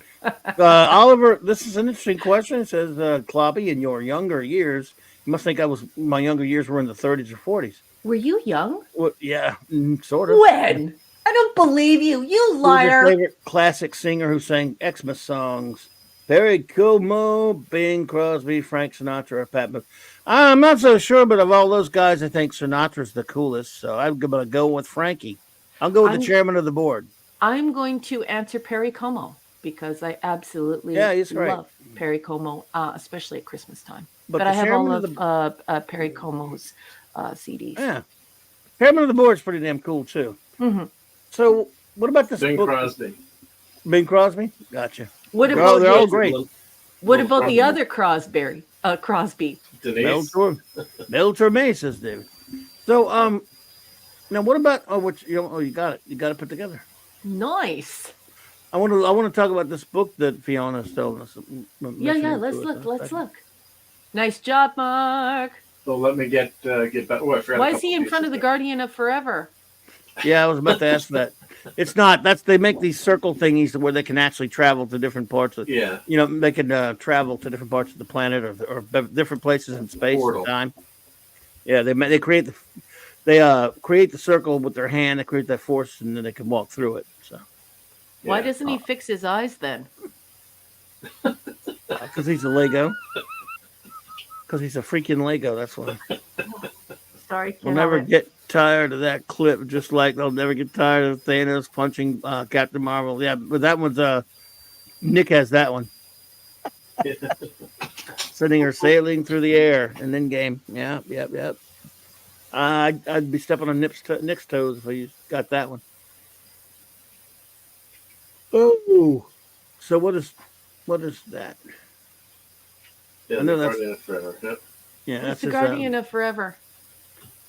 Oliver, this is an interesting question. It says, Clobby, in your younger years, you must think my younger years were in the 30s or 40s. Were you young? Well, yeah, sort of. When? I don't believe you. You Who's liar. your favorite classic singer who sang Xmas songs? Perry Como, Bing Crosby, Frank Sinatra, or Pat Boone. I'm not so sure, but of all those guys, I think Sinatra's the coolest. So I'm going to go with Frankie. I'll go with the chairman of the board. I'm going to answer Perry Como because I absolutely love Perry Como, especially at Christmas time. But I have all of Perry Como's CDs. Yeah. Chairman of the board is pretty damn cool, too. Mm-hmm. So what about this Bing book? Crosby. Bing Crosby? Gotcha. What about they're all great. What about the other Crosby? Denise. Mel Torme, says David. So now what about you got it. You got it put together. Nice. I want to talk about this book that Fiona's telling us. Yeah, let's look. Nice job, Mark. So let me get back. Oh, I forgot. Why is he in front of the Guardian of Forever? Yeah, I was about to ask that. It's not. They make these circle thingies where they can actually travel to different parts of. Yeah. You know, they can travel to different parts of the planet or different places in space and time. Yeah, they create the circle with their hand. They create that force, and then they can walk through it. So. Why doesn't he fix his eyes then? Because he's a Lego. Because he's a freaking Lego. That's why. Sorry, we'll never get tired of that clip. Just like they'll never get tired of Thanos punching Captain Marvel. Yeah, but that one's Nick has that one. Sending her sailing through the air and then game. Yeah. I'd be stepping on Nick's toes if I got that one. Oh, so what is that? Yeah, the Guardian of Forever. Yep. Yeah, that's the Guardian of Forever.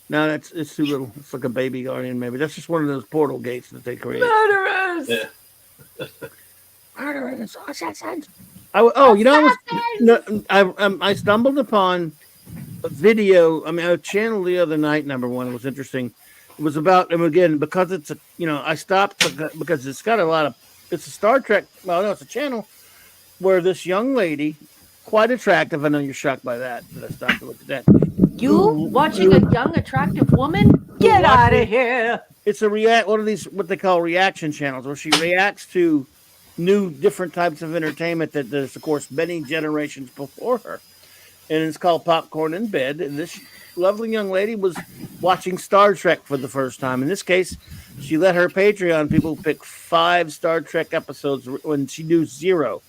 No, it's too little. It's like a baby guardian, maybe. That's just one of those portal gates that they create. Murderers! Yeah. Murderers, assassins. I stumbled upon a video. I mean, a channel the other night. Number one, it was interesting. It was about, and again, because it's I stopped because it's got a lot of. It's a Star Trek. Well, no, it's a channel where this young lady, quite attractive. I know you're shocked by that I stopped to look at that. You watching a young, attractive woman? Get out of here! It's one of these what they call reaction channels, where she reacts to new, different types of entertainment that there's, of course, many generations before her, and it's called Popcorn in Bed. And this lovely young lady was watching Star Trek for the first time. In this case, she let her Patreon people pick 5 Star Trek episodes when she knew 0.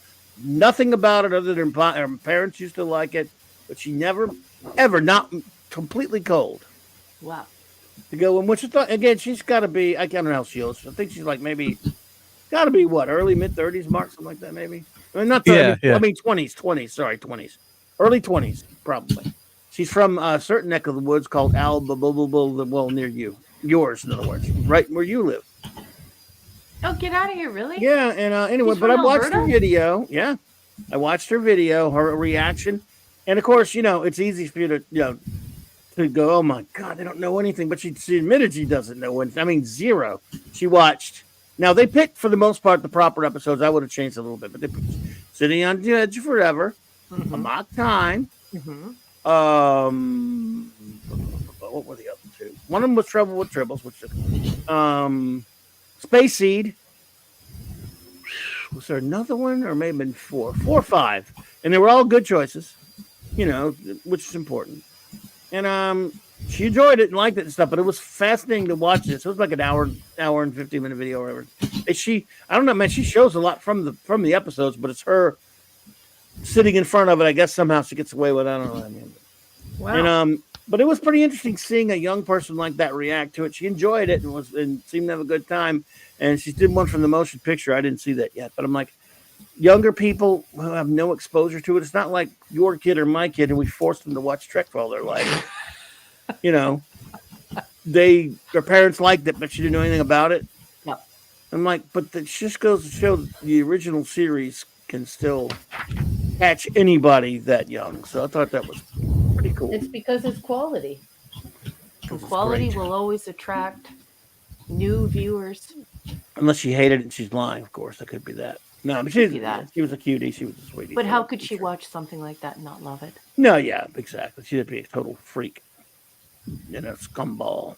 Nothing about it other than her parents used to like it, but she never, ever, not completely cold. Wow. To go in, which is again, she's got to be. I don't know how she is. I think she's like maybe, got to be what, early mid-30s, Mark, something like that, maybe. I mean, not 30s. Yeah. I mean 20s. Sorry, 20s, early 20s, probably. She's from a certain neck of the woods called well, near you, yours, in other words, right where you live. Oh, get out of here! Really? Yeah. And anyway, but I watched her video. Yeah, I watched her video, her reaction, and of course, it's easy for you to to go, oh my God, they don't know anything. But she admitted she doesn't know anything. I mean, 0. She watched. Now, they picked, for the most part, the proper episodes. I would have changed a little bit. But they put Sitting on the Edge Forever, Mock Time. What were the other 2? One of them was Trouble with Tribbles, which Space Seed. Was there another one? Or maybe been 4 or 5. And they were all good choices, which is important. And she enjoyed it and liked it and stuff, but it was fascinating to watch this. It was like an hour and 15-minute video or whatever. And I don't know, man, she shows a lot from the episodes, but it's her sitting in front of it. I guess somehow she gets away with it. I don't know what I mean. Wow. And but it was pretty interesting seeing a young person like that react to it. She enjoyed it and seemed to have a good time. And she did one from the motion picture. I didn't see that yet, but I'm like, younger people who have no exposure to it. It's not like your kid or my kid, and we forced them to watch Trek for all their life. Their parents liked it, but she didn't know anything about it. No. I'm like, but it just goes to show the original series can still catch anybody that young. So I thought that was pretty cool. It's because it's quality. And quality will always attract new viewers. Unless she hated it and she's lying, of course. That could be that. No, but she was a cutie. She was a sweetie. But how could she watch something like that and not love it? No, yeah, exactly. She'd be a total freak. Scumball.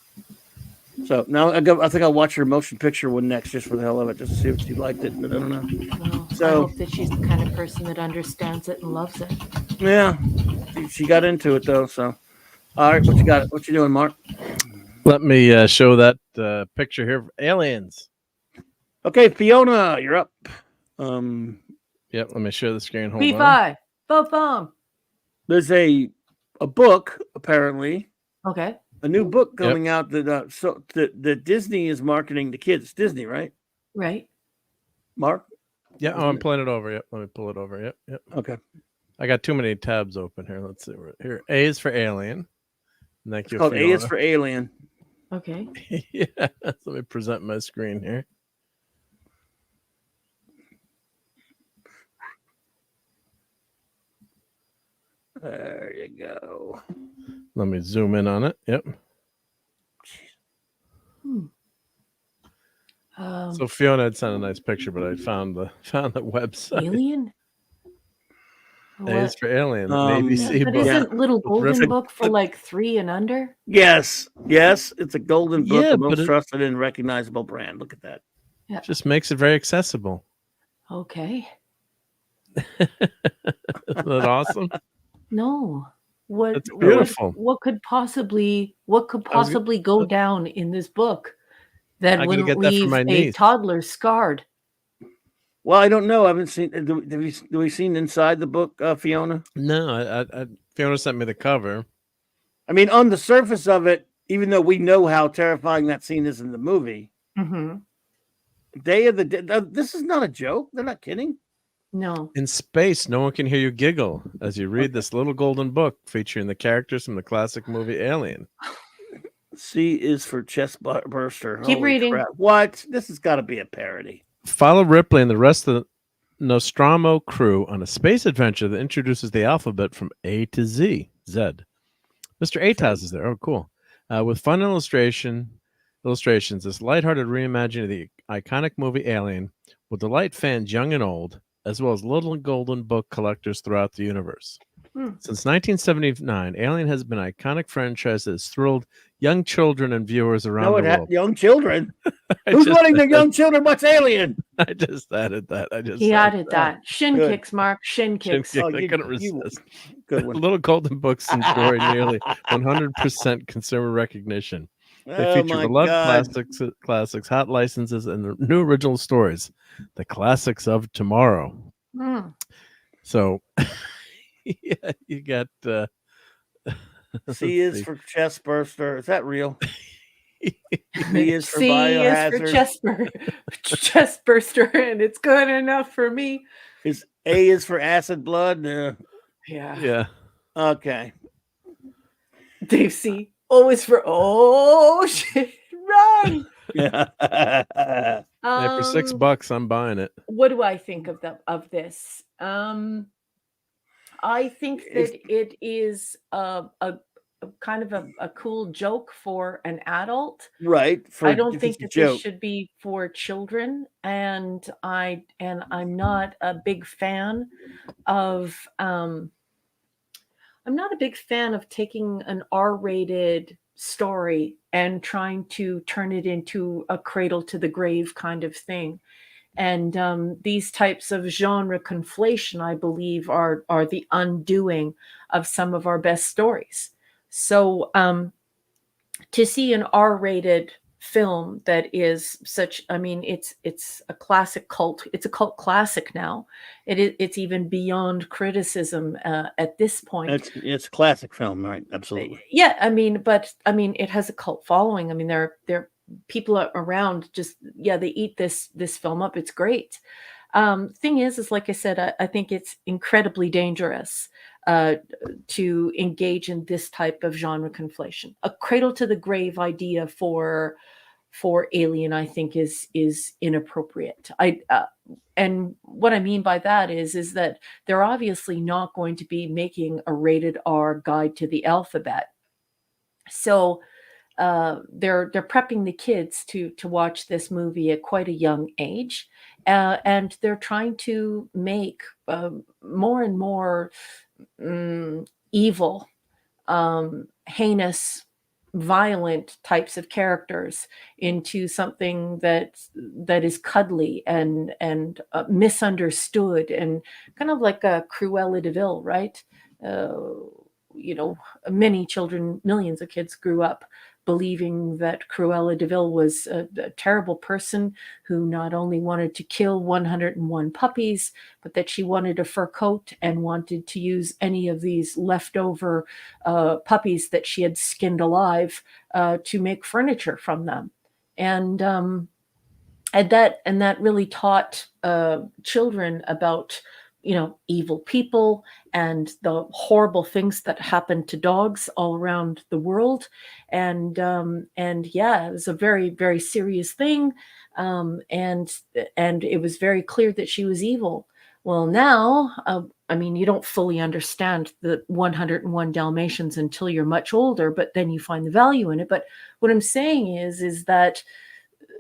So now I think I'll watch her motion picture one next just for the hell of it, just to see if she liked it. But I don't know. Well, I hope that she's the kind of person that understands it and loves it. Yeah. She got into it, though. So, all right, what you got? What you doing, Mark? Let me show that picture here of aliens. Okay, Fiona, you're up. Yep, let me share the screen. Hold P5, boom. There's a book, apparently. Okay. A new book coming out that Disney is marketing to kids. Disney, right? Right. Mark? Yeah, I'm pulling it over. Yep, let me pull it over. Yep. Okay. I got too many tabs open here. Let's see. Here, A is for alien. Thank you. It's called A is for alien. Okay. Yeah. Let me present my screen here. There you go. Let me zoom in on it. Yep. So Fiona had sent a nice picture, but I found the website. Alien? A is for alien. ABC but book. isn't Little Golden Book for like 3 and under? Yes. It's a golden book, Yeah, the most trusted and recognizable brand. Look at that. Yeah. Just makes it very accessible. Okay. Isn't that awesome? No. What? It's beautiful. What could possibly go down in this book that wouldn't leave a toddler scarred? Well, I don't know. I haven't seen. Have we seen inside the book, Fiona? No, Fiona sent me the cover. I mean, on the surface of it, even though we know how terrifying that scene is in the movie, Day of the Dead. This is not a joke. They're not kidding. No. In space, no one can hear you giggle as you read this little golden book featuring the characters from the classic movie Alien. C is for chest burster. Keep Holy reading. crap. What? This has got to be a parody. Follow Ripley and the rest of the Nostromo crew on a space adventure that introduces the alphabet from A to Z. Z. Mr. Ataz is there. Oh, cool. With fun illustrations, this lighthearted reimagining of the iconic movie Alien will delight fans young and old, as well as little golden book collectors throughout the universe. Since 1979, Alien has been an iconic franchise that has thrilled young children and viewers around the world. Young children? Who's letting the young children watch Alien? I just added that. He added that. Shin Good. kicks, Mark. Shin kicks. I couldn't resist. Good one. Little golden books enjoy nearly 100% consumer recognition. They Oh feature my beloved God. classics, hot licenses, and the new original stories, the classics of tomorrow. So, yeah, you got. C is for chest burster. Is that real? B is for C biohazard. is for chest burster, and it's good enough for me. Is A is for acid blood? Yeah. Yeah. Okay. Dave C. O is for oh shit, run. Yeah. Hey, for $6, I'm buying it. What do I think of this? I think that it is a kind of a cool joke for an adult. Right. I don't think that this should be for children, and I'm not a big fan of I'm not a big fan of taking an R-rated story and trying to turn it into a cradle to the grave kind of thing. And these types of genre conflation, I believe, are the undoing of some of our best stories. So to see an R-rated film that is such, I mean, it's a classic cult. It's a cult classic now. It's even beyond criticism at this point. It's a classic film, right? Absolutely. Yeah, I mean, but I mean, it has a cult following. I mean, there people around just they eat this film up. It's great. Thing is like I said, I think it's incredibly dangerous to engage in this type of genre conflation. A cradle to the grave idea for Alien, I think is inappropriate. And what I mean by that is that they're obviously not going to be making a rated R guide to the alphabet. So they're prepping the kids to watch this movie at quite a young age, and they're trying to make more and more evil, heinous, violent types of characters into something that is cuddly and misunderstood, and kind of like a Cruella de Vil, right? Many children, millions of kids grew up believing that Cruella de Vil was a terrible person who not only wanted to kill 101 puppies, but that she wanted a fur coat and wanted to use any of these leftover puppies that she had skinned alive to make furniture from them. And that really taught children about evil people and the horrible things that happen to dogs all around the world. And it was a very, very serious thing. And it was very clear that she was evil. Well, now, I mean, you don't fully understand the 101 Dalmatians until you're much older, but then you find the value in it. But what I'm saying is that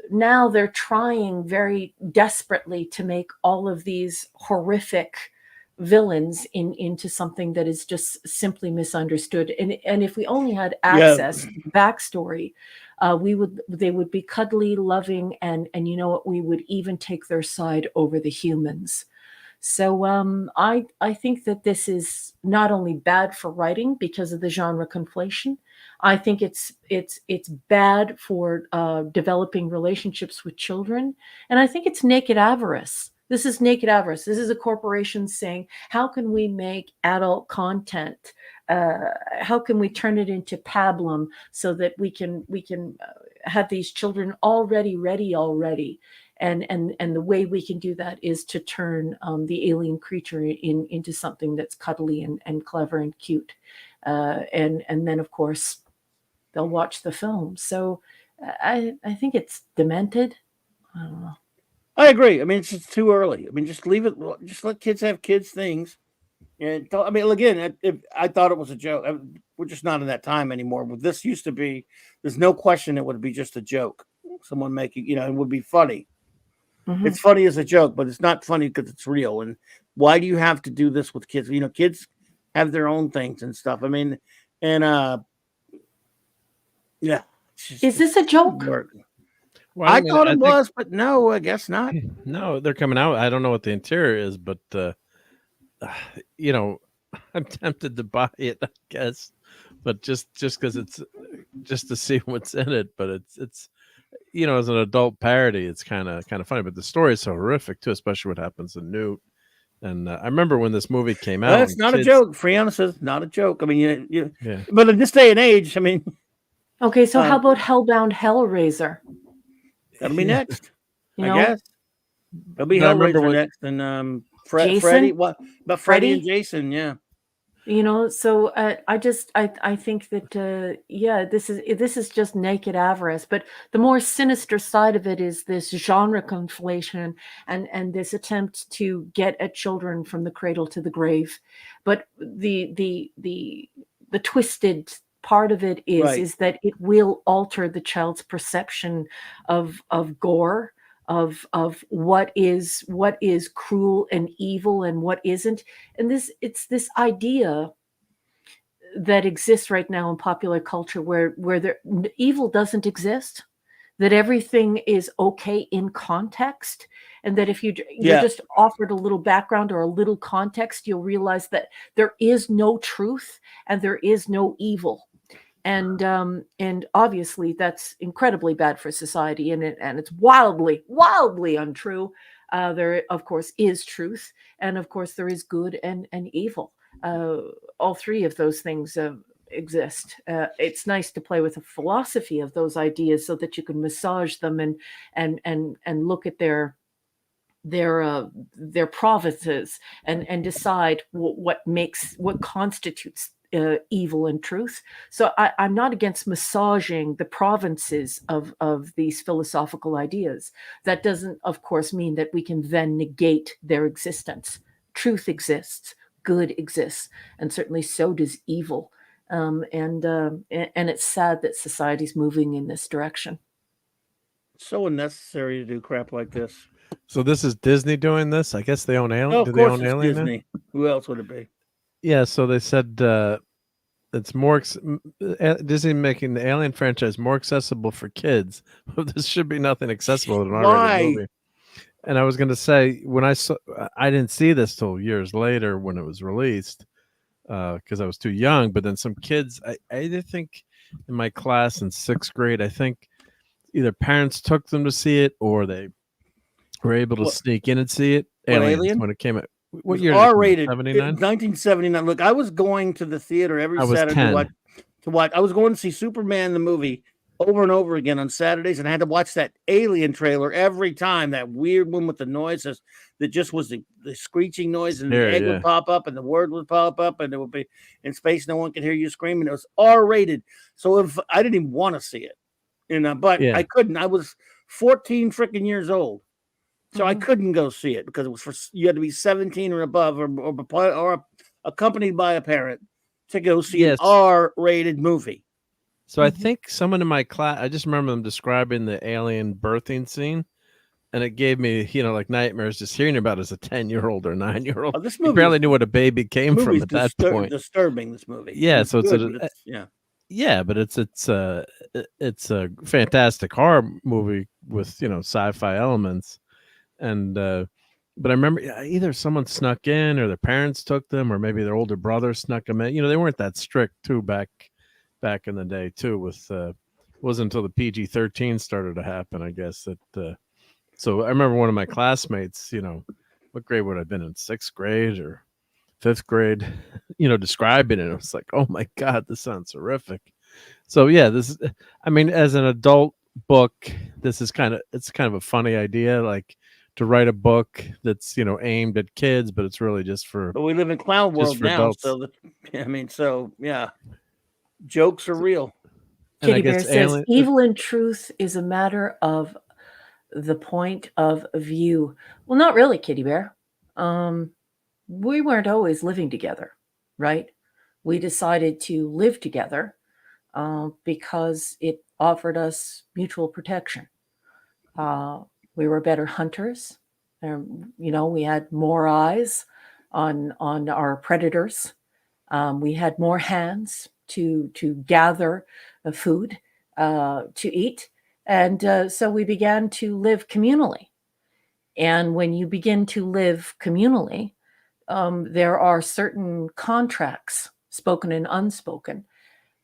now they're trying very desperately to make all of these horrific villains into something that is just simply misunderstood. And if we only had access to the backstory, they would be cuddly, loving, and you know what? We would even take their side over the humans. So I think that this is not only bad for writing because of the genre conflation. I think it's bad for developing relationships with children, and I think it's naked avarice. This is naked avarice. This is a corporation saying, "How can we make adult content? How can we turn it into pablum so that we can have these children already ready already?" And the way we can do that is to turn the alien creature into something that's cuddly and clever and cute. And then, of course, they'll watch the film. So I think it's demented. I don't know. I agree. I mean, it's just too early. I mean, just leave it. Just let kids have kids things. And I mean, again, I thought it was a joke. We're just not in that time anymore. But this used to be. There's no question it would be just a joke. Someone making, it would be funny. Mhm. It's funny as a joke, but it's not funny because it's real. And why do you have to do this with kids? Kids have their own things and stuff. I mean, and yeah. Is this a joke? Well, I mean, thought it think- was, but no, I guess not. No, they're coming out. I don't know what the interior is, but I'm tempted to buy it, I guess. But just because it's just to see what's in it. But it's as an adult parody, it's kind of funny. But the story is so horrific too, especially what happens to Newt. And I remember when this movie came out. That's not a joke. Friana says not a joke. I mean, yeah. But in this day and age, I mean. Okay, so how about Hellbound Hellraiser? That'll be next. You I know? guess. There'll be But I remember Hellraiser next, and Freddy. Jason? What about Freddy and Freddy? Jason? Yeah. So I think that this is just naked avarice, but the more sinister side of it is this genre conflation and this attempt to get at children from the cradle to the grave. But the twisted part of it is Right. is that it will alter the child's perception of gore, of what is cruel and evil and what isn't. And it's this idea that exists right now in popular culture where evil doesn't exist, that everything is okay in context, and that if you're just offered a little background or a little context, you'll realize that there is no truth and there is no evil. And obviously that's incredibly bad for society, and it's wildly untrue. There of course is truth, and of course there is good and evil. All three of those things exist. It's nice to play with the philosophy of those ideas so that you can massage them and look at their provinces and decide what constitutes evil and truth. So I'm not against massaging the provinces of these philosophical ideas. That doesn't, of course, mean that we can then negate their existence. Truth exists, good exists, and certainly so does evil. And it's sad that society's moving in this direction. So unnecessary to do crap like this. So this is Disney doing this? I guess they own Alien. Oh, Do of they course own it's Alien now? Disney. Who else would it be? Yeah, so they said it's more Disney making the Alien franchise more accessible for kids. This should be nothing accessible in an R-rated movie. And I was going to say, when I didn't see this till years later when it was released because I was too young. But then some kids, I either think in my class in 6th grade, I think either parents took them to see it or they were able to sneak in and see it. Aliens, when it came out. What year? R-rated. 79? 1979. Look, I was going to the theater every Saturday to watch. I was going to see Superman the movie over and over again on Saturdays, and I had to watch that Alien trailer every time. That weird one with the noises that just was the screeching noise, and the egg would pop up, and the word would pop up, and it would be in space. No one could hear you screaming. It was R-rated, so if I didn't even want to see it, but I couldn't. I was 14 freaking years old. So I couldn't go see it because it was you had to be 17 or above or accompanied by a parent to go see an R-rated movie. So I think someone in my class, I just remember them describing the alien birthing scene, and it gave me, like nightmares just hearing about it as a 10-year-old or 9-year-old. Oh, this movie, you barely knew what a baby came from at that point. Disturbing, this movie. Yeah, so yeah, but it's a fantastic horror movie with sci-fi elements. And but I remember either someone snuck in or their parents took them, or maybe their older brother snuck them in. They weren't that strict too back in the day too. With it wasn't until the PG-13 started to happen, I guess. That so I remember one of my classmates, what grade would I have been in, 6th grade or 5th grade, describing it. It was like, oh my God, this sounds horrific. So yeah, as an adult book, it's kind of a funny idea, like to write a book that's aimed at kids, but it's really just for. But we live in clown world now, adults. So jokes are real. And I Kitty Bear guess says, alien. evil and truth is a matter of the point of view. Well, not really, Kitty Bear. We weren't always living together, right? We decided to live together because it offered us mutual protection. We were better hunters. We had more eyes on our predators. We had more hands to gather food to eat, and so we began to live communally. And when you begin to live communally, there are certain contracts, spoken and unspoken,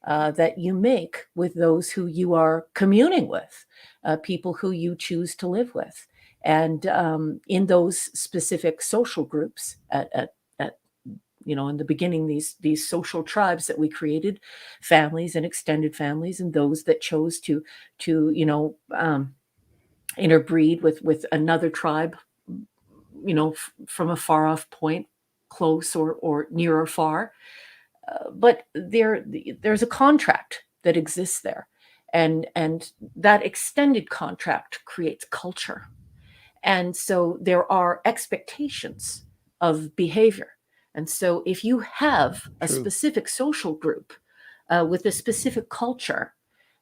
that you make with those who you are communing with, people who you choose to live with. And in those specific social groups, in the beginning, these social tribes that we created, families and extended families, and those that chose to interbreed with another tribe, from a far off point, close or near or far. But there's a contract that exists there, and that extended contract creates culture. And so there are expectations of behavior. And so if you have a specific social group with a specific culture,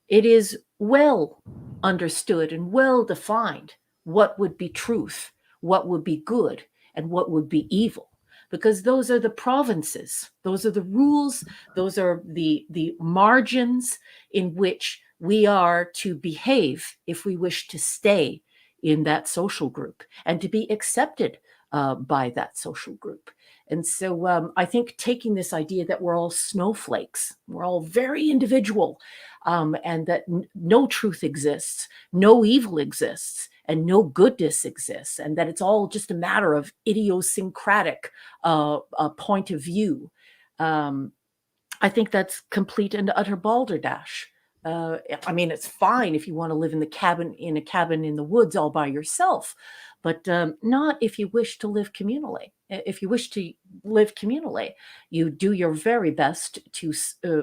it is well understood and well defined what would be truth, what would be good, and what would be evil. Because those are the provinces, those are the rules, those are the margins in which we are to behave if we wish to stay in that social group and to be accepted by that social group. And so I think taking this idea that we're all snowflakes, we're all very individual, and that no truth exists, no evil exists, and no goodness exists, and that it's all just a matter of idiosyncratic point of view. I think that's complete and utter balderdash. I mean, it's fine if you want to live in a cabin in the woods all by yourself, but not if you wish to live communally. If you wish to live communally, you do your very best to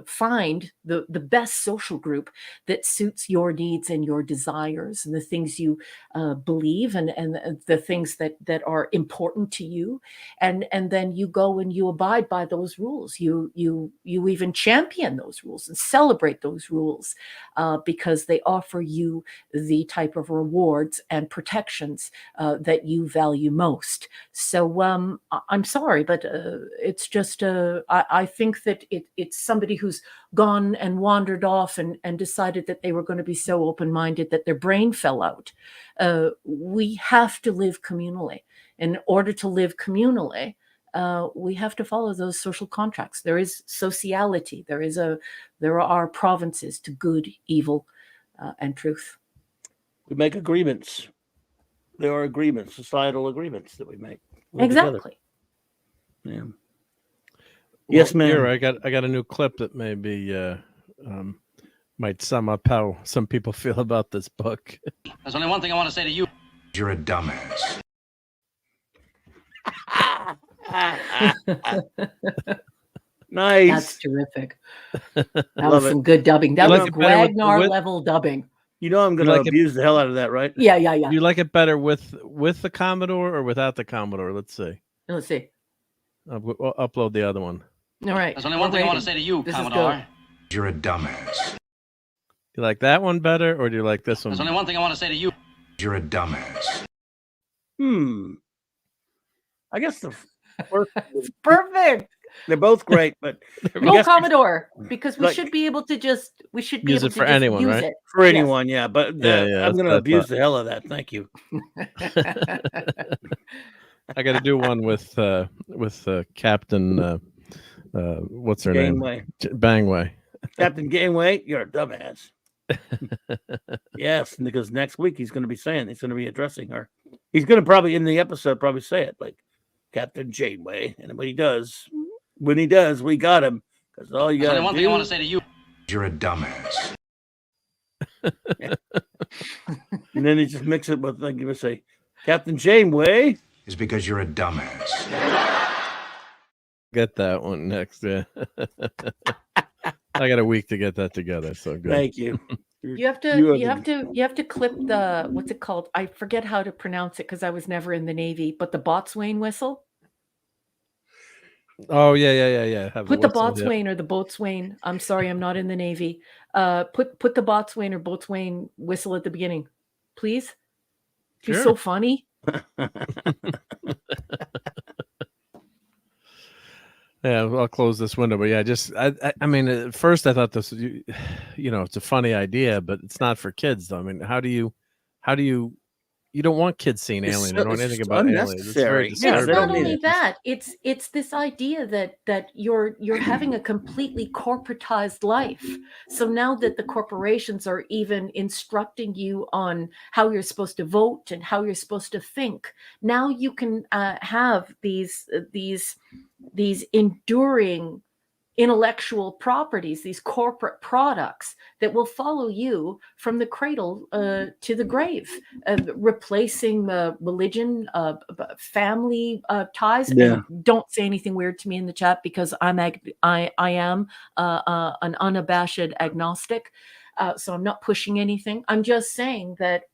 find the best social group that suits your needs and your desires and the things you believe and the things that are important to you. And then you go and you abide by those rules. You even champion those rules and celebrate those rules because they offer you the type of rewards and protections that you value most. So I'm sorry, but it's just I think that it's somebody who's gone and wandered off and decided that they were going to be so open-minded that their brain fell out. We have to live communally. In order to live communally, we have to follow those social contracts. There is sociality. There are provinces to good, evil, and truth. We make agreements. There are agreements, societal agreements that we make. Exactly. Together. Yeah. Well, Yes, ma'am. Here, I got a new clip that maybe might sum up how some people feel about this book. There's only one thing I want to say to you. You're a dumbass. Nice. That's terrific. That Love was it. some good dubbing. That You was like it better with- Ragnar level dubbing. You know I'm going to like it- abuse the hell out of that, right? Yeah. Do you like it better with the Commodore or without the Commodore? Let's see. Let's see. I'll upload the other one. All right. There's only one thing I want to say to you, This is Commodore. You're a dumbass. Do you like that one better, or do you like this one? There's only one thing I want to say to you. You're a dumbass. I guess the first, Perfect. they're both great, but I No guess Commodore, because we like- should be able to just Use able it to for just anyone, use right? it. for Yes. anyone, yeah. But Yeah, I'm going that's to what I abuse thought. the hell out of that. Thank you. I got to do one with Captain. What's her name? Gangway. Bangway. Captain Gangway, you're a dumbass. Yes, because next week he's going to be addressing her. He's going to probably in the episode say it like Captain Janeway, and when he does, we got him. Because all you There's got only one to thing I want do, to say to you. You're a dumbass. and then he just mix it with like you would say, Captain Janeway. Is because you're a dumbass. Get that one next. Yeah. I got a week to get that together. So good. Thank you. You have to clip the, what's it called? I forget how to pronounce it because I was never in the Navy, but the boatswain whistle. Oh yeah. Have Put the whistle, yep. boatswain or the boatswain. I'm sorry, I'm not in the Navy. Put the boatswain or boatswain whistle at the beginning, please. Be Sure. so funny. Yeah, I'll close this window. But yeah, just I mean, at first I thought this, it's a funny idea, but it's not for kids. Though. I mean, how do you you don't want kids seeing aliens. You don't want anything about aliens. It's very disturbing. It's not only that. It's this idea that you're having a completely corporatized life. So now that the corporations are even instructing you on how you're supposed to vote and how you're supposed to think, now you can have these enduring intellectual properties, these corporate products that will follow you from the cradle to the grave, replacing religion, family ties. Yeah. And don't say anything weird to me in the chat because I am an unabashed agnostic, so I'm not pushing anything. I'm just saying that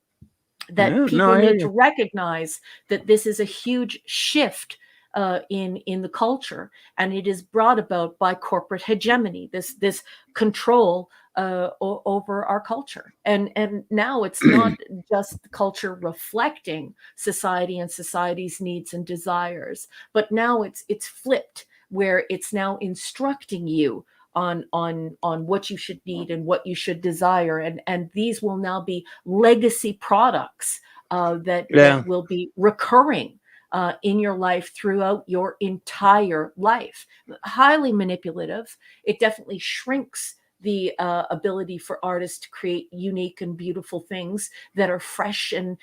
people need to recognize that this is a huge shift in the culture, and it is brought about by corporate hegemony, this control over our culture. And now it's not just the culture reflecting society and society's needs and desires, but now it's flipped, where it's now instructing you on what you should need and what you should desire, and these will now be legacy products that will be recurring in your life throughout your entire life. Highly manipulative. It definitely shrinks the ability for artists to create unique and beautiful things that are fresh and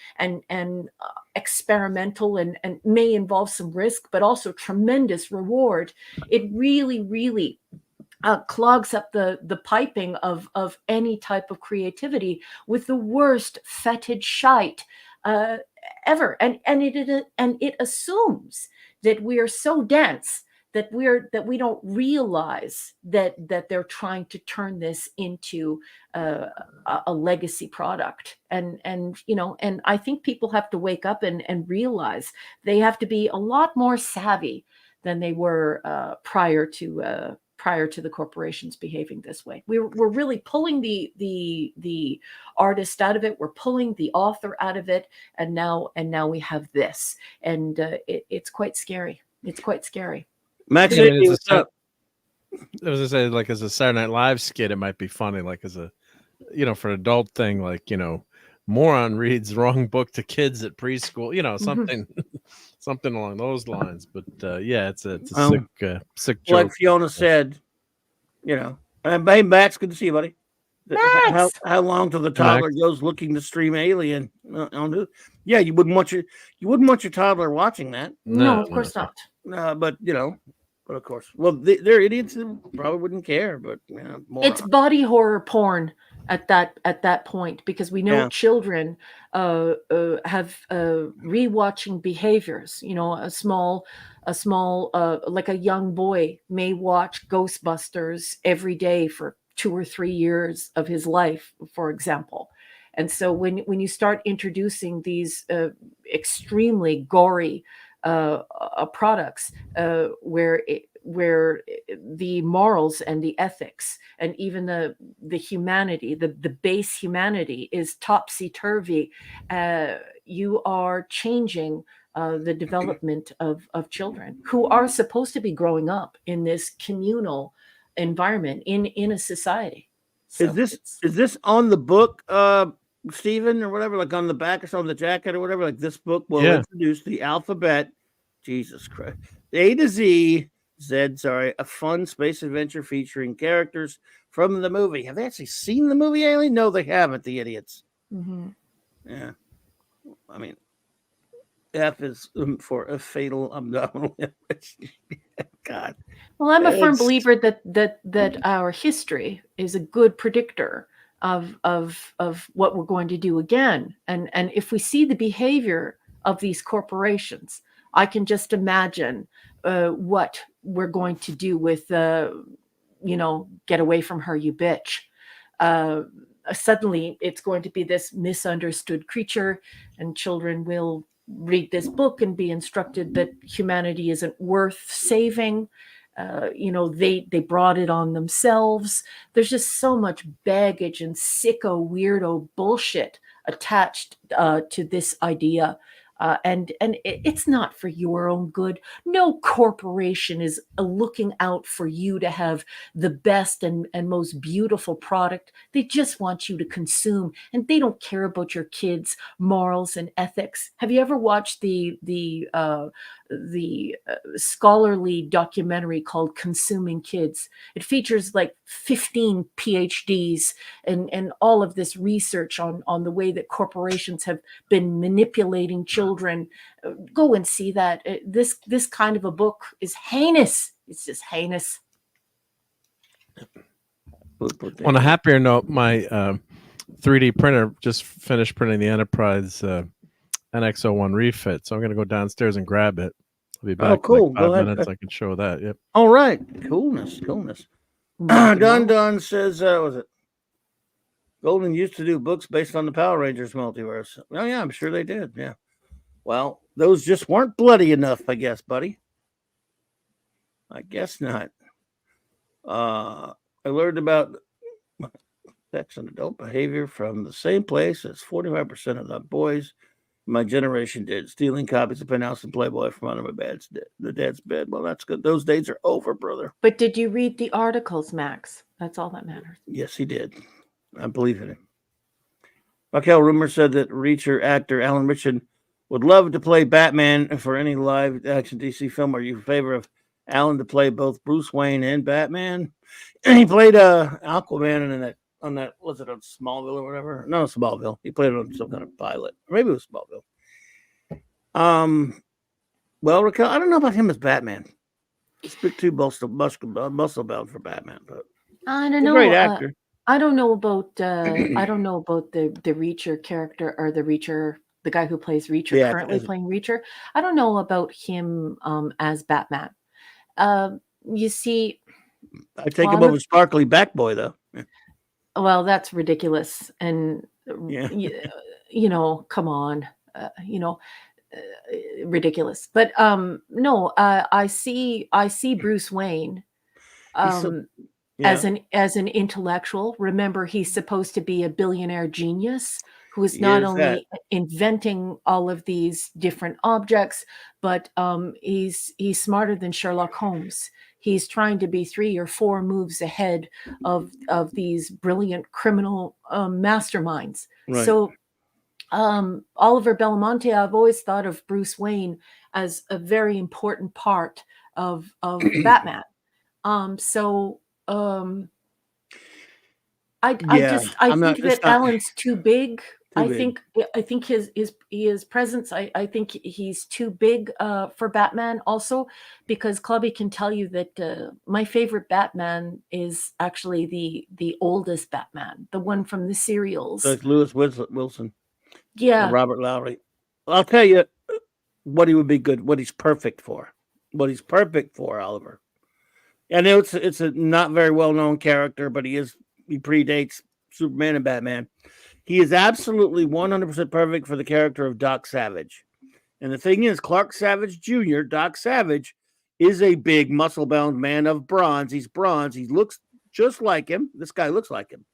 experimental and may involve some risk, but also tremendous reward. It really clogs up the piping of any type of creativity with the worst fetid shite ever, and it assumes that we are so dense that we don't realize that they're trying to turn this into a legacy product, and I think people have to wake up and realize they have to be a lot more savvy than they were prior to the corporations behaving this way. We're really pulling the artist out of it. We're pulling the author out of it, and now we have this, and it's quite scary. It's quite scary. Max, what's up? I was gonna say, like, as a Saturday Night Live skit, it might be funny, like as a, for an adult thing, like, moron reads wrong book to kids at preschool, something, something along those lines. But yeah, it's a sick joke. Like Fiona said, hey, Max, good to see you, buddy. Max! How long till the toddler goes looking to stream Alien? Yeah, you wouldn't want your toddler watching that. No, of course not. But of course, well, they're idiots who probably wouldn't care. But it's body horror porn at that point, because we know children have rewatching behaviors. A small like a young boy may watch Ghostbusters every day for 2 or 3 years of his life, for example. And so when you start introducing these extremely gory products where the morals and the ethics and even the humanity, the base humanity is topsy-turvy, you are changing the development of children who are supposed to be growing up in this communal environment in a society. So is this on the book, Stephen, or whatever, like on the back or something, the jacket or whatever? Like, this book will introduce the alphabet, Jesus Christ, A to Z, a fun space adventure featuring characters from the movie. Have they actually seen the movie, Alien? No, they haven't, the idiots. Mm-hmm. Yeah. I mean, F is for a fatal abdominal hemorrhage. God. Well, I'm a firm believer that our history is a good predictor of what we're going to do again. And if we see the behavior of these corporations, I can just imagine what we're going to do with get away from her, you bitch. Suddenly it's going to be this misunderstood creature, and children will read this book and be instructed that humanity isn't worth saving. They brought it on themselves. There's just so much baggage and sicko weirdo bullshit attached to this idea. And it's not for your own good. No corporation is looking out for you to have the best and most beautiful product. They just want you to consume, and they don't care about your kids' morals and ethics. Have you ever watched the scholarly documentary called Consuming Kids? It features like 15 PhDs and all of this research on the way that corporations have been manipulating children. Go and see that. This kind of a book is heinous. It's just heinous. On a happier note, my 3D printer just finished printing the Enterprise NX01 refit, so I'm going to go downstairs and grab it. I'll be back in cool. like 5 minutes. I can show that. Yep. All right. Coolness. Don says, was it Golden used to do books based on the Power Rangers multiverse? Oh, yeah, I'm sure they did. Yeah. Well, those just weren't bloody enough, I guess, buddy. I guess not. I learned about sex and adult behavior from the same place as 45% of the boys in my generation did, stealing copies of Penthouse and Playboy from under the dad's bed. Well, that's good. Those days are over, brother. But did you read the articles, Max? That's all that matters. Yes, he did. I believe in him. Raquel, rumor said that Reacher actor Alan Ritchson would love to play Batman for any live action DC film. Are you in favor of Alan to play both Bruce Wayne and Batman? And he played Aquaman on that was it on Smallville or whatever? No, Smallville. He played it on some kind of pilot. Or maybe it was Smallville. Well, Raquel, I don't know about him as Batman. He's a bit too muscle bound for Batman, but I don't know. Great actor. I don't know about the Reacher character, or the guy who plays Reacher, currently playing Reacher. I don't know about him as Batman. You see, I take him over Sparkly Backboy, though. Well, that's ridiculous, and Yeah. come on, ridiculous. But no, I see Bruce Wayne as an intellectual. Remember, he's supposed to be a billionaire genius who is not only inventing all of these different objects, but he's smarter than Sherlock Holmes. He's trying to be 3 or 4 moves ahead of these brilliant criminal masterminds. Right. So Oliver Belamonte, I've always thought of Bruce Wayne as a very important part of Batman. I think that Alan's too big. I think his presence. I think he's too big for Batman. Also, because Clubby can tell you that my favorite Batman is actually the oldest Batman, the one from the serials. Like Lewis Wilson. Yeah, Robert Lowry. I'll tell you what he would be good. What he's perfect for. What he's perfect for, Oliver. I know it's a not very well known character, but he predates Superman and Batman. He is absolutely 100% perfect for the character of Doc Savage. And the thing is, Clark Savage Jr., Doc Savage, is a big muscle-bound man of bronze. He's bronze. He looks just like him. This guy looks like him.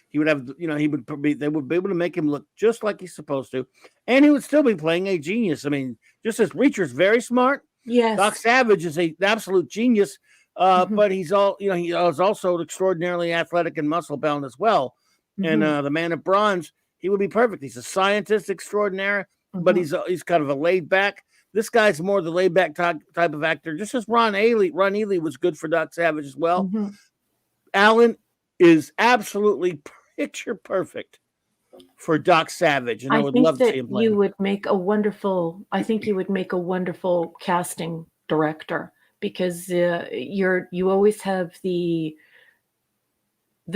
He would have, they would be able to make him look just like he's supposed to. And he would still be playing a genius. I mean, just as Reacher's very smart. Yes. Doc Savage is an absolute genius. But he is also extraordinarily athletic and muscle-bound as well. And the Man of Bronze, he would be perfect. He's a scientist extraordinaire, but he's kind of a laid back. This guy's more the laid back type of actor. Just as Ron Ely was good for Doc Savage as well. Alan is absolutely picture perfect for Doc Savage, and I would love to see him play. You would make a wonderful. I think you would make a wonderful casting director, because you always have the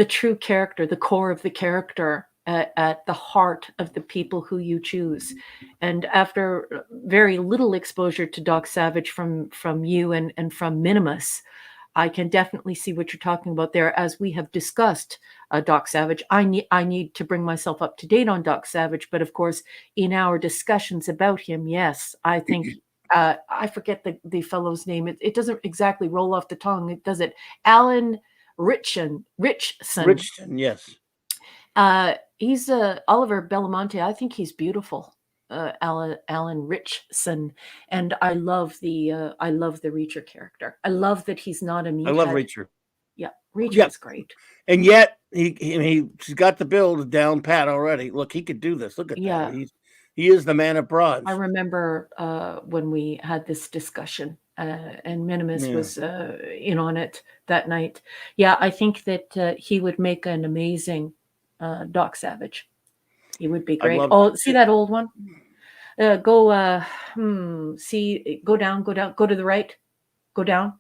true character, the core of the character at the heart of the people who you choose. And after very little exposure to Doc Savage from you and from Minimus, I can definitely see what you're talking about there. As we have discussed, Doc Savage, I need to bring myself up to date on Doc Savage, but of course, in our discussions about him, yes, I think I forget the fellow's name. It doesn't exactly roll off the tongue, does it? Alan Richson. Richson, yes. He's Oliver Belamonte. I think he's beautiful. Alan Richson, and I love the Reacher character. I love that he's not a meathead. I love Reacher. Yeah, Reacher is great. And yet he's got the build down pat already. Look, he could do this. Look at that. He is the man of bronze. I remember when we had this discussion, and Minimus was in on it that night. Yeah, I think that he would make an amazing Doc Savage. He would be great. Oh, see that old one? Go down, go to the right, go down.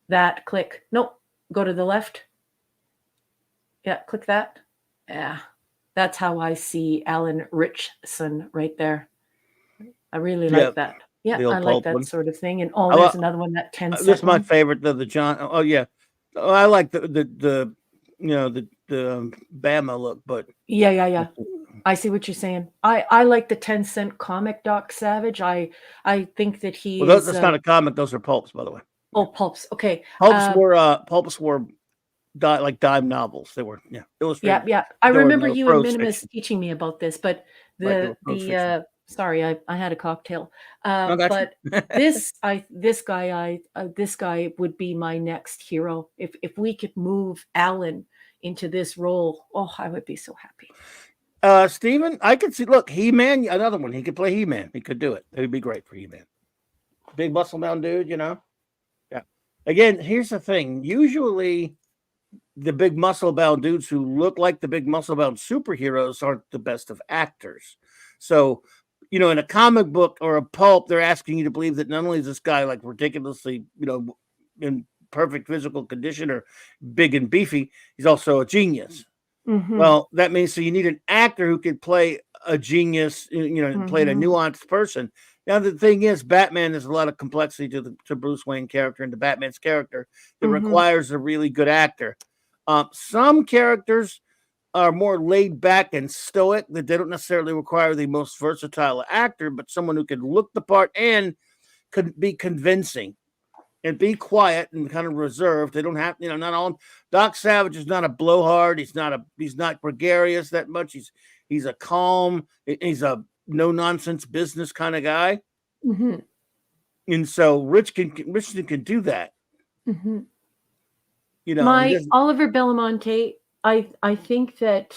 That, click. Nope, go to the left. Yeah, click that. Yeah, that's how I see Alan Richson right there. I really like that. Yeah, I like that sort of thing. And there's another one, that 10-second. This is my favorite, the John. Oh yeah, I like the Bama look, but yeah. I see what you're saying. I like the 10-cent comic Doc Savage. I think that he. Well, that's not a comic. Those are pulps, by the way. Oh, pulps. Okay. Pulps were like dime novels. They were illustrated. Yeah. I remember you and Minimus teaching me about this, but sorry, I had a cocktail. But this guy would be my next hero if we could move Alan into this role. Oh, I would be so happy. Steven, I could see. Look, He-Man, another one. He could play He-Man. He could do it. It would be great for He-Man. Big muscle bound dude, Yeah. Again, here's the thing. Usually, the big muscle bound dudes who look like the big muscle bound superheroes aren't the best of actors. So, in a comic book or a pulp, they're asking you to believe that not only is this guy like ridiculously, in perfect physical condition or big and beefy, he's also a genius. Mm-hmm. Well, that means so you need an actor who could play a genius, play a nuanced person. Now, the thing is, Batman, there's a lot of complexity to Bruce Wayne character and to Batman's character that requires a really good actor. Some characters are more laid back and stoic, that they don't necessarily require the most versatile actor, but someone who can look the part and could be convincing and be quiet and kind of reserved. They don't have, not all. Doc Savage is not a blowhard. He's not gregarious that much. He's a calm. He's a no nonsense business kind of guy. Mm-hmm. And so Richardson can do that. Mm-hmm. My Oliver Belamonte. I think that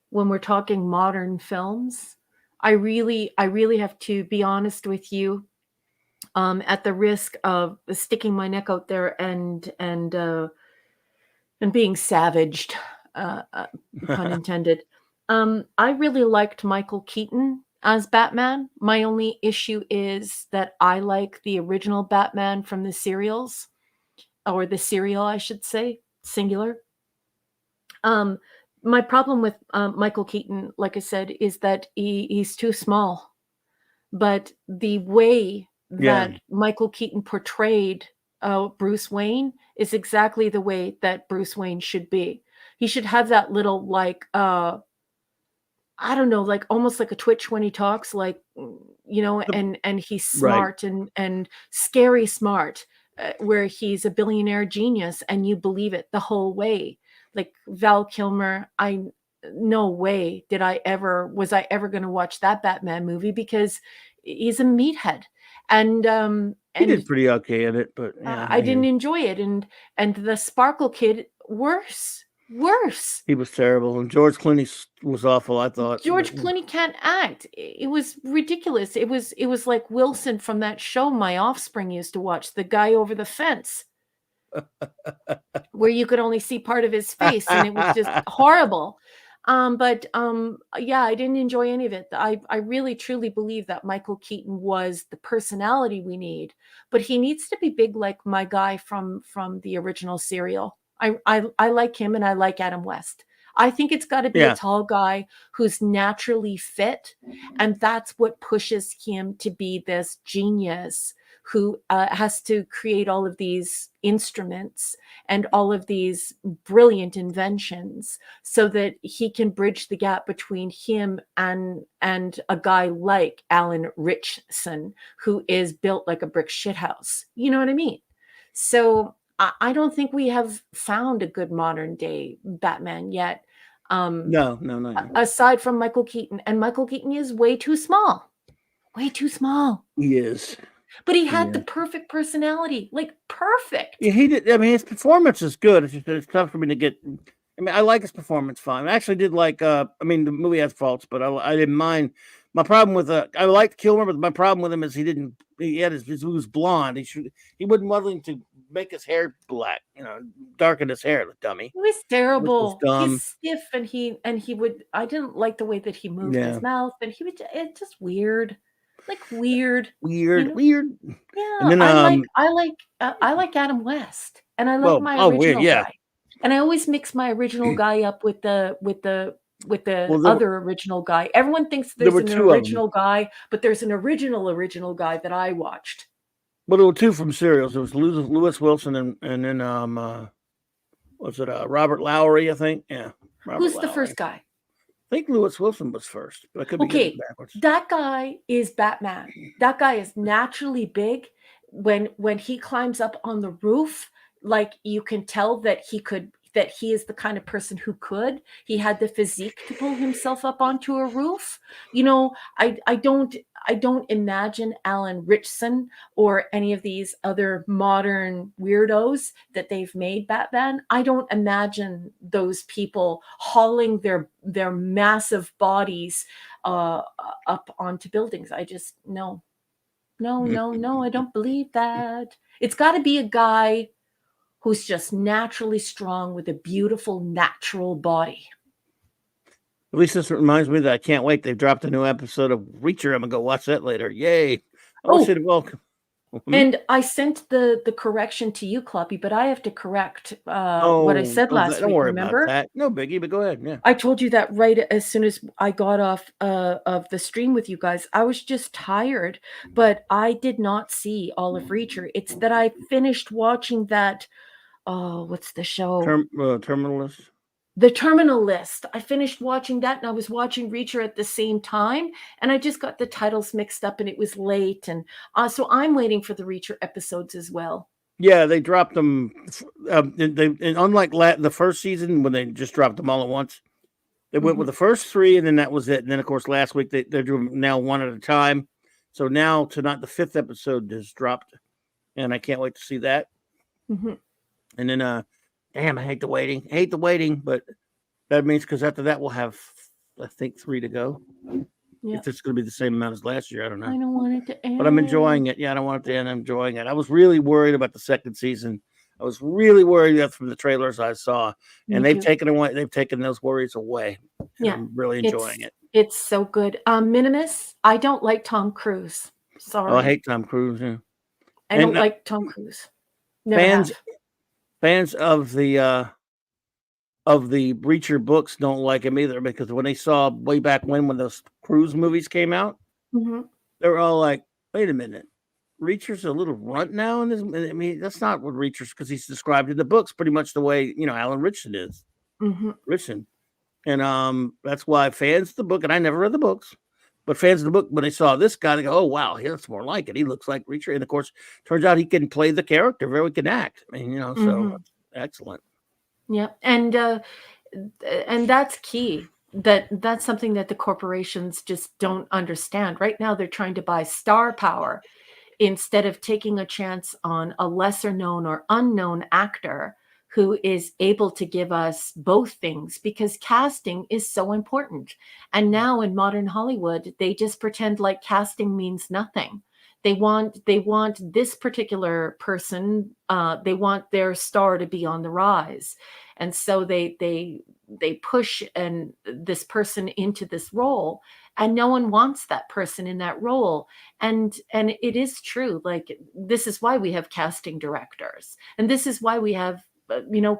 when we're talking modern films, I really have to be honest with you. At the risk of sticking my neck out there and being savaged, pun intended. I really liked Michael Keaton as Batman. My only issue is that I like the original Batman from the serials, or the serial, I should say, singular. My problem with Michael Keaton, like I said, is that he's too small. But the way that Michael Keaton portrayed Bruce Wayne is exactly the way that Bruce Wayne should be. He should have that little, like, I don't know, like almost like a twitch when he talks, like, and he's smart and scary smart, where he's a billionaire genius and you believe it the whole way. Like Val Kilmer, no way was I ever going to watch that Batman movie, because he's a meathead. And he did pretty okay at it, but I didn't enjoy it. And the Sparkle Kid, worse. He was terrible, and George Clooney was awful. I thought George Clooney can't act. It was ridiculous. It was like Wilson from that show my offspring used to watch, The Guy Over the Fence, where you could only see part of his face, and it was just horrible. I didn't enjoy any of it. I really truly believe that Michael Keaton was the personality we need, but he needs to be big like my guy from the original serial. I like him, and I like Adam West. I think it's got to be a tall guy who's naturally fit, and that's what pushes him to be this genius who has to create all of these instruments and all of these brilliant inventions so that he can bridge the gap between him and a guy like Alan Ritchson, who is built like a brick shithouse. You know what I mean? So I don't think we have found a good modern day Batman yet. No. Aside from Michael Keaton, and Michael Keaton is way too small. Way too small. He is. But he had the perfect personality, like perfect. Yeah, he did. I mean, his performance is good. It's just it's tough for me to get. I mean, I like his performance fine. I actually did like. I mean, the movie has faults, but I didn't mind. My problem with I liked Kilmer, but my problem with him is he had he was blonde. He wasn't willing to make his hair black. You know, darken his hair, the dummy. He was terrible. dumb. He's stiff, and he would. I didn't like the way that he moved his mouth, and he would. It's just weird. Like weird. Weird. Yeah, And then, I like Adam West, and I like my original guy. And I always mix my original guy up with the other original guy. Everyone thinks there's an original guy, but there's an original guy that I watched. Well, there were two from serials. There was Lewis Wilson and then was it Robert Lowry? I think. Yeah. Who's the first guy? I think Lewis Wilson was first, but I could be getting it backwards. That guy is Batman. That guy is naturally big. When he climbs up on the roof, like you can tell that he is the kind of person who could. He had the physique to pull himself up onto a roof. You know, I don't imagine Alan Ritchson or any of these other modern weirdos that they've made Batman. I don't imagine those people hauling their massive bodies up onto buildings. I just no, I don't believe that. It's got to be a guy who's just naturally strong with a beautiful natural body. At least this reminds me that I can't wait. They've dropped a new episode of Reacher. I'm gonna go watch that later. Yay! Welcome. And I sent the correction to you, Cluppy, but I have to correct what I said last week. Don't worry remember? about that. No biggie, but go ahead. Yeah. I told you that right as soon as I got off of the stream with you guys. I was just tired, but I did not see all of Reacher. It's that I finished watching that. Oh, what's the show? Terminal List. The Terminal List. I finished watching that, and I was watching Reacher at the same time, and I just got the titles mixed up, and it was late, and so I'm waiting for the Reacher episodes as well. Yeah, they dropped them. And unlike the first season when they just dropped them all at once, they went with the first three, and then that was it. And then, of course, last week they're doing now one at a time. So now tonight the 5th episode has dropped, and I can't wait to see that. Mm-hmm. And then, damn, I hate the waiting, but that means because after that we'll have, I think, 3 to go. Yeah. If it's going to be the same amount as last year, I don't know. I don't want it to end. But I'm enjoying it. Yeah, I don't want it to end. I'm enjoying it. I was really worried about the second season. I was really worried from the trailers I saw, and they've taken those worries away. Yeah, I'm really enjoying it. It's so good. Minimus, I don't like Tom Cruise. Sorry. Oh, I hate Tom Cruise. Yeah. I don't like Tom Cruise. Never fans of the Reacher books don't like him either, because when they saw way back when those Cruise movies came out, they were all like, "Wait a minute, Reacher's a little runt now." In this, I mean, that's not what Reacher's, because he's described in the books pretty much the way Alan Ritchson is. Ritchson, and that's why fans of the book, and I never read the books, but fans of the book, when they saw this guy, they go, "Oh wow, that's more like it. He looks like Reacher." And of course, turns out he can play the character, very can act. I mean, so excellent. Yeah, and that's key. That's something that the corporations just don't understand. Right now, they're trying to buy star power instead of taking a chance on a lesser known or unknown actor who is able to give us both things, because casting is so important. And now in modern Hollywood, they just pretend like casting means nothing. They want this particular person. They want their star to be on the rise, and so they push this person into this role, and no one wants that person in that role. And it is true. Like, this is why we have casting directors, and this is why we have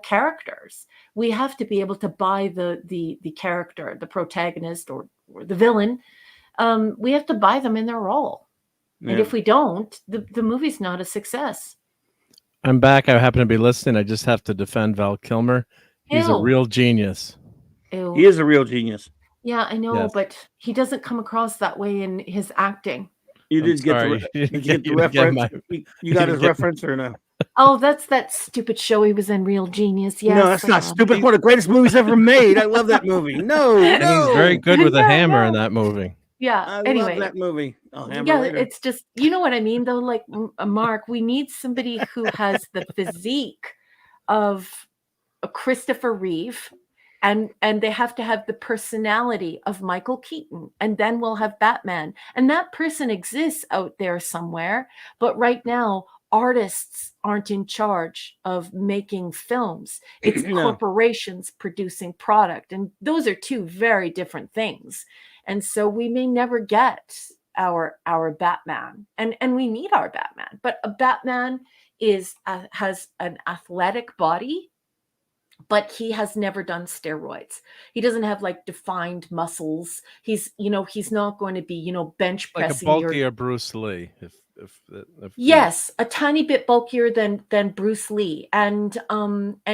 characters. We have to be able to buy the character, the protagonist or the villain. We have to buy them in their role. And if we don't, the movie's not a success. I'm back. I happen to be listening. I just have to defend Val Kilmer. He's a Ew. real genius. Ew. He is a real genius. Yeah, I know, Yes. but he doesn't come across that way in his acting. You I'm did get sorry. the, did you get the You didn't get reference? my- You got you his didn't get- reference or no? Oh, that's that stupid show he was in, Real Genius. Yes, No, that's not stupid. One of the greatest movies ever made. I love that movie. No, And he's very good with a No, hammer no. in that movie. Yeah. I Anyway, love that movie. I'll hammer yeah, later. it's just, you know what I mean, though. Like Mark, we need somebody who has the physique of a Christopher Reeve, and they have to have the personality of Michael Keaton, and then we'll have Batman. And that person exists out there somewhere, but right now artists aren't in charge of making films. It's No. corporations producing product, and those are two very different things. And so we may never get our Batman, and we need our Batman, but a Batman has an athletic body, but he has never done steroids. He doesn't have like defined muscles. He's not going to be, bench Like a pressing bulkier Bruce Lee. If Yes, a tiny bit bulkier than Bruce Lee, and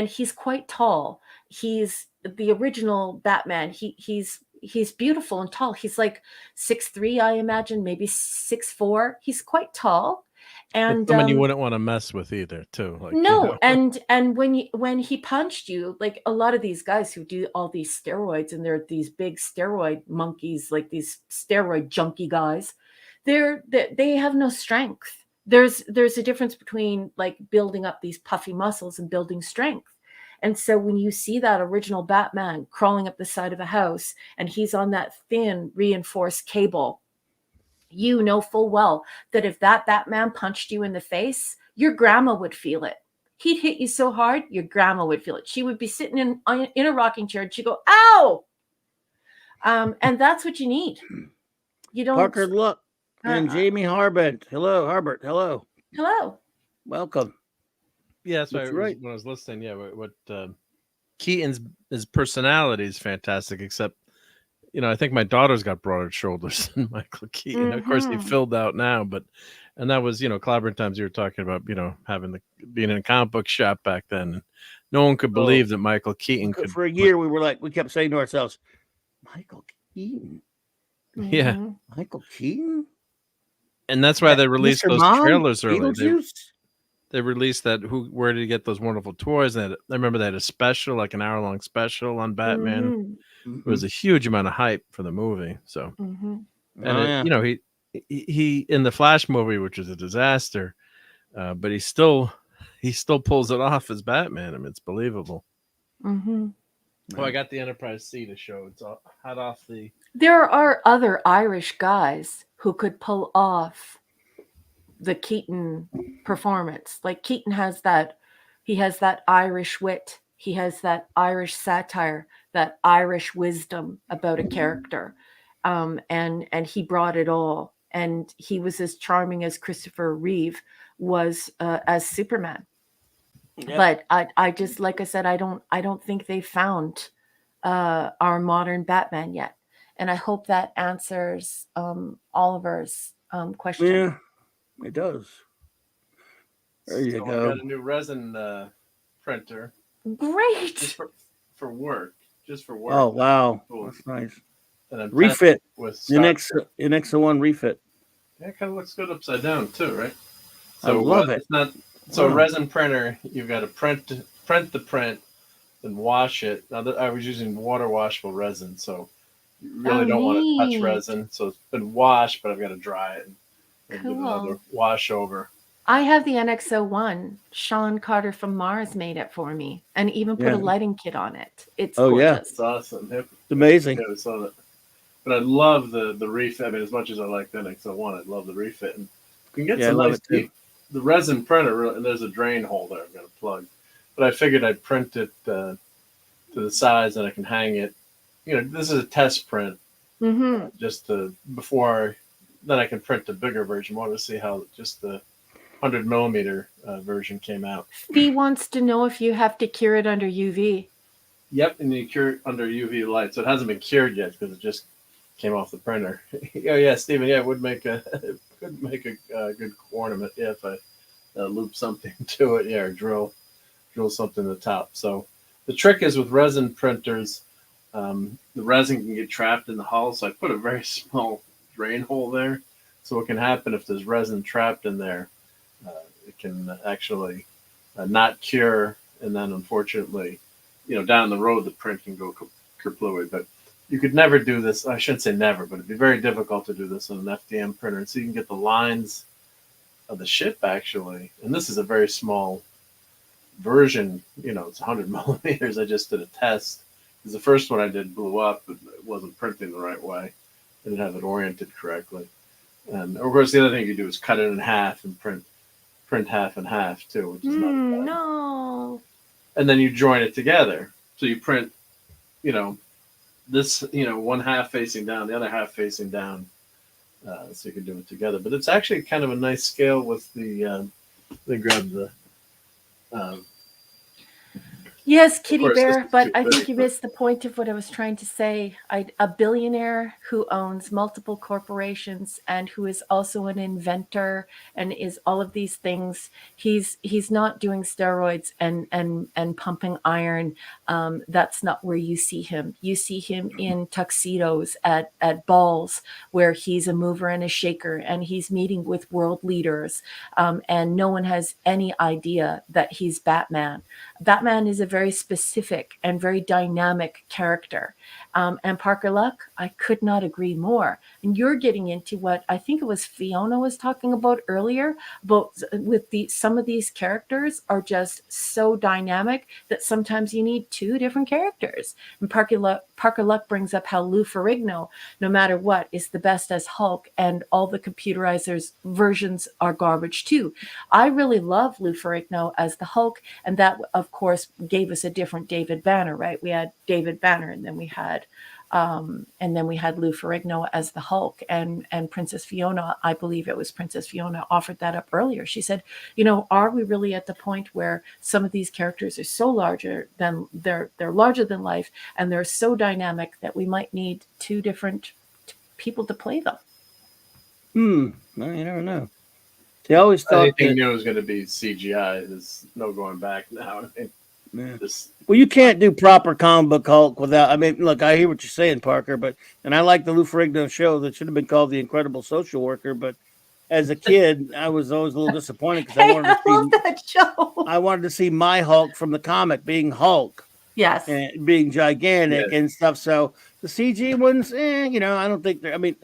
he's quite tall. He's the original Batman. He's beautiful and tall. He's like 6'3", I imagine, maybe 6'4". He's quite tall, and someone you wouldn't want to mess with either, too. Like, no, and when he punched you, like a lot of these guys who do all these steroids, and they're these big steroid monkeys, like these steroid junkie guys, they have no strength. There's a difference between like building up these puffy muscles and building strength. And so when you see that original Batman crawling up the side of a house and he's on that thin reinforced cable, you know full well that if that Batman punched you in the face, your grandma would feel it. He'd hit you so hard, your grandma would feel it. She would be sitting in a rocking chair and she'd go, "Ow!" And that's what you need. You don't. Parker Luck and Jamie Harbert. Hello, Harbert. Hello. Hello. Welcome. Yeah, that's That's right. right. When I was listening, yeah, what Keaton's his personality is fantastic, except I think my daughter's got broader shoulders than Michael Keaton. Of course, he filled out now, and that was clobbering times. You were talking about having being in a comic book shop back then. No one could believe that Michael Keaton could. For a year, we kept saying to ourselves, Michael Keaton. Yeah, Michael Keaton. And that's why they released Mr. those Mom? trailers early. Beetlejuice? They released that. Where did he get those wonderful toys? And I remember they had a special, like an hour-long special on Batman. It was a huge amount of hype for the movie. So, and he in the Flash movie, which was a disaster, but he still pulls it off as Batman. I mean, it's believable. Oh, I got the Enterprise C to show. It's all hot off the. There are other Irish guys who could pull off the Keaton performance. Like Keaton has that, he has that Irish wit. He has that Irish satire, that Irish wisdom about a character. And he brought it all. And he was as charming as Christopher Reeve was as Superman. Yep. But I just, like I said, I don't think they found our modern Batman yet. And I hope that answers Oliver's question. Yeah, it does. There you go. I got a new resin printer. Great. Just for work. Just for work. Oh, wow. Cool. That's nice. And Refit. With your next one refit. Yeah, it kind of looks good upside down too, right? So, I love it. It's not a resin printer. You've got to print the print, then wash it. Now I was using water washable resin, so you really don't want to touch resin. So it's been washed, but I've got to dry it and give another wash over. I have the NX01. Sean Carter from Mars made it for me, and even put a lighting kit on it. It's gorgeous. Yeah, it's awesome. It's amazing. But I love the refit. I mean, as much as I like the NX01, I love the refit. And you can get some nice the resin printer, and there's a drain hole there I've got to plug. But I figured I'd print it to the size and I can hang it. This is a test print. Just before then I can print the bigger version. I want to see how just the 100 millimeter version came out. He wants to know if you have to cure it under UV. Yep, and you cure it under UV light. So it hasn't been cured yet because it just came off the printer. Oh yeah, Stephen. Yeah, it would make a good make a good ornament. Yeah, if I loop something to it, yeah, or drill something in the top. So the trick is with resin printers, the resin can get trapped in the hull. So I put a very small drain hole there. So what can happen if there's resin trapped in there, it can actually not cure, and then unfortunately, down the road the print can go kerplooey. But you could never do this. I shouldn't say never, but it'd be very difficult to do this on an FDM printer. And so you can get the lines of the ship actually, and this is a very small version. It's 100 millimeters. I just did a test because the first one I did blew up, but it wasn't printing the right way. I didn't have it oriented correctly. And of course, the other thing you do is cut it in half and print half and half too, which is not bad. No. And then you join it together. So you print, this, one half facing down, the other half facing down. So you can do it together. But it's actually kind of a nice scale with the, they grab the, Yes, Kitty course, this Bear, is but too I think big, you but- missed the point of what I was trying to say. A billionaire who owns multiple corporations and who is also an inventor and is all of these things. He's not doing steroids and pumping iron. That's not where you see him. You see him in tuxedos at balls where he's a mover and a shaker, and he's meeting with world leaders. And no one has any idea that he's Batman. Batman is a very specific and very dynamic character. And Parker Luck, I could not agree more. And you're getting into what I think it was Fiona was talking about earlier, but with some of these characters are just so dynamic that sometimes you need two different characters. And Parker Luck brings up how Lou Ferrigno, no matter what, is the best as Hulk, and all the computerizers versions are garbage too. I really love Lou Ferrigno as the Hulk, and that of course gave us a different David Banner, right? We had David Banner, and then we had Lou Ferrigno as the Hulk, and Princess Fiona, I believe it was Princess Fiona, offered that up earlier. She said, are we really at the point where some of these characters are so larger than they're larger than life, and they're so dynamic that we might need two different people to play them? Well, you never know. They always thought anything new is going to be CGI. There's no going back now. Yeah. Well, you can't do proper comic book Hulk without. I mean, look, I hear what you're saying, Parker, and I like the Lou Ferrigno show that should have been called The Incredible Social Worker. But as a kid, I was always a little disappointed because I love that show. I wanted to see my Hulk from the comic being Hulk, Yes, and being gigantic and stuff. So the CG ones, I don't think they're. I mean,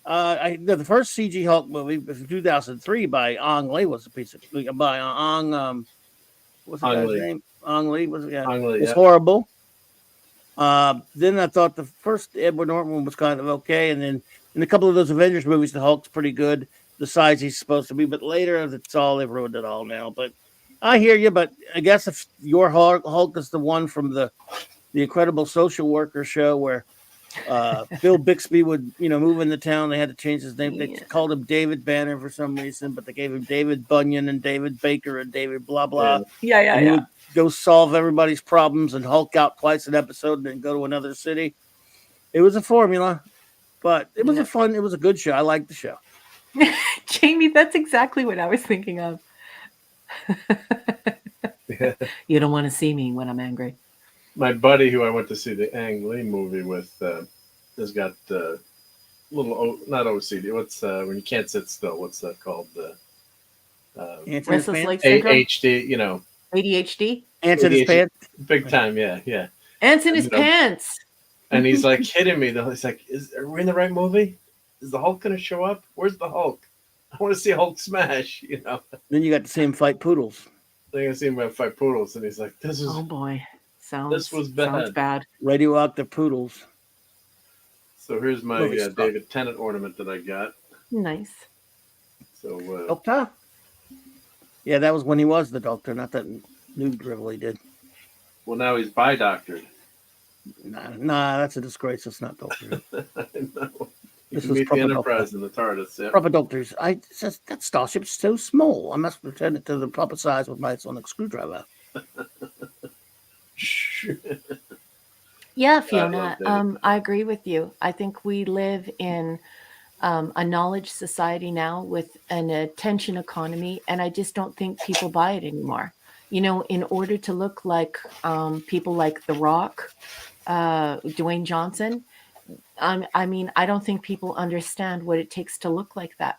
the first CG Hulk movie was 2003 by Ang Lee was a piece of by Ang. What's the guy's name? Ang Lee was horrible. Then I thought the first Edward Norton one was kind of okay, and then in a couple of those Avengers movies, the Hulk's pretty good, the size he's supposed to be. But later, they've ruined it all now. But I hear you. But I guess if your Hulk is the one from the Incredible Social Worker show where Bill Bixby would, move into town, they had to change his name. They called him David Banner for some reason, but they gave him David Bunyan and David Baker and David blah blah. Yeah. He would go solve everybody's problems and Hulk out twice an episode and then go to another city. It was a formula, but it was it was a good show. I liked the show. Jamie, that's exactly what I was thinking of. You don't want to see me when I'm angry. My buddy, who I went to see the Ang Lee movie with, has got little not OCD. What's when you can't sit still? What's that called? Restless leg syndrome. ADHD. ADHD. Ants in his pants. Big time. Yeah. Ants in his pants. And he's like hitting me though. He's like, "Are we in the right movie? Is the Hulk going to show up? Where's the Hulk? I want to see Hulk smash." Then you got to see him fight poodles. Then I see him fight poodles, and he's like, "This is." Oh boy. This was bad. Sounds bad. Radioactive poodles. So here's my David Tennant ornament that I got. Nice. So Doctor? Yeah, that was when he was the Doctor, not that new drivel he did. Well, now he's bi-doctored. Nah, that's a disgrace. It's not Doctor. I know. This You was meet the proper Enterprise Doctor. and the TARDIS. Yeah. Proper Doctors. That starship's so small. I must return it to the proper size with my sonic screwdriver. Yeah, Fiona, I agree with you. I think we live in a knowledge society now with an attention economy, and I just don't think people buy it anymore. You know, in order to look like people like The Rock, Dwayne Johnson, I mean, I don't think people understand what it takes to look like that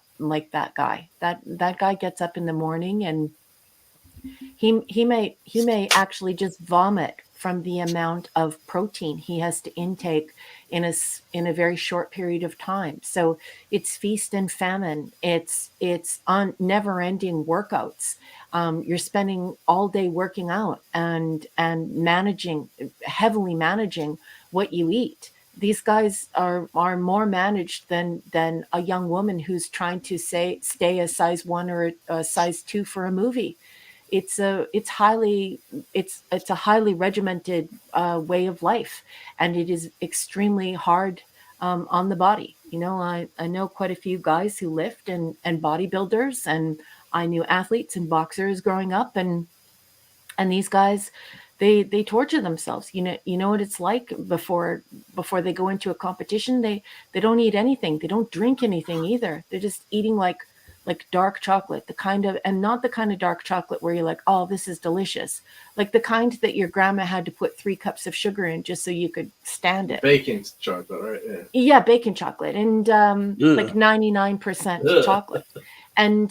guy. That guy gets up in the morning and he may actually just vomit from the amount of protein he has to intake in a very short period of time. So it's feast and famine. It's on never ending workouts. You're spending all day working out and heavily managing what you eat. These guys are more managed than a young woman who's trying to stay a size 1 or a size 2 for a movie. It's a highly regimented way of life, and it is extremely hard on the body. You know, I know quite a few guys who lift and bodybuilders, and I knew athletes and boxers growing up, and these guys, they torture themselves. You know what it's like before they go into a competition. They don't eat anything. They don't drink anything either. They're just eating like dark chocolate, and not the kind of dark chocolate where you're like, oh, this is delicious. Like the kind that your grandma had to put 3 cups of sugar in just so you could stand it. Baking chocolate, right? Yeah. Yeah, baking chocolate, and like 99% chocolate. And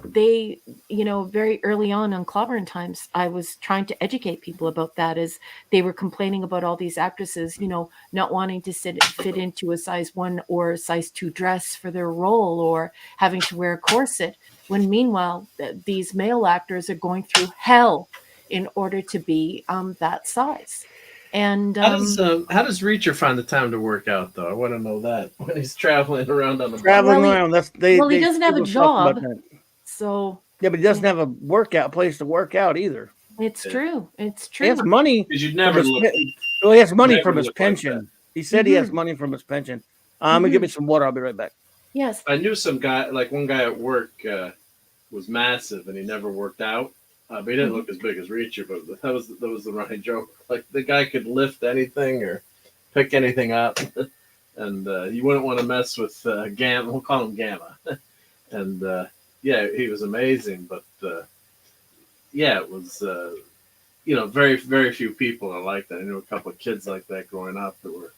they, you know, very early on Clobbering Times, I was trying to educate people about that, as they were complaining about all these actresses, you know, not wanting to fit into a size 1 or size 2 dress for their role, or having to wear a corset, when meanwhile these male actors are going through hell in order to be that size. And how does Reacher find the time to work out, though? I want to know that when he's traveling around on the around. He doesn't have a job, so yeah, but he doesn't have a place to work out either. It's true. It's true. He has money. Because you'd never look. Well, he has money from his pension. He said he has money from his pension. Give me some water. I'll be right back. Yes. I knew some guy, like one guy at work, was massive and he never worked out. But he didn't look as big as Reacher, but that was the running joke. Like the guy could lift anything or pick anything up, and you wouldn't want to mess with Gamma. We'll call him Gamma. And yeah, he was amazing. But yeah, it was you know, very very few people are like that. I knew a couple of kids like that growing up that were,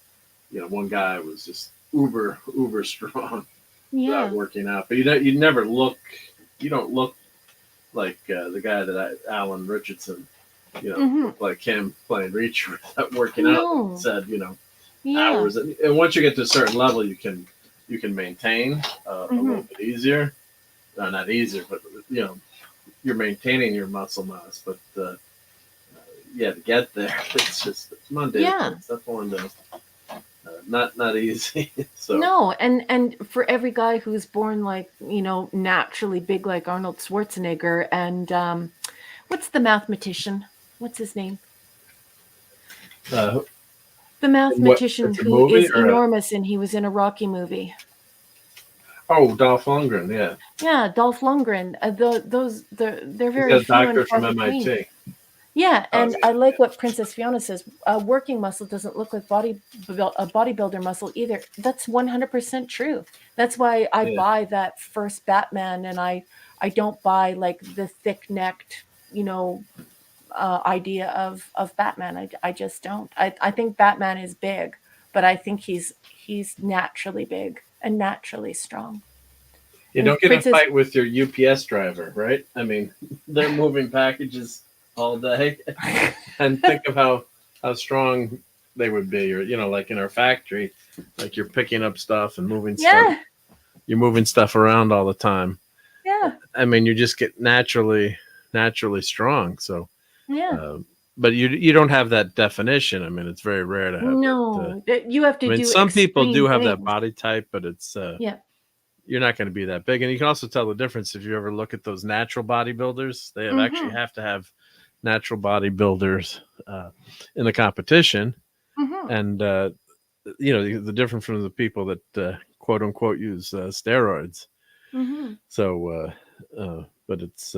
you know, one guy was just uber strong without working out. But you never look. You don't look like the guy that Alan Richardson, you know, looked like him playing Reacher without working out. Like said, you know, hours, and once you get to a certain level, you can maintain a little bit easier. Not easier, but you know, you're maintaining your muscle mass. But yeah, to get there, it's Monday. Yeah, that's one day. Not easy. So no, and for every guy who's born like, you know, naturally big like Arnold Schwarzenegger, and what's the mathematician? What's his name? The mathematician who is enormous, and he was in a Rocky movie. Oh, Dolph Lundgren, yeah. Yeah, Dolph Lundgren. They're very few and far from between. MIT. Yeah, and I like what Princess Fiona says. Working muscle doesn't look like a bodybuilder muscle either. That's 100% true. That's why I buy that first Batman, and I don't buy like the thick-necked, you know, idea of Batman. I just don't. I think Batman is big, but I think he's naturally big and naturally strong. You don't get a fight with your UPS driver, right? I mean, they're moving packages all day, and think of how strong they would be, or you know, like in our factory, like you're picking up stuff and moving stuff. You're moving stuff around all the time. Yeah. I mean, you just get naturally strong. So yeah. But you don't have that definition. I mean, it's very rare to have. No, you have to. I mean, do some people do have things. that body type, but it's yeah. You're not going to be that big, and you can also tell the difference if you ever look at those natural bodybuilders. They actually have to have natural bodybuilders in the competition, and you know, the difference from the people that quote unquote use steroids. So but it's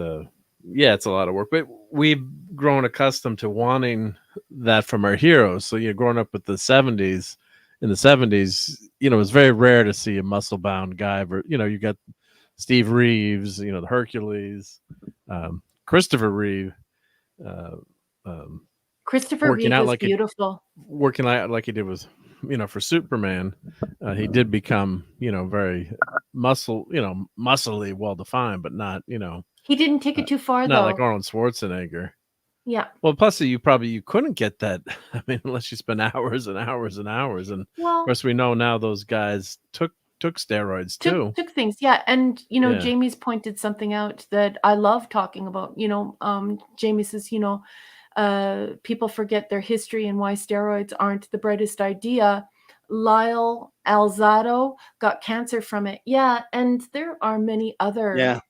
it's a lot of work, but we've grown accustomed to wanting that from our heroes. So growing up with the 70s, in the 70s, you know, it was very rare to see a muscle bound guy. You know, you got Steve Reeves, you know, the Hercules, Christopher Reeve, Christopher working Reeve out was like beautiful. working out like he did with, you know, for Superman. He did become, you know, very muscly, well defined, but not, you know, He didn't take it too far, not though. like Arnold Schwarzenegger. Yeah. Well, plus you couldn't get that. I mean, unless you spend hours and hours and hours. And of Well, course, we know now those guys took steroids too. took things. Yeah. And, you know, Yeah. Jamie's pointed something out that I love talking about. You know, Jamie says, you know, people forget their history and why steroids aren't the brightest idea. Lyle Alzado got cancer from it. Yeah, and there are many other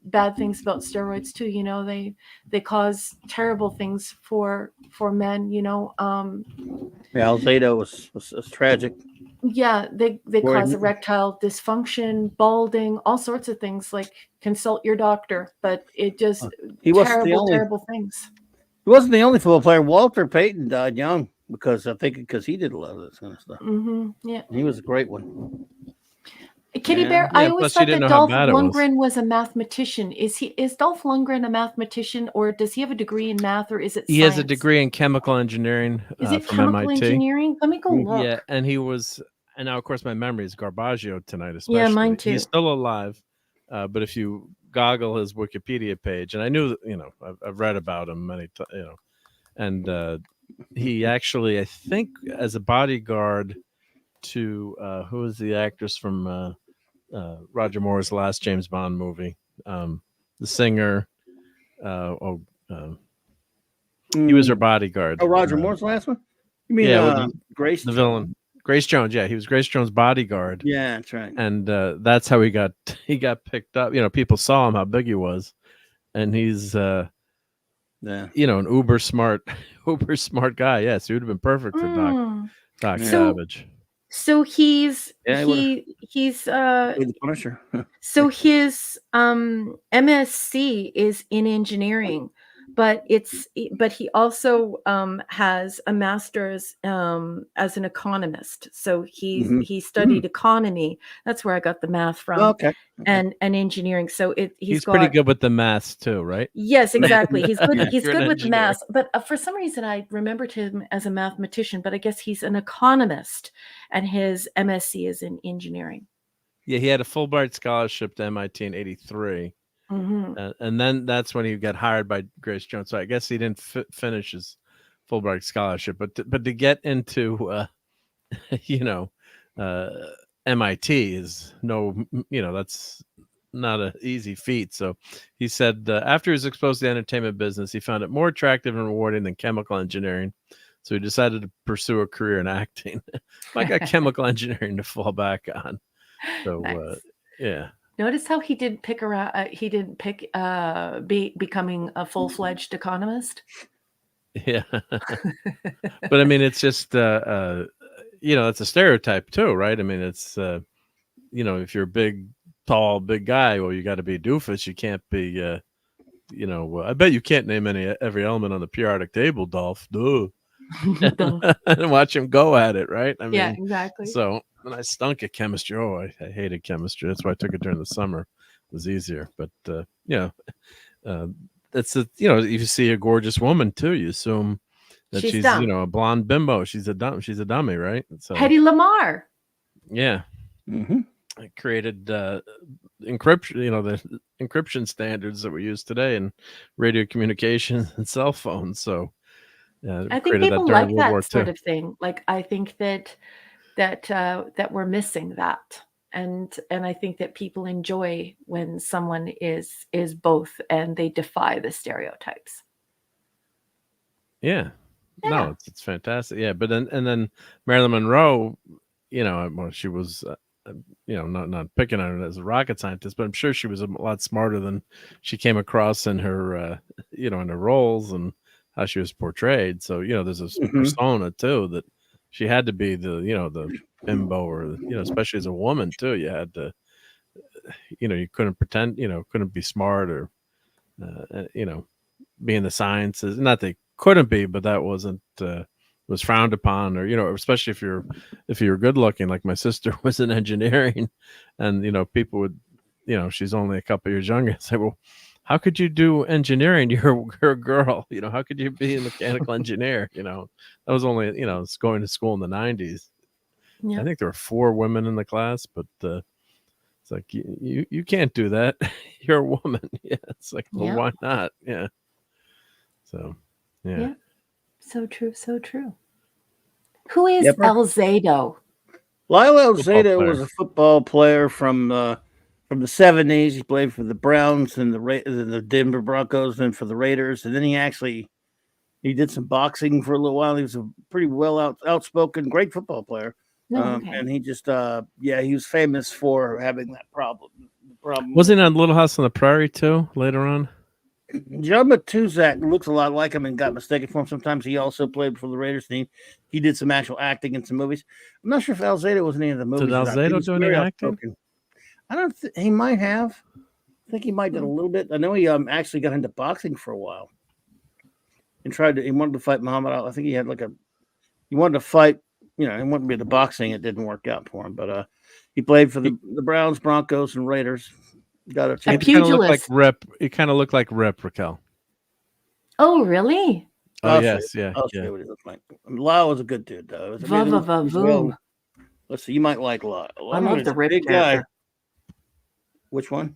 bad things about steroids too. You know, they cause terrible things for men. You know, Alzado was tragic. yeah, they cause erectile dysfunction, balding, all sorts of things. Like, consult your doctor. But it just terrible things. He wasn't the only football player. Walter Payton died young because he did a lot of this kind of stuff. Yeah, he was a great one. Kitty Bear, I always thought that Dolph Lundgren was a mathematician. Is Dolph Lundgren a mathematician, or does he have a degree in math, or is it He science? has a degree in chemical engineering Is it from chemical MIT. engineering? Let me go look. Yeah, and he was, and now of course my memory is Garbaggio tonight, especially. Yeah, mine too. He's still alive, but if you goggle his Wikipedia page, and I knew that, you know, I've read about him many times, you know, and he actually, I think, as a bodyguard to who was the actress from Roger Moore's last James Bond movie, the singer, he was her bodyguard. Oh, Roger Moore's last one? You mean Grace? The villain, Grace Jones. Yeah, he was Grace Jones' bodyguard. Yeah, that's right. And that's how he got picked up. You know, people saw him how big he was, and he's you know, an uber smart guy. Yes, he would have been perfect for Doc Savage. So he's the Punisher. So his MSc is in engineering, but he also has a master's as an economist. So he studied economy. That's where I got the math from. Okay. And engineering. So he's pretty good with the maths too, right? Yes, exactly. He's good. Yeah, He's you're good an with engineer. math. But for some reason, I remembered him as a mathematician. But I guess he's an economist, and his MSc is in engineering. Yeah, he had a Fulbright scholarship to MIT in '83, and then that's when he got hired by Grace Jones. So I guess he didn't finish his Fulbright scholarship, but to get into you know, MIT is that's not an easy feat. So he said after he was exposed to the entertainment business, he found it more attractive and rewarding than chemical engineering. So he decided to pursue a career in acting. I got chemical engineering to fall back on. So Nice. yeah. Notice how he didn't pick around. He didn't pick becoming a full-fledged economist. Yeah. But I mean, it's just you know, it's a stereotype too, right? I mean, it's you know, if you're a big, tall, big guy, well, you got to be a doofus. You can't be you know, I bet you can't name every element on the periodic table, Dolph. Duh. And watch him go at it, right? I mean, yeah, exactly. So, and I stunk at chemistry. Oh, I hated chemistry. That's why I took it during the summer. It was easier. But you know, that's you know, if you see a gorgeous woman too, you assume that she's you know, a blonde bimbo. She's a dummy, right? So Hedy Lamarr. Yeah. I created encryption, you know, the encryption standards that we use today in radio communications and cell phones. So I think people like that sort of thing. Like, I think that we're missing that, and I think that people enjoy when someone is both and they defy the stereotypes. Yeah. No, it's fantastic. Yeah, but then Marilyn Monroe, you know, well, she was, you know, not picking on her as a rocket scientist, but I'm sure she was a lot smarter than she came across in her, you know, in her roles and how she was portrayed. So, you know, there's a persona too that she had to be the, you know, the bimbo or, you know, especially as a woman too. You had to, you know, you couldn't pretend, you know, couldn't be smart or, you know, be in the sciences. Not that couldn't be, but that wasn't was frowned upon, or especially if you're good looking. Like my sister was in engineering, and people would, she's only a couple years younger. Say, well, how could you do engineering? You're a girl. How could you be a mechanical engineer? That was only it's going to school in the 90s. Yeah. I think there were 4 women in the class, but it's like you can't do that. You're a woman. Yeah, it's like, well, why not? Yeah. So, yeah. So true. So true. Who is Alzado? Lyle Alzado was a football player from the 70s. He played for the Browns and the Denver Broncos, and for the Raiders. And then he did some boxing for a little while. He was a pretty outspoken, great football player. And he just, he was famous for having that problem. Wasn't he on Little House on the Prairie too later on? John Matuzak looks a lot like him and got mistaken for him sometimes. He also played for the Raiders team. He did some actual acting in some movies. I'm not sure if Alzado was in any of the movies. Did Alzado do any acting? I don't think he might have. I think he might did a little bit. I know he actually got into boxing for a while and he wanted to fight Muhammad Ali. I think he had he wanted to fight, he wanted to be the boxing. It didn't work out for him, but he played for the Browns, Broncos, and Raiders. Got a chance. He kind of looked like Rip. He kind of looked like Rip, Raquel. Oh, really? Oh, yes, yeah. I'll show you what he looked like. Lyle was a good dude, though. Let's see. You might like Lyle. I love the Rip character. Guy. Which one?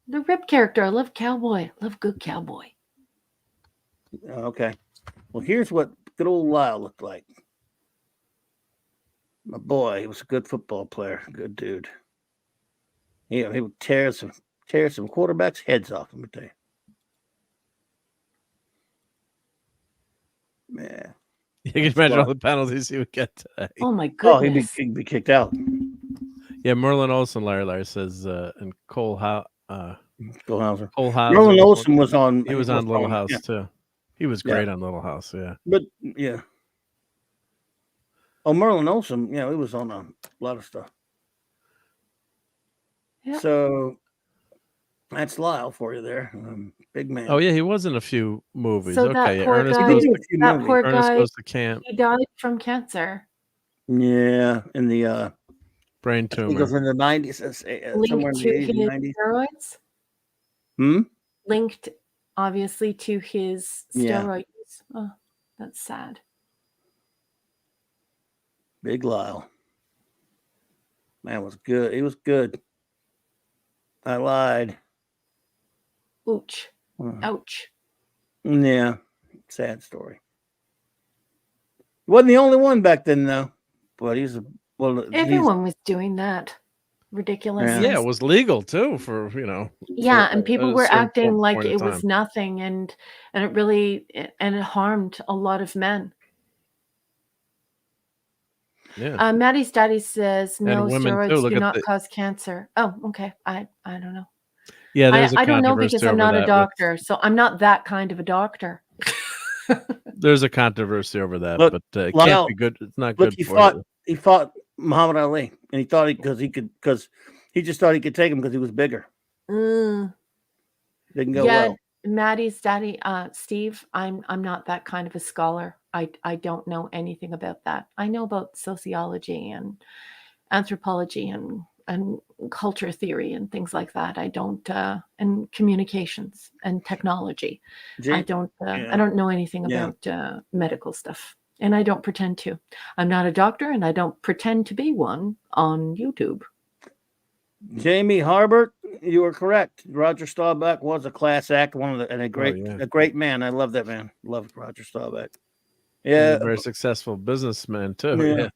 The Rip character. I love cowboy. Love good cowboy. Okay. Well, here's what good old Lyle looked like. My boy, he was a good football player. Good dude. He would tear some quarterbacks' heads off, let me tell you. Man. You can imagine all the penalties he would get today. Oh, my goodness. Oh, he'd be kicked out. Yeah, Merlin Olsen, Larry says, and Cole Hauser. Merlin Olsen was on. He was on Little House, too. He was great on Little House, yeah. But, yeah. Oh, Merlin Olsen, he was on a lot of stuff. Yeah. So that's Lyle for you there. Big man. Oh, yeah, he was in a few movies. So okay, that poor Ernest guy, Goes to Camp. He died from cancer. Yeah, in the brain tumor. It was in the 90s, somewhere in the 80s, 90s. Steroids? Linked, obviously, to his steroid use. Oh, that's sad. Big Lyle. Man, was good. He was good. I lied. Ouch. Ouch. Yeah. Sad story. He wasn't the only one back then, though. But everyone was doing that. Ridiculous. Yeah, it was legal too for Yeah, and people were acting like it was nothing, and it really it harmed a lot of men. Yeah. Maddie's daddy says no, steroids do not cause cancer. Oh, okay. I don't know. Yeah, I don't know because I'm not a doctor, so I'm not that kind of a doctor. There's a controversy over that, but it can't be good. It's not good. He fought Muhammad Ali, and he thought because he just thought he could take him because he was bigger. Didn't go well. Maddie's daddy, Steve. I'm not that kind of a scholar. I don't know anything about that. I know about sociology and anthropology and culture theory and things like that. I don't and communications and technology. I don't know anything about medical stuff, and I don't pretend to. I'm not a doctor, and I don't pretend to be one on YouTube. Jamie Harbert, you were correct. Roger Staubach was a class act, a great man. I love that man. Love Roger Staubach. Yeah, a very successful businessman too. Yeah.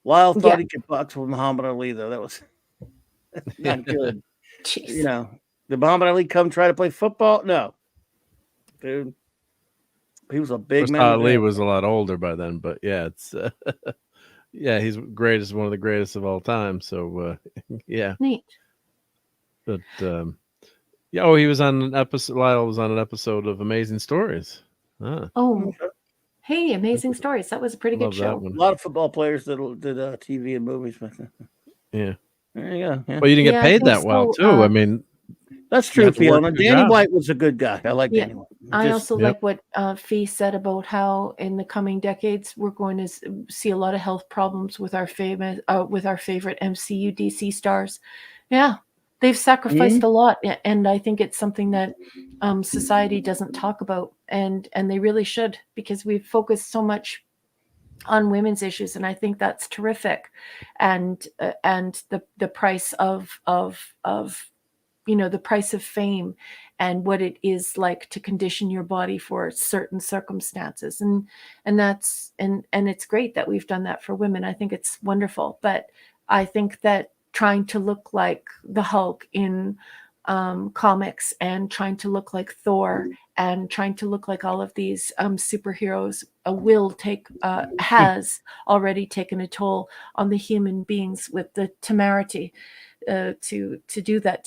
Lyle thought he could box with Muhammad Ali, though. That was not good. Jeez. Did Muhammad Ali come try to play football? No, dude. He was a big man. Ali was a lot older by then, but yeah, it's he's greatest, one of the greatest of all time. So yeah, neat. But he was on an episode. Lyle was on an episode of Amazing Stories. Oh. Hey, Amazing Stories. That was a pretty good show. A lot of football players did TV and movies back then. Yeah. There you go. Yeah. Well, you didn't get paid that well, too. I mean, that's true, Fiona. Danny White was a good guy. I like Danny White. I also Yep. like what Fee said about how in the coming decades we're going to see a lot of health problems with our favorite MCU DC stars. Yeah, they've sacrificed a lot, and I think it's something that society doesn't talk about, and they really should, because we've focused so much on women's issues, and I think that's terrific. And the price of the price of fame and what it is like to condition your body for certain circumstances, and it's great that we've done that for women. I think it's wonderful, but I think that trying to look like the Hulk in comics, and trying to look like Thor, and trying to look like all of these superheroes has already taken a toll on the human beings with the temerity to do that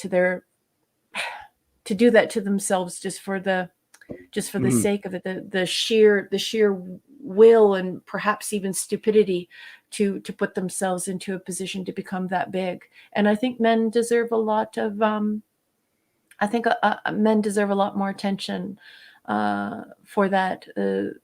to themselves, just for the sake of it, the sheer will, and perhaps even stupidity to put themselves into a position to become that big. And I think men deserve a lot of men deserve a lot more attention for that,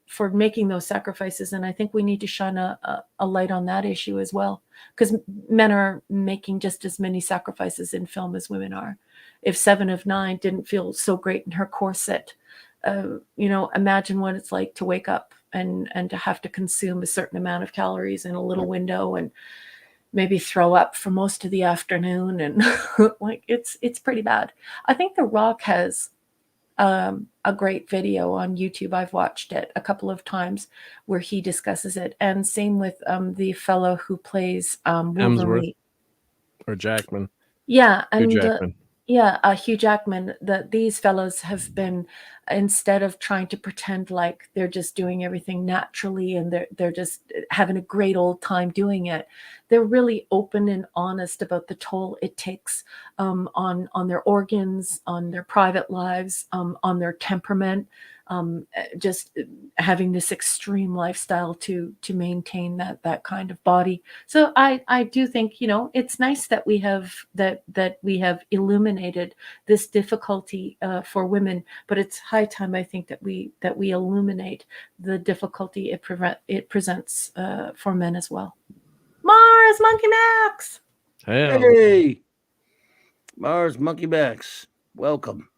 for making those sacrifices. And I think we need to shine a light on that issue as well, because men are making just as many sacrifices in film as women are. If 7 of 9 didn't feel so great in her corset, imagine what it's like to wake up and to have to consume a certain amount of calories in a little window, and maybe throw up for most of the afternoon, and like it's pretty bad. I think The Rock has a great video on YouTube. I've watched it a couple of times where he discusses it, and same with the fellow who plays Hemsworth Wolverine. or Jackman. Yeah, Hugh and Jackman. Hugh Jackman. These fellows have been, instead of trying to pretend like they're just doing everything naturally and they're just having a great old time doing it, they're really open and honest about the toll it takes on their organs, on their private lives, on their temperament, just having this extreme lifestyle to maintain that kind of body. So I do think, it's nice that we have illuminated this difficulty for women, but it's high time, I think, that we illuminate the difficulty it presents for men as well. Mars Monkey Max. Hey, Mars Monkey Max, welcome.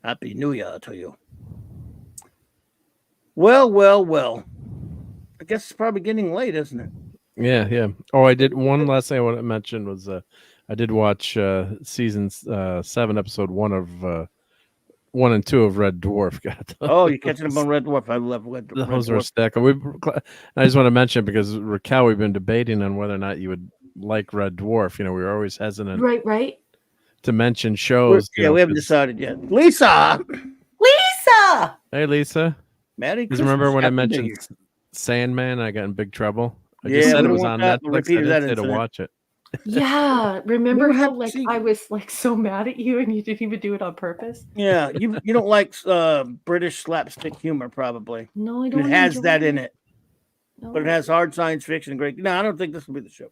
Happy New Year to you. Well. I guess it's probably getting late, isn't it? Yeah. Oh, I did one last thing I want to mention was I did watch season 7, episode 1 of 1 and 2 of Red Dwarf. God, oh, you're catching up on Red Dwarf. I love Red Dwarf. Those are stack. I just want to mention, because Raquel, we've been debating on whether or not you would like Red Dwarf. We were always hesitant, Right, to mention shows. We haven't decided yet. Lisa. Hey, Lisa. Merry Because Christmas. remember when I Happy New mentioned Year. Sandman? I got in big trouble. I Yeah, just said we it don't was want on that. Netflix. I Repeated didn't that say to incident. watch it. Yeah, remember We're how happy to see I was so mad at you and you didn't even do it on purpose? Yeah, you don't like British slapstick humor, probably. No, I And don't. it has enjoy that it. in it, No. but it has hard science fiction and great. No, I don't think this will be the show.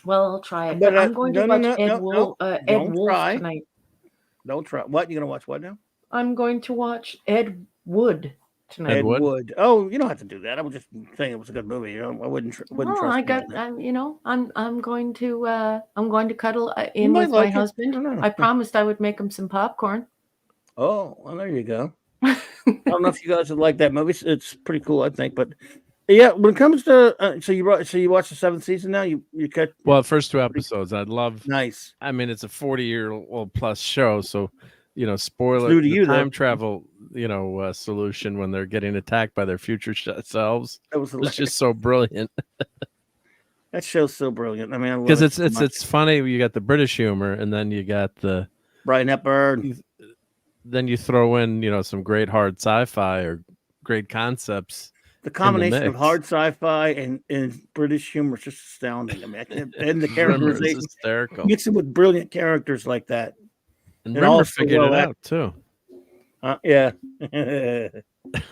Well, I'll try it. But, But I'm going to watch Ed Wolf Don't try. tonight. Don't try. What, you gonna watch? What now? I'm going to watch Ed Wood tonight. Ed Ed Wood? Wood. Oh, you don't have to do that. I was just saying it was a good movie. I wouldn't trust. I you got. on that. I'm going to cuddle You in might with like my it. husband. I don't know. I promised I would make him some popcorn. Oh, well, there you go. I don't know if you guys would like that movie. It's pretty cool, I think. But yeah, when it comes to so you watched the 7th season now. You catch Well, first 2 episodes. I'd love. nice. I mean, it's a 40-year-old plus show, so spoiler. It's new to you, though. Time travel, solution when they're getting attacked by their future selves. That was It's just so brilliant. that show's so brilliant. I mean, I love Because it so much. it's funny. You got the British humor, and then you got the Brian Hepburn. then you throw in some great hard sci-fi or great concepts. The combination of mix. hard sci-fi and British humor is just astounding. I mean, and the Rimmer is characterization, hysterical. mixing with brilliant characters like that. And And Rimmer also figured well it acted. out too. Yeah.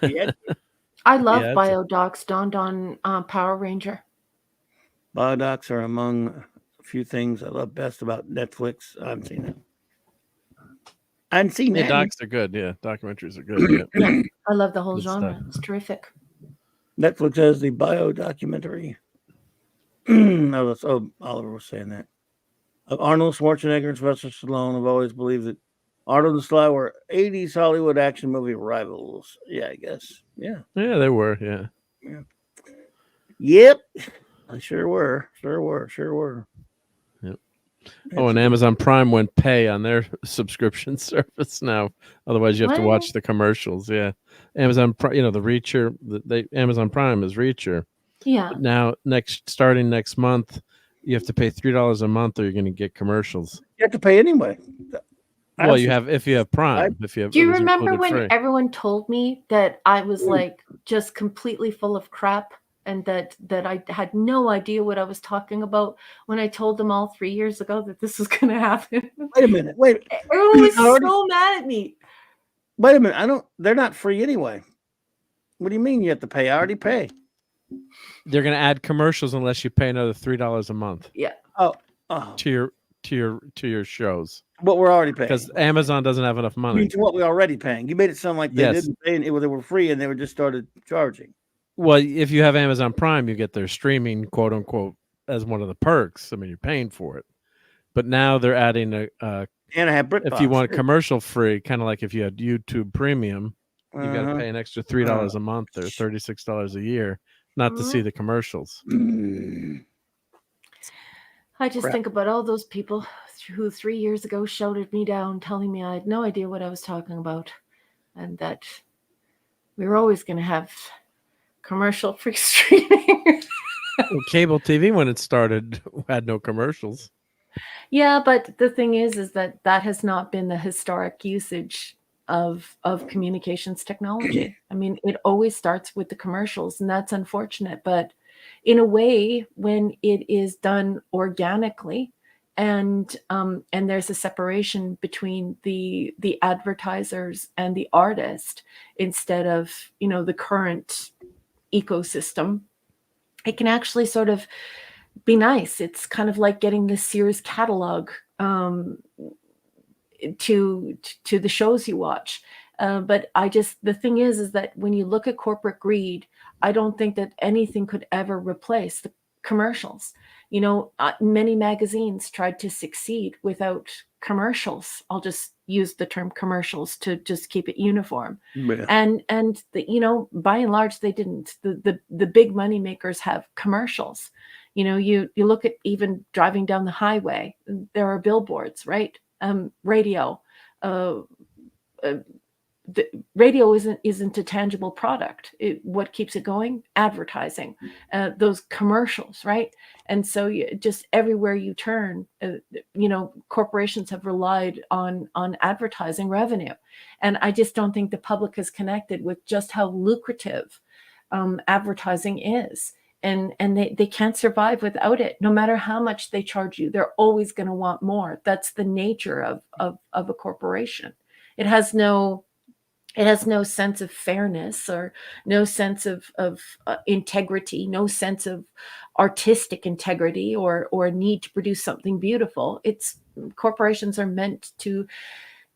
Yeah. I love Yeah, it's Biodocs dawned on Power Ranger. Biodocs are among a few things I love best about Netflix. I haven't seen it. I hadn't seen Yeah, that. docs are good. Yeah, documentaries are good. Yeah. Yeah, I love the whole Good genre. stuff. It's terrific. Netflix has the bio documentary. Oliver was saying that. Arnold Schwarzenegger and Sylvester Stallone have always believed that Arnold and Sly were 80s Hollywood action movie rivals. Yeah, I guess. Yeah. Yeah, they were. Yeah. Yep. I sure were. Sure were. Yep. Oh, and Amazon Prime went pay on their subscription service now. Otherwise, you have to watch the commercials. Yeah, Amazon Prime. The Reacher. Amazon Prime is Reacher. Yeah. But now, starting next month, you have to pay $3 a month, or you're going to get commercials. You have to pay anyway. Well, if you have Prime. Do you remember when free. everyone told me that I was like just completely full of crap? And that I had no idea what I was talking about when I told them all 3 years ago that this was going to happen. Wait a minute. Everyone was so mad at me. Wait a minute. They're not free anyway. What do you mean you have to pay? I already pay. They're going to add commercials unless you pay another $3 a month. Yeah. Oh. To your shows. What we're already paying. Because Amazon doesn't have enough money. To what we're already paying. You made it sound like they didn't pay and they were free and they were just started charging. Well, if you have Amazon Prime, you get their streaming, quote unquote, as one of the perks. I mean, you're paying for it. But now they're adding and I have BritBox. If you want commercial free, kind of like if you had YouTube Premium, you got to pay an extra $3 a month or $36 a year not to see the commercials. I just think about all those people who 3 years ago shouted me down, telling me I had no idea what I was talking about, and that we were always going to have commercial-free streaming. Well, cable TV, when it started, had no commercials. Yeah, but the thing is that has not been the historic usage of communications technology. I mean, it always starts with the commercials, and that's unfortunate. But in a way, when it is done organically, and there's a separation between the advertisers and the artist, instead of the current ecosystem, it can actually sort of be nice. It's kind of like getting the Sears catalog to the shows you watch. But the thing is that when you look at corporate greed, I don't think that anything could ever replace the commercials. Many magazines tried to succeed without commercials. I'll just use the term commercials to just keep it uniform. Yeah. And by and large, they didn't. The big money makers have commercials. You look at even driving down the highway, there are billboards, right? Radio. The radio isn't a tangible product. What keeps it going? Advertising, those commercials, right? And so just everywhere you turn, corporations have relied on advertising revenue, and I just don't think the public is connected with just how lucrative advertising is, and they can't survive without it. No matter how much they charge you, they're always going to want more. That's the nature of a corporation. It has no sense of fairness, or no sense of integrity, no sense of artistic integrity, or need to produce something beautiful. Corporations are meant to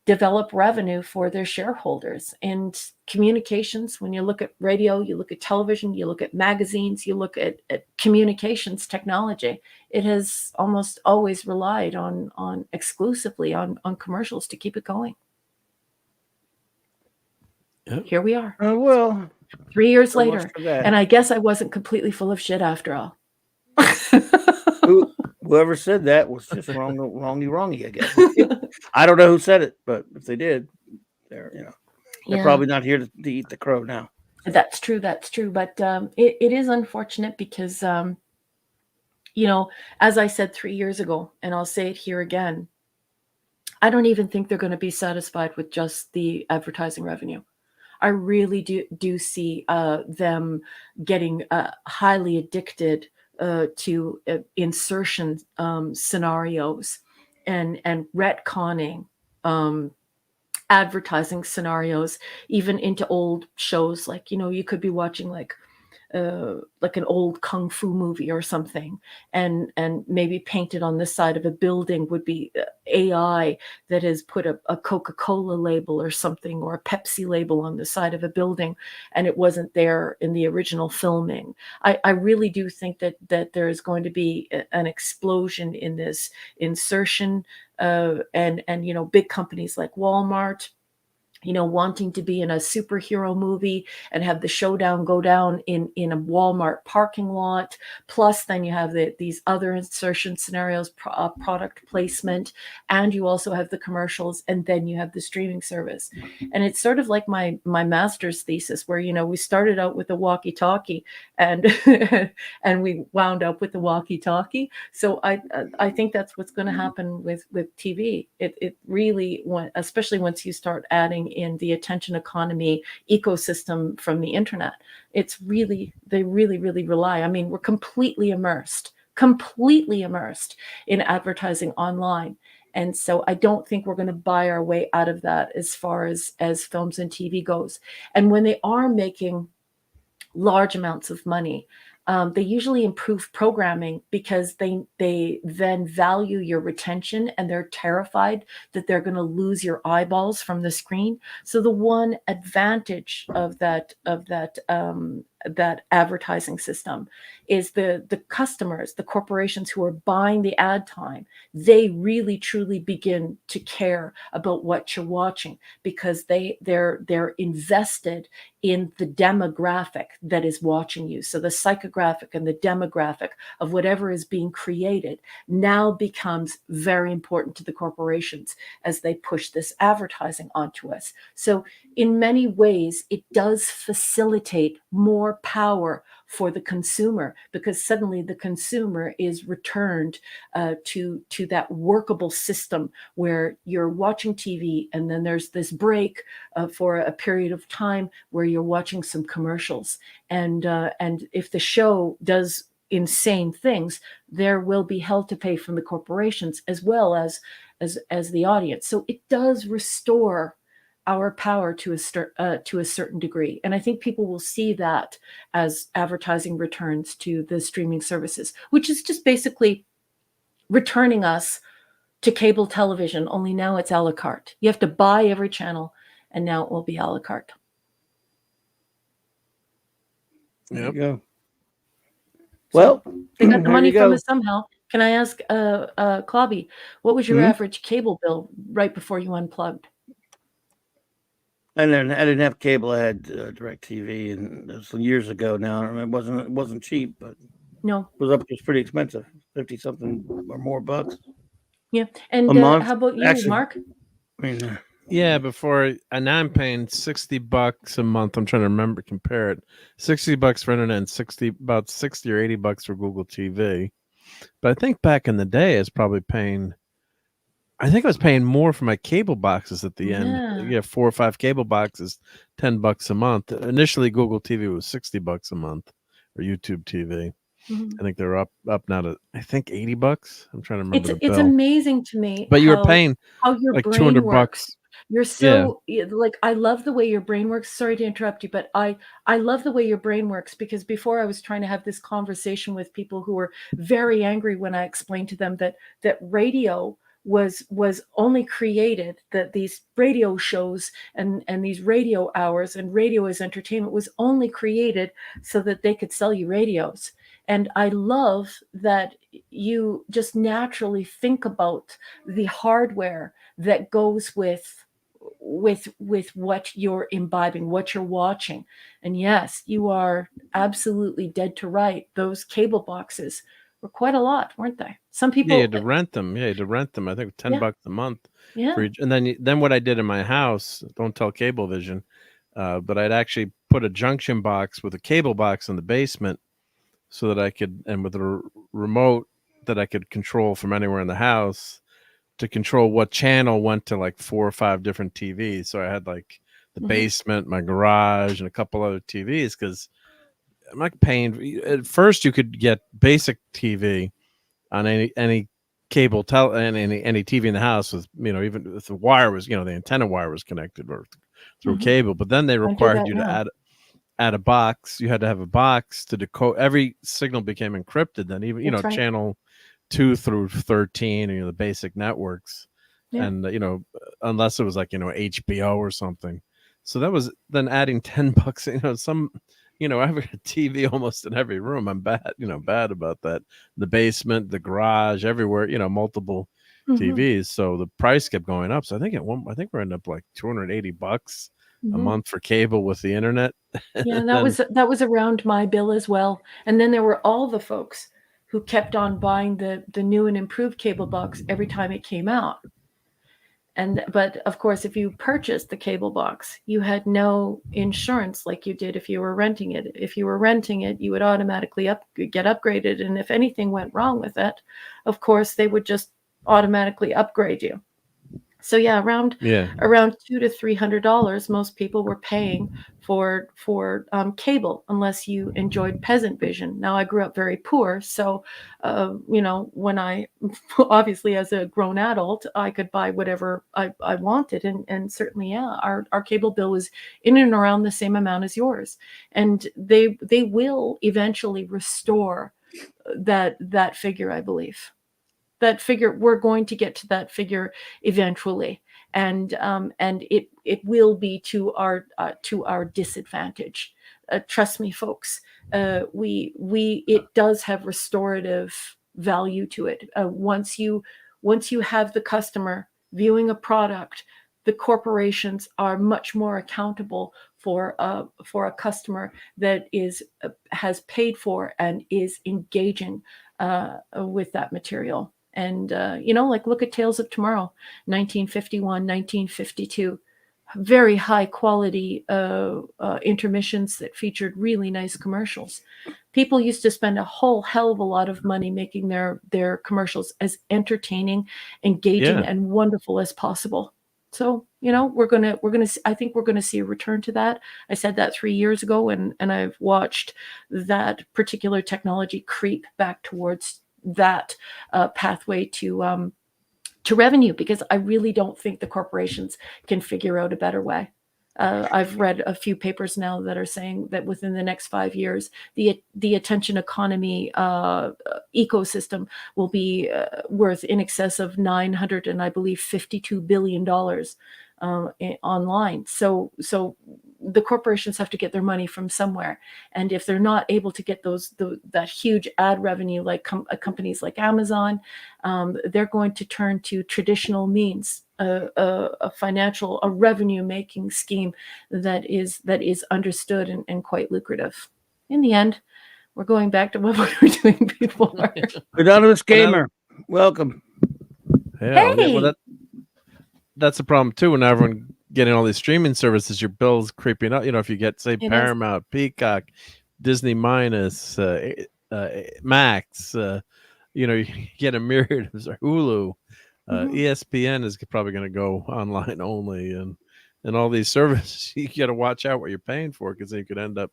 develop revenue for their shareholders. And communications, when you look at radio, you look at television, you look at magazines, you look at communications technology, it has almost always relied exclusively on commercials to keep it going. Yep. Here we are. Oh, well, 3 years later, and I guess I wasn't completely full of shit after all. Whoever said that was just wrongy, I guess. I don't know who said it, but if they did, they're probably not here to eat the crow now. That's true. But it is unfortunate because, as I said 3 years ago, and I'll say it here again, I don't even think they're going to be satisfied with just the advertising revenue. I really do see them getting highly addicted to insertion scenarios and retconning advertising scenarios, even into old shows. Like, you could be watching like like an old kung fu movie or something, and maybe painted on the side of a building would be AI that has put a Coca-Cola label or something, or a Pepsi label on the side of a building, and it wasn't there in the original filming. I really do think that there is going to be an explosion in this insertion, and big companies like Walmart, wanting to be in a superhero movie and have the showdown go down in a Walmart parking lot. Plus, then you have these other insertion scenarios, product placement, and you also have the commercials, and then you have the streaming service. And it's sort of like my master's thesis, where we started out with a walkie-talkie, and and we wound up with the walkie-talkie. So I think that's what's going to happen with TV. It really, especially once you start adding in the attention economy ecosystem from the internet, they really rely. I mean, we're completely immersed in advertising online. And so I don't think we're going to buy our way out of that as far as films and TV goes. And when they are making large amounts of money, they usually improve programming, because they then value your retention, and they're terrified that they're going to lose your eyeballs from the screen. So the one advantage of that advertising system is the customers, the corporations who are buying the ad time. They really truly begin to care about what you're watching, because they're invested in the demographic that is watching you. So the psychographic and the demographic of whatever is being created now becomes very important to the corporations as they push this advertising onto us. So in many ways, it does facilitate more power for the consumer, because suddenly the consumer is returned to that workable system where you're watching TV, and then there's this break for a period of time where you're watching some commercials, and if the show does insane things, there will be hell to pay from the corporations as well as the audience. So it does restore our power to a certain degree. And I think people will see that as advertising returns to the streaming services, which is just basically returning us to cable television, only now it's a la carte. You have to buy every channel, and now it will be a la carte. There you go. So Well, they got the there money you from go. us somehow. Can I ask, Clobby, what was your average cable bill right before you unplugged? I didn't have cable. I had DirecTV, and it was years ago now. It wasn't cheap, but No. it was pretty expensive, 50 something or more bucks Yeah. And a month. how about you, Actually, Mark? I mean, Yeah, before, and now I'm paying $60 a month. I'm trying to compare it. $60 for internet, and about 60 or 80 bucks for Google TV. But I think back in the day, I was paying more for my cable boxes at the end. Yeah, 4 or 5 cable boxes, $10 a month. Initially, Google TV was $60 a month, or YouTube TV. I think they're up now to, I think, $80. I'm trying to remember It's amazing to me. But you were paying how your like brain $200. works. You're so like, I love the way your brain works. Sorry to interrupt you, but I love the way your brain works, because before I was trying to have this conversation with people who were very angry when I explained to them that radio was only created, that these radio shows and these radio hours and radio as entertainment was only created so that they could sell you radios. And I love that you just naturally think about the hardware that goes with what you're imbibing, what you're watching. And yes, you are absolutely dead to right. Those cable boxes were quite a lot, weren't they? Some people, you had to rent them. Yeah, you had to rent them. I think $10 a month. Yeah. For each, and then what I did in my house, don't tell Cablevision, but I'd actually put a junction box with a cable box in the basement, so that I could, and with a remote that I could control from anywhere in the house, to control what channel went to like 4 or 5 different TVs. So I had like the basement, my garage, and a couple other TVs, because I'm not paying. At first, you could get basic TV on any cable and any TV in the house with, even if the wire was, the antenna wire was connected or through cable. But then they required you to add add a box. You had to have a box to decode. Every signal became encrypted. Then even That's right. channel 2 through 13, the basic networks, Yeah. and unless it was like HBO or something. So that was then adding $10. I have a TV almost in every room. I'm bad about that. The basement, the garage, everywhere. Multiple TVs. So the price kept going up. So I think we're ending up like $280 a month for cable with the internet. Yeah, and that was around my bill as well. And then there were all the folks who kept on buying the new and improved cable box every time it came out. But of course, if you purchased the cable box, you had no insurance like you did if you were renting it. If you were renting it, you would automatically get upgraded, and if anything went wrong with it, of course, they would just automatically upgrade you. So yeah, around $200 to $300, most people were paying for cable, unless you enjoyed Peasant Vision. Now, I grew up very poor, so when I obviously as a grown adult, I could buy whatever I wanted, and certainly, our cable bill was in and around the same amount as yours, and they will eventually restore that figure, I believe. That figure, we're going to get to that figure eventually, and it will be to our disadvantage. Trust me, folks. It does have restorative value to it. Once you have the customer viewing a product, the corporations are much more accountable for a customer that has paid for and is engaging with that material. And look at Tales of Tomorrow, 1951, 1952, very high quality intermissions that featured really nice commercials. People used to spend a whole hell of a lot of money making their commercials as entertaining, engaging, and wonderful as possible. So, I think we're gonna see a return to that. I said that 3 years ago, and I've watched that particular technology creep back towards that pathway to revenue, because I really don't think the corporations can figure out a better way. I've read a few papers now that are saying that within the next 5 years, the attention economy ecosystem will be worth in excess of $900 and I believe $52 billion online. So the corporations have to get their money from somewhere, and if they're not able to get that huge ad revenue like companies like Amazon, they're going to turn to traditional means, a revenue making scheme that is understood and quite lucrative. In the end, we're going back to what we were doing before. Anonymous Gamer, welcome. Yeah, well, that's a problem too. When everyone getting all these streaming services, your bill's creeping up. If you get, say, Paramount, Peacock, Disney Minus, Max, you get a myriad of Hulu. ESPN is probably going to go online only, and all these services. You got to watch out what you're paying for, because you could end up,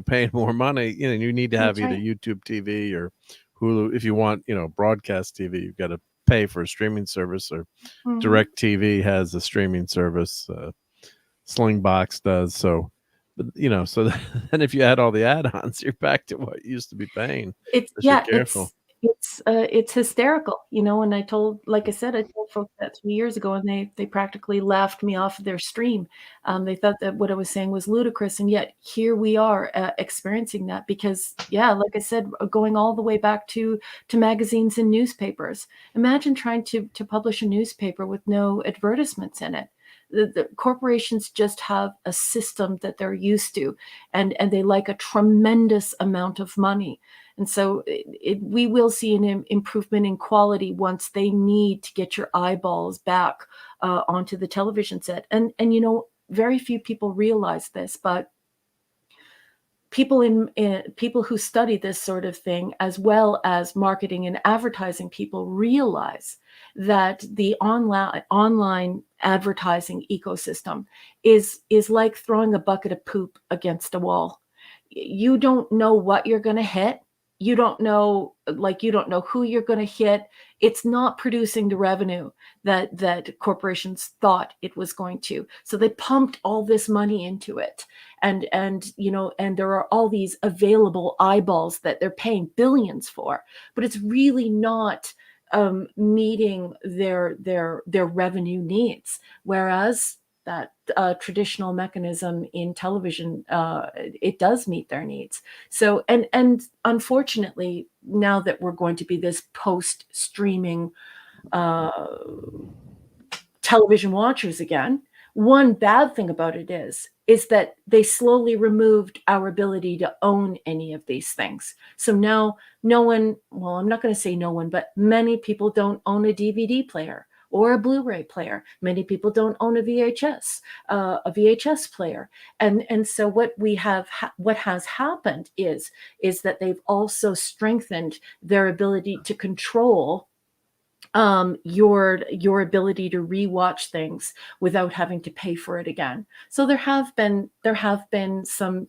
paying more money. You need to have either YouTube TV or Hulu if you want, broadcast TV. You've got to pay for a streaming service, or Direct TV has a streaming service. Slingbox does. So, so then if you add all the add-ons, you're back to what you used to be paying. It's hysterical, and I told folks that 3 years ago, and they practically laughed me off of their stream. They thought that what I was saying was ludicrous, and yet here we are experiencing that, because like I said, going all the way back to magazines and newspapers. Imagine trying to publish a newspaper with no advertisements in it. The corporations just have a system that they're used to, and they like a tremendous amount of money. And so we will see an improvement in quality once they need to get your eyeballs back onto the television set. And very few people realize this, but people who study this sort of thing, as well as marketing and advertising people, realize that the online advertising ecosystem is like throwing a bucket of poop against a wall. You don't know what you're going to hit. you don't know, like, you don't know who you're going to hit. It's not producing the revenue that corporations thought it was going to. So they pumped all this money into it. And there are all these available eyeballs that they're paying billions for, but it's really not meeting their revenue needs. Whereas that traditional mechanism in television, it does meet their needs. So, and unfortunately, now that we're going to be this post-streaming television watchers again, one bad thing about it is that they slowly removed our ability to own any of these things. So now no one, well, I'm not going to say no one, but many people don't own a DVD player or a Blu-ray player. Many people don't own a VHS player. And so what has happened is that they've also strengthened their ability to control your ability to rewatch things without having to pay for it again. So there have been some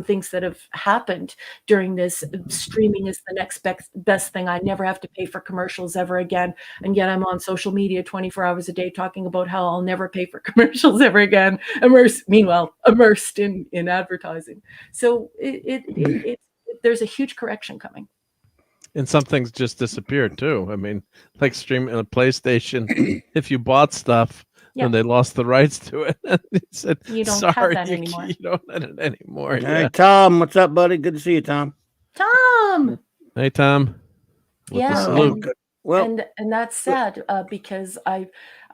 things that have happened during this. Streaming is the next best thing. I never have to pay for commercials ever again, and yet I'm on social media 24 hours a day talking about how I'll never pay for commercials ever again. Immersed in advertising. So there's a huge correction coming. And some things just disappeared too. I mean, like streaming on a PlayStation, if you bought stuff and they lost the rights to it, they said, you don't sorry, have that anymore. You don't have it anymore. Hey, Tom, what's up, buddy? Good to see you, Tom. Tom! Hey, Tom. With the salute. Well, and that's sad because I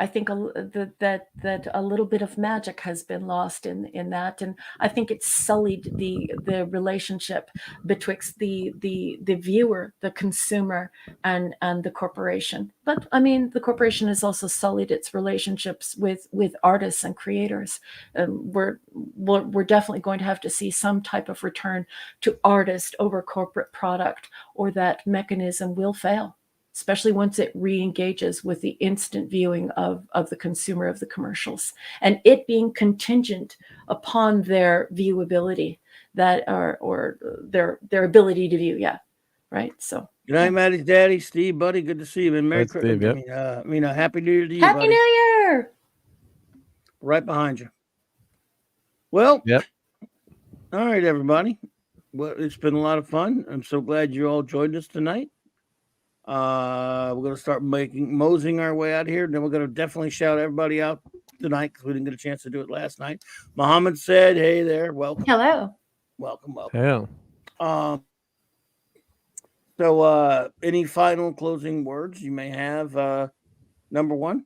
think that a little bit of magic has been lost in that, and I think it's sullied the relationship betwixt the viewer, the consumer, and the corporation. But I mean, the corporation has also sullied its relationships with artists and creators. We're definitely going to have to see some type of return to artist over corporate product, or that mechanism will fail, especially once it re-engages with the instant viewing of the consumer of the commercials, and it being contingent upon their viewability, that or their ability to view. Yeah, right. So good night, Maddie's daddy, Steve, buddy. Good to see you, man. Merry Christmas. Steve, yep. Happy New Year to you, Happy buddy. New Year. Right behind you. Well, yep. All right, everybody. Well, it's been a lot of fun. I'm so glad you all joined us tonight. We're going to start moseying our way out here. Then we're going to definitely shout everybody out tonight because we didn't get a chance to do it last night. Muhammad said, hey there. Welcome. Hello. Welcome. Hell. So any final closing words you may have, number one?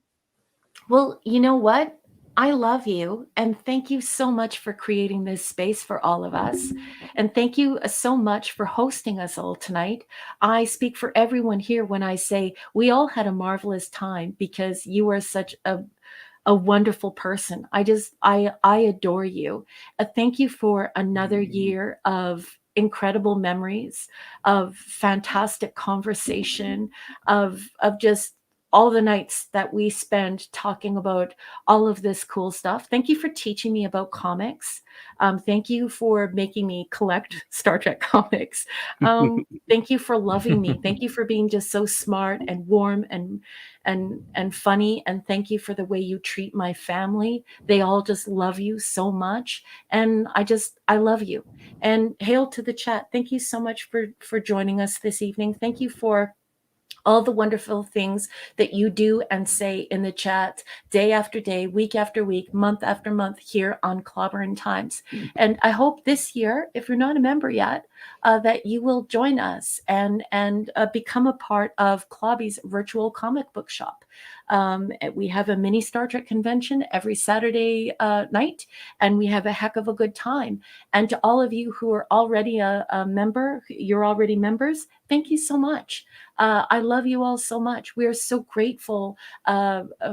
Well, you know what? I love you, and thank you so much for creating this space for all of us. And thank you so much for hosting us all tonight. I speak for everyone here when I say we all had a marvelous time because you are such a wonderful person. I adore you. Thank you for another year of incredible memories, of fantastic conversation, of just all the nights that we spend talking about all of this cool stuff. Thank you for teaching me about comics. Thank you for making me collect Star Trek comics. Thank you for loving me. Thank you for being just so smart and warm and funny. And thank you for the way you treat my family. They all just love you so much. And I love you. And hail to the chat. Thank you so much for joining us this evening. Thank you for all the wonderful things that you do and say in the chat day after day, week after week, month after month here on CLOBBERIN Times. And I hope this year, if you're not a member yet, that you will join us and become a part of CLOBBY'S virtual comic book shop. We have a mini Star Trek convention every Saturday night, and we have a heck of a good time. And to all of you who are already a member, you're already members, thank you so much. I love you all so much. We are so grateful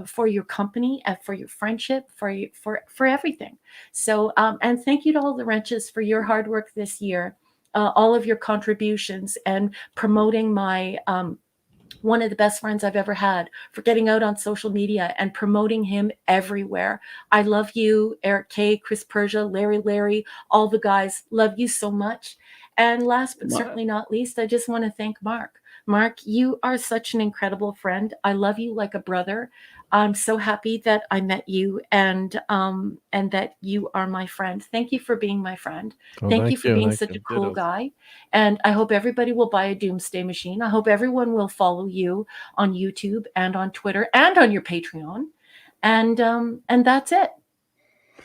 for your company and for your friendship, for everything. So, and thank you to all the wrenches for your hard work this year, all of your contributions, and promoting my one of the best friends I've ever had, for getting out on social media and promoting him everywhere. I love you, Eric K, Chris Persia, Larry, all the guys. Love you so much. And last but certainly not least, I just want to thank Mark. Mark, you are such an incredible friend. I love you like a brother. I'm so happy that I met you and that you are my friend. Thank you for being my friend. Oh, Thank you thank for you. being Thank such you. a cool Ditto. guy. And I hope everybody will buy a Doomsday Machine. I hope everyone will follow you on YouTube and on Twitter and on your Patreon. And that's it.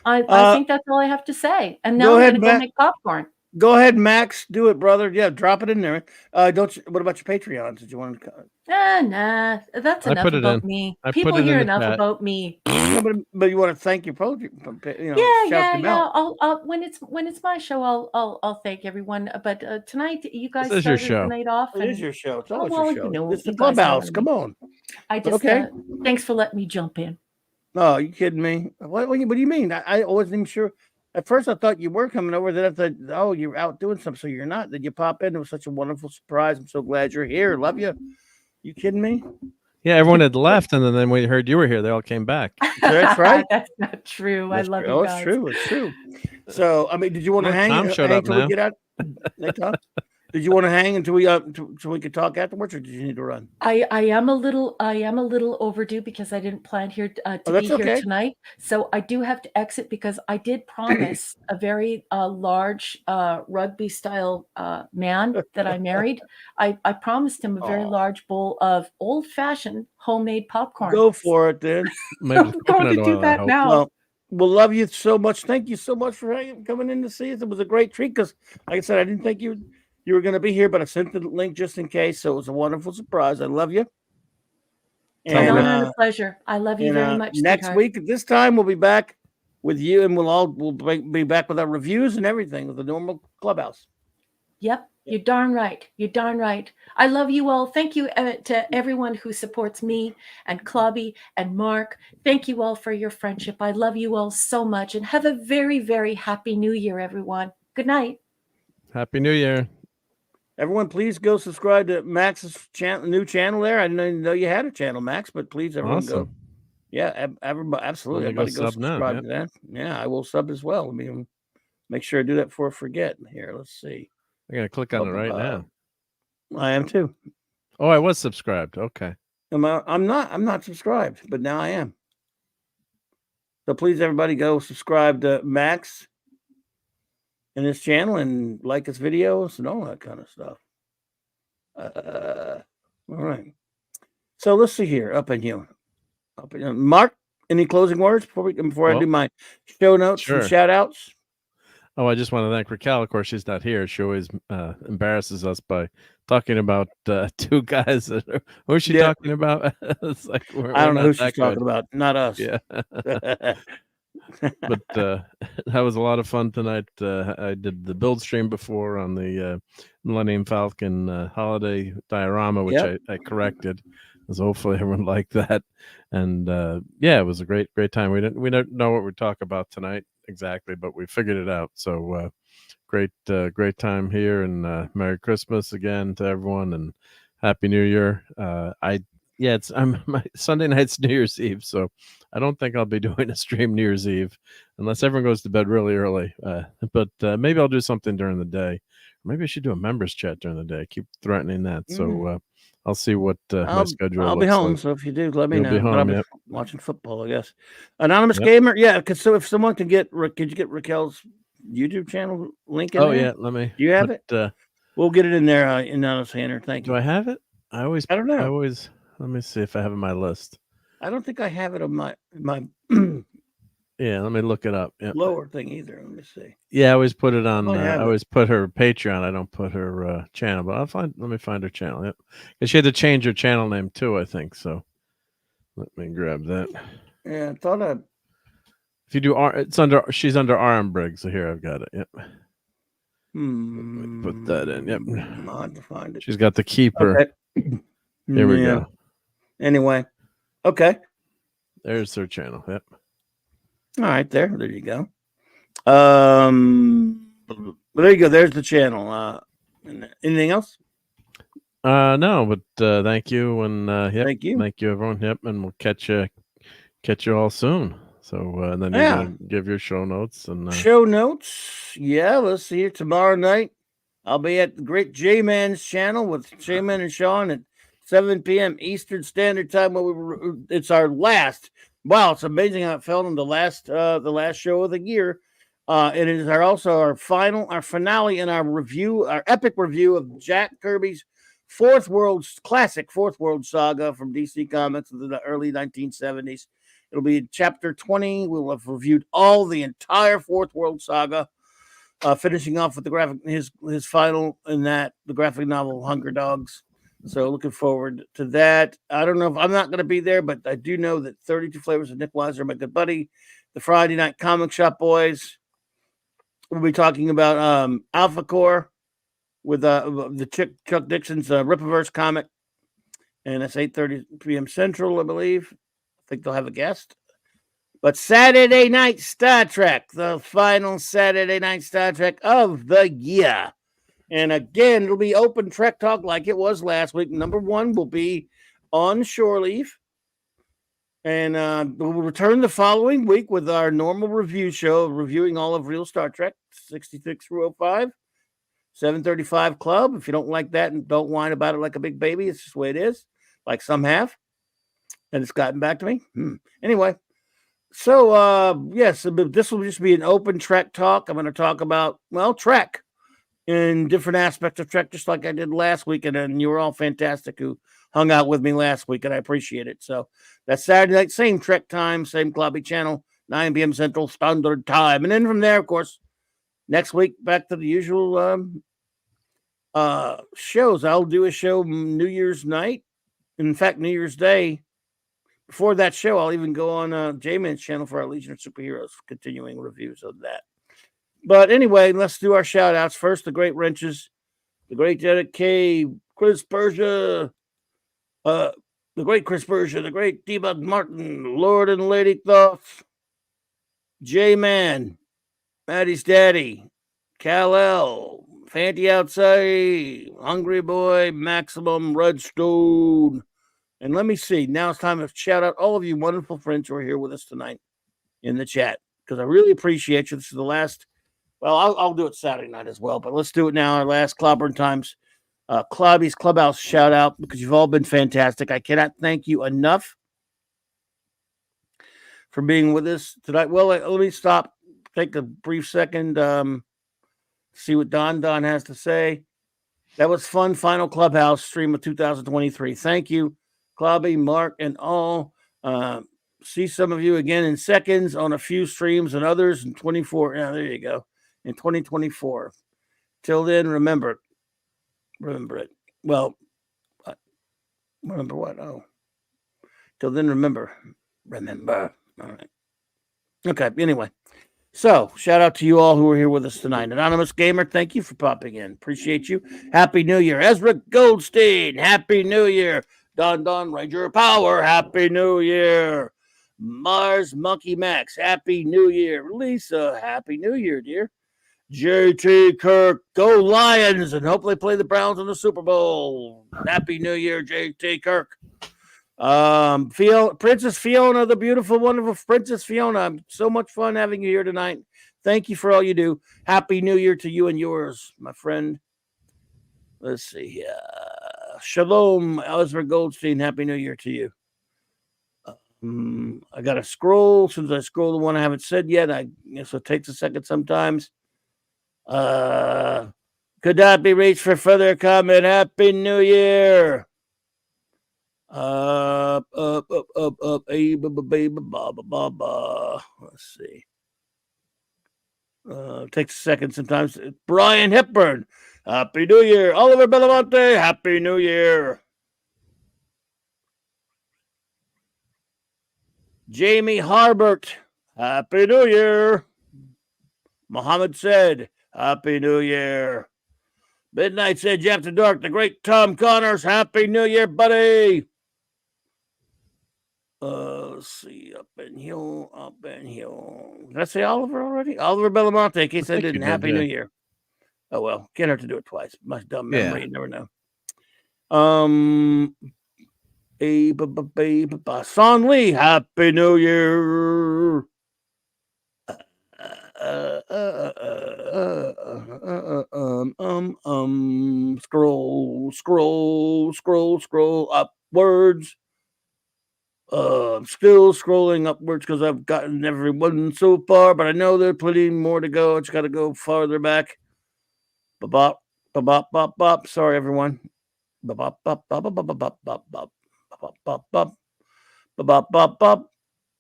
I think that's all I have to say. And now Go I'm ahead, going to go Matt. make popcorn. Go ahead, Max. Do it, brother. Yeah, drop it in there. Don't you, what about your Patreons? Did you want to? Nah, that's I enough put it about in. me. I People put it hear in the enough chat. about me. No, but you want to thank your poetry, shout them out. I'll when it's my show, I'll thank everyone. But tonight, you guys This is your started the show. night off. It is your show. It's always your show. It's the you guys know Clubhouse. what I Come mean. on. I just Okay. Thanks for letting me jump in. Oh, you kidding me? What do you mean? I wasn't even sure. At first, I thought you were coming over. Then I thought, oh, you're out doing something, so you're not. Then you pop in. It was such a wonderful surprise. I'm so glad you're here. Love you. You kidding me? Yeah, everyone had left, and then when we heard you were here, they all came back. That's right. That's not true. I love you guys. It's true. It's true. So, I mean, did you want to Look, hang? Tom showed hang up till now. we get out? Hey, Tom. Did you want to hang until we so we could talk afterwards, or did you need to run? I am a little overdue because I didn't plan here to be that's here okay. tonight. So I do have to exit because I did promise a very large rugby style man that I married. I promised him a very large bowl of old fashioned homemade popcorn. Go for it, then. I'm going to do that now. Well, we'll love you so much. Thank you so much for coming in to see us. It was a great treat because, like I said, I didn't think you were going to be here, but I sent the link just in case. So it was a wonderful surprise. I love you. An honor and a pleasure. I love you very much. Next sweetheart. week at this time, we'll be back with you, and we'll be back with our reviews and everything with the normal Clubhouse. Yep. You're darn right. You're darn right. I love you all. Thank you to everyone who supports me and Clubby and Mark. Thank you all for your friendship. I love you all so much, and have a very, very happy New Year, everyone. Good night. Happy New Year. Everyone, please go subscribe to Max's new channel there. I didn't know you had a channel, Max, but please, everyone go. Yeah, everybody, absolutely. Everybody go subscribe to that. Yeah, I will sub as well. Let me make sure I do that before I forget. Here, let's see. I gotta click on it right now. I am too. Oh, I was subscribed. Okay. I'm not subscribed, but now I am. So please, everybody, go subscribe to Max and his channel and like his videos and all that kind of stuff. All right. So let's see here. Up in here. Mark, any closing words before I do my show notes and shout outs? Oh, I just want to thank Raquel. Of course, she's not here. She always embarrasses us by talking about two guys. Who is she talking about? It's like I don't know who she's talking about. Not us. Yeah. But that was a lot of fun tonight. I did the build stream before on the Millennium Falcon holiday diorama, which I corrected. So hopefully everyone liked that. And yeah, it was a great time. We don't know what we talk about tonight exactly, but we figured it out. So great time here, and Merry Christmas again to everyone, and Happy New Year. My Sunday night's New Year's Eve, so I don't think I'll be doing a stream New Year's Eve unless everyone goes to bed really early. But maybe I'll do something during the day. Maybe I should do a members chat during the day. I keep threatening that. So I'll see what my schedule I'll looks be home, like. so if you do, let me know. Be home, I'll be watching football, I guess. Anonymous Gamer, yeah. Because so if someone could you get Raquel's YouTube channel link in there? Yeah, let me. Do you have it? We'll get it in there. Anonymous Hander, thank you. Do I have it? I don't know. Let me see if I have it on my list. I don't think I have it on my Yeah, let me look it up. Yep. Lower thing either. Let me see. Yeah, I always put it on. I always put her Patreon. I don't put her channel, but let me find her channel. Yep, because she had to change her channel name too, I think. So let me grab that. Yeah, I thought if you do she's under RAQUEL Briggs. So here I've got it. Yep. Put that in. Yep. Hard to find it. She's got the keeper. Okay. Here we go. Anyway, okay. There's her channel. Yep. All right, there you go. There you go. There's the channel. Anything else? No, but thank you, and thank you, everyone. Yep, and we'll catch you all soon. So then you're gonna give your show notes and show notes. Yeah, let's see here tomorrow night. I'll be at the great J-Man's channel with J-Man and Sean at 7 p.m. Eastern Standard Time. It's our last. Wow, it's amazing how it fell in the last show of the year. It is our finale in our epic review of Jack Kirby's classic Fourth World Saga from DC Comics of the early 1970s. It'll be chapter 20. We'll have reviewed all the entire Fourth World Saga, finishing off with his final in that, the graphic novel Hunger Dogs. So looking forward to that. I don't know if I'm not going to be there, but I do know that 32 Flavors of Nick Weiser, my good buddy, the Friday Night Comic Shop boys, we'll be talking about Alpha Core with the Chuck Dixon's Rippaverse comic, and that's 8:30 p.m. Central, I believe. I think they'll have a guest. But Saturday Night Star Trek, the final Saturday Night Star Trek of the year. And again, it'll be open Trek Talk like it was last week. Number 1 will be on shore leave. And we'll return the following week with our normal review show, reviewing all of Real Star Trek, 66 through 05, 735 Club. If you don't like that and don't whine about it like a big baby, it's just the way it is, like some have. And it's gotten back to me. Anyway, so yes, this will just be an open Trek Talk. I'm going to talk about, Trek in different aspects of Trek, just like I did last week. And you were all fantastic who hung out with me last week, and I appreciate it. So that's Saturday night, same Trek time, same Clubby channel, 9 p.m. Central Standard Time. And then from there, of course, next week, back to the usual shows. I'll do a show New Year's night. In fact, New Year's Day. Before that show, I'll even go on J-Man's channel for our Legion of Superheroes, continuing reviews of that. But anyway, let's do our shout-outs. First, the great wrenches, the great Derek K, Chris Persia, the great Chris Persia, the great Debug Martin, Lord and Lady Thoughts, J-Man, Maddie's Daddy, Kal-El, Fanty Outside, Hungry Boy, Maximum, Redstone. And let me see. Now it's time to shout out all of you wonderful friends who are here with us tonight in the chat, because I really appreciate you. This is the last. Well, I'll do it Saturday night as well, but let's do it now. Our last Clobbering Times, Clubby's Clubhouse shout out, because you've all been fantastic. I cannot thank you enough for being with us tonight. Well, let me stop, take a brief second, see what Don has to say. That was fun. Final Clubhouse stream of 2023. Thank you, Clobby, Mark, and all. See some of you again in seconds on a few streams and others in 24. Yeah, there you go. In 2024. Till then, remember it. Well, remember what? Oh. Till then, remember. All right. Okay, anyway. So, shout out to you all who are here with us tonight. Anonymous Gamer, thank you for popping in. Appreciate you. Happy New Year. Ezra Goldstein, Happy New Year. Don Ranger Power, Happy New Year. Mars Monkey Max, Happy New Year. Lisa, Happy New Year, dear. JT Kirk, go Lions, and hopefully play the Browns in the Super Bowl. Happy New Year, JT Kirk. Princess Fiona, the beautiful, wonderful Princess Fiona. So much fun having you here tonight. Thank you for all you do. Happy New Year to you and yours, my friend. Let's see here. Shalom, Ezra Goldstein. Happy New Year to you. I got to scroll. Since I scroll the one I haven't said yet, I guess it takes a second sometimes. Could not be reached for further comment. Happy New Year. Let's see. Takes a second sometimes. Brian Hepburn, Happy New Year. Oliver Belamonte, Happy New Year. Jamie Harbert, Happy New Year. Muhammad said, Happy New Year. Midnight said, After Dark, the great Tom Connors, Happy New Year, buddy. Let's see, up in here. Did I say Oliver already? Oliver Belamonte, in case I didn't. Happy New Year. Oh, well, can't hurt to do it twice. My dumb memory, you never know. Son Lee, Happy New Year. Scroll upwards. Still scrolling upwards because I've gotten everyone so far, but I know there's plenty more to go. I just got to go farther back. Bop, bop, bop, bop. Sorry, everyone. Bop, bop, bop, bop, bop, bop, bop, bop, bop, bop, bop, bop, bop, bop.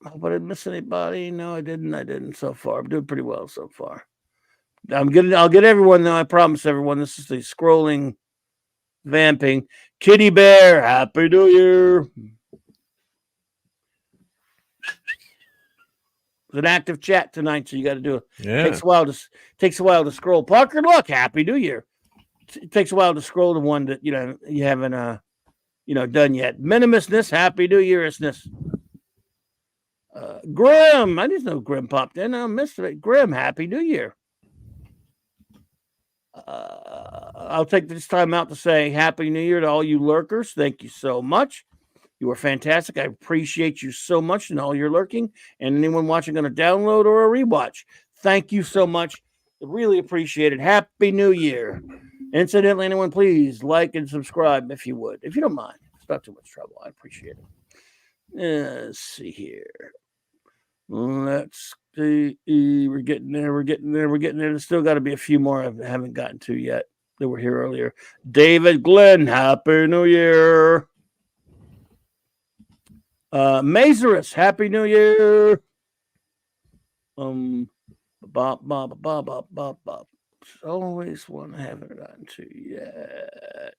Hope I didn't miss anybody. No, I didn't so far. I'm doing pretty well so far. I'll get everyone though. I promise everyone. This is the scrolling, vamping. Kitty Bear, Happy New Year. It's an active chat tonight, so you got to do it. Yeah. Takes a while to scroll. Parker, look, Happy New Year. It takes a while to scroll to one that you haven't done yet. Minimusness, Happy New Year-isness. Grim, I didn't know Grim popped in. I missed it. Grim, Happy New Year. I'll take this time out to say Happy New Year to all you lurkers. Thank you so much. You are fantastic. I appreciate you so much and all your lurking. And anyone watching on a download or a rewatch, thank you so much. I really appreciate it. Happy New Year. Incidentally, anyone, please like and subscribe if you would. If you don't mind. It's not too much trouble. I appreciate it. Let's see here. Let's see. We're getting there. There's still got to be a few more I haven't gotten to yet that were here earlier. David Glenn, Happy New Year. Mazarus, Happy New Year. Always one I haven't gotten to yet.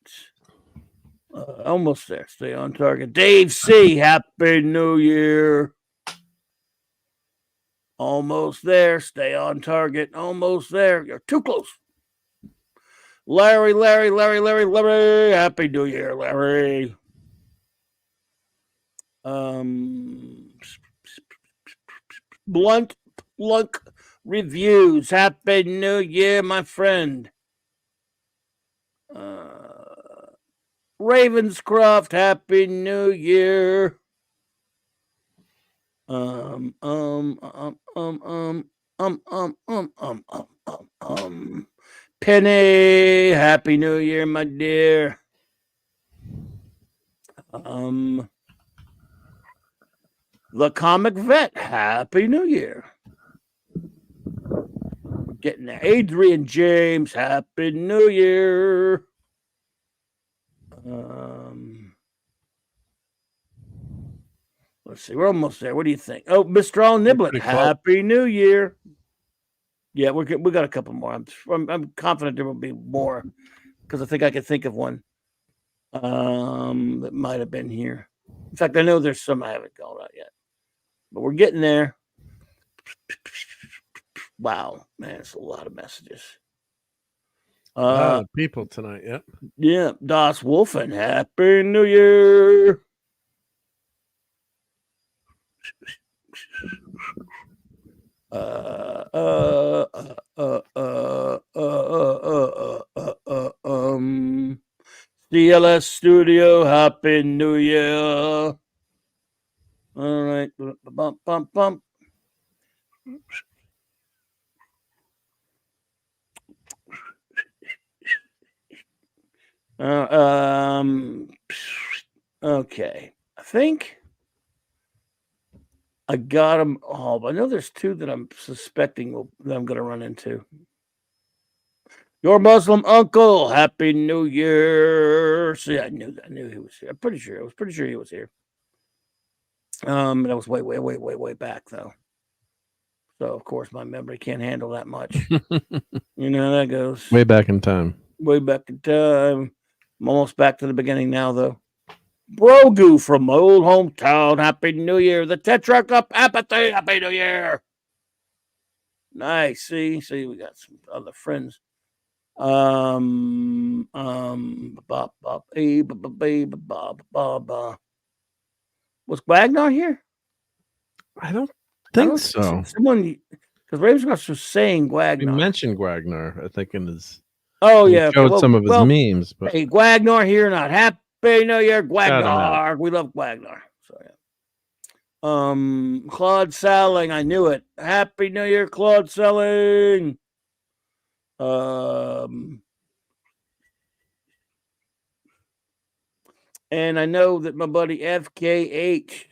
Almost there. Stay on target. Dave C, Happy New Year. Almost there. Stay on target. Almost there. You're too close. Larry, Happy New Year, Larry. Blunt Reviews, Happy New Year, my friend. Ravenscroft, Happy New Year. Penny, Happy New Year, my dear. The Comic Vet, Happy New Year. We're getting there. Adrian James, Happy New Year. Let's see. We're almost there. What do you think? Oh, Mr. All Niblet, Happy New Year. Yeah, we got a couple more. I'm confident there will be more because I think I can think of one that might have been here. In fact, I know there's some I haven't called out yet, but we're getting there. Wow, man, it's a lot of messages. A lot of people tonight. Yep. Yeah, Das Wolfen, Happy New Year. CLS Studio, Happy New Year. All right, bump. Okay, I think I got them all, but I know there's two that I'm suspecting that I'm going to run into. Your Muslim uncle, Happy New Year. See, I knew he was here. I was pretty sure he was here. That was way back though. So of course my memory can't handle that much. You know how that goes. Way back in time. I'm almost back to the beginning now though. Brogu from my old hometown, Happy New Year. The Tetra Cup Apathy, Happy New Year. Nice. See, we got some other friends. Was Wagner here? I don't think so. Someone, because Ravenscroft was saying Wagner. He mentioned Wagner, I think, in his. Oh yeah, showed some of his memes. But hey, Wagner here, not Happy New Year, Wagner. We love Wagner. So yeah. Claude Selling, I knew it. Happy New Year, Claude Selling. And I know that my buddy FKH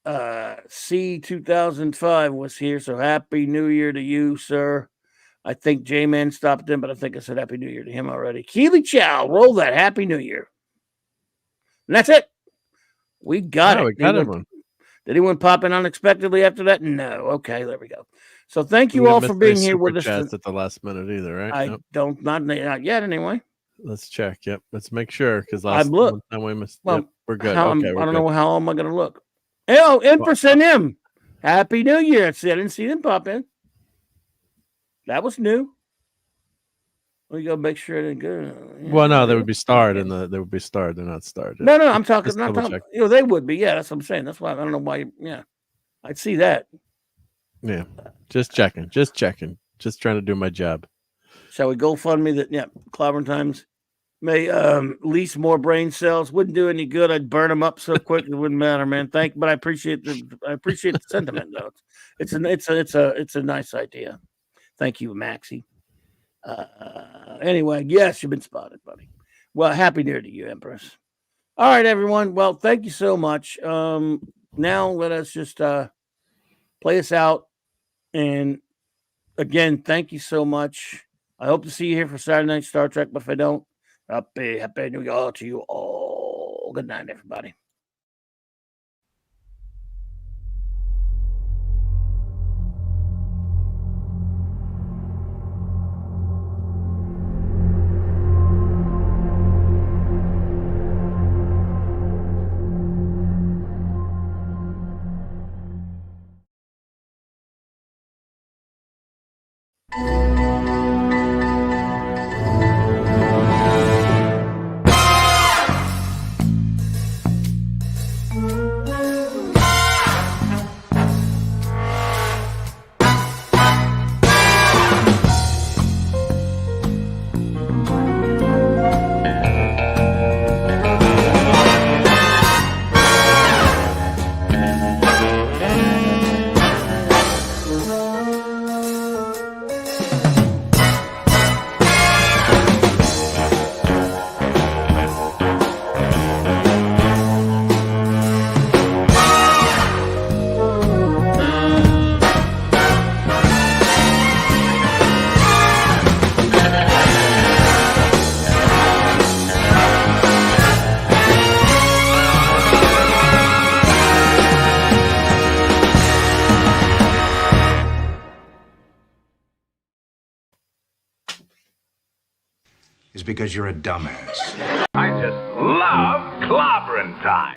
C2005 was here, so happy New Year to you, sir. I think J-Man stopped in, but I think I said happy New Year to him already. Keely Chow, roll that happy New Year. And that's it. We got it. We got everyone. Did anyone pop in unexpectedly after that? No. Okay, there we go. So thank you all for being here with us. Chats at the last minute either, right? Not yet anyway. Let's check. Yep. Let's make sure because I've looked. time we missed. Well, yep, we're good. I don't know how am I going to look. Oh, Empress and him. Happy New Year. I didn't see them pop in. That was new. We got to make sure they're good. Yeah, well, no, they would be starred they would be starred. They're not starred. No, I'm talking. They would be. Yeah, that's what I'm saying. That's why I don't know why. Yeah, I'd see that. Yeah, just checking. Just trying to do my job. Shall we GoFundMe that? Yeah, Clobbering Times may lease more brain cells. Wouldn't do any good. I'd burn them up so quick it wouldn't matter, man. But I appreciate the sentiment though. It's a nice idea. Thank you, Maxie. Anyway, yes, you've been spotted, buddy. Well, happy New Year to you, Empress. All right, everyone. Well, thank you so much. Now let us just play us out. And again, thank you so much. I hope to see you here for Saturday Night Star Trek, but if I don't, happy New Year to you all. Good night, everybody. Is because you're a dumbass. I just love clobbering time.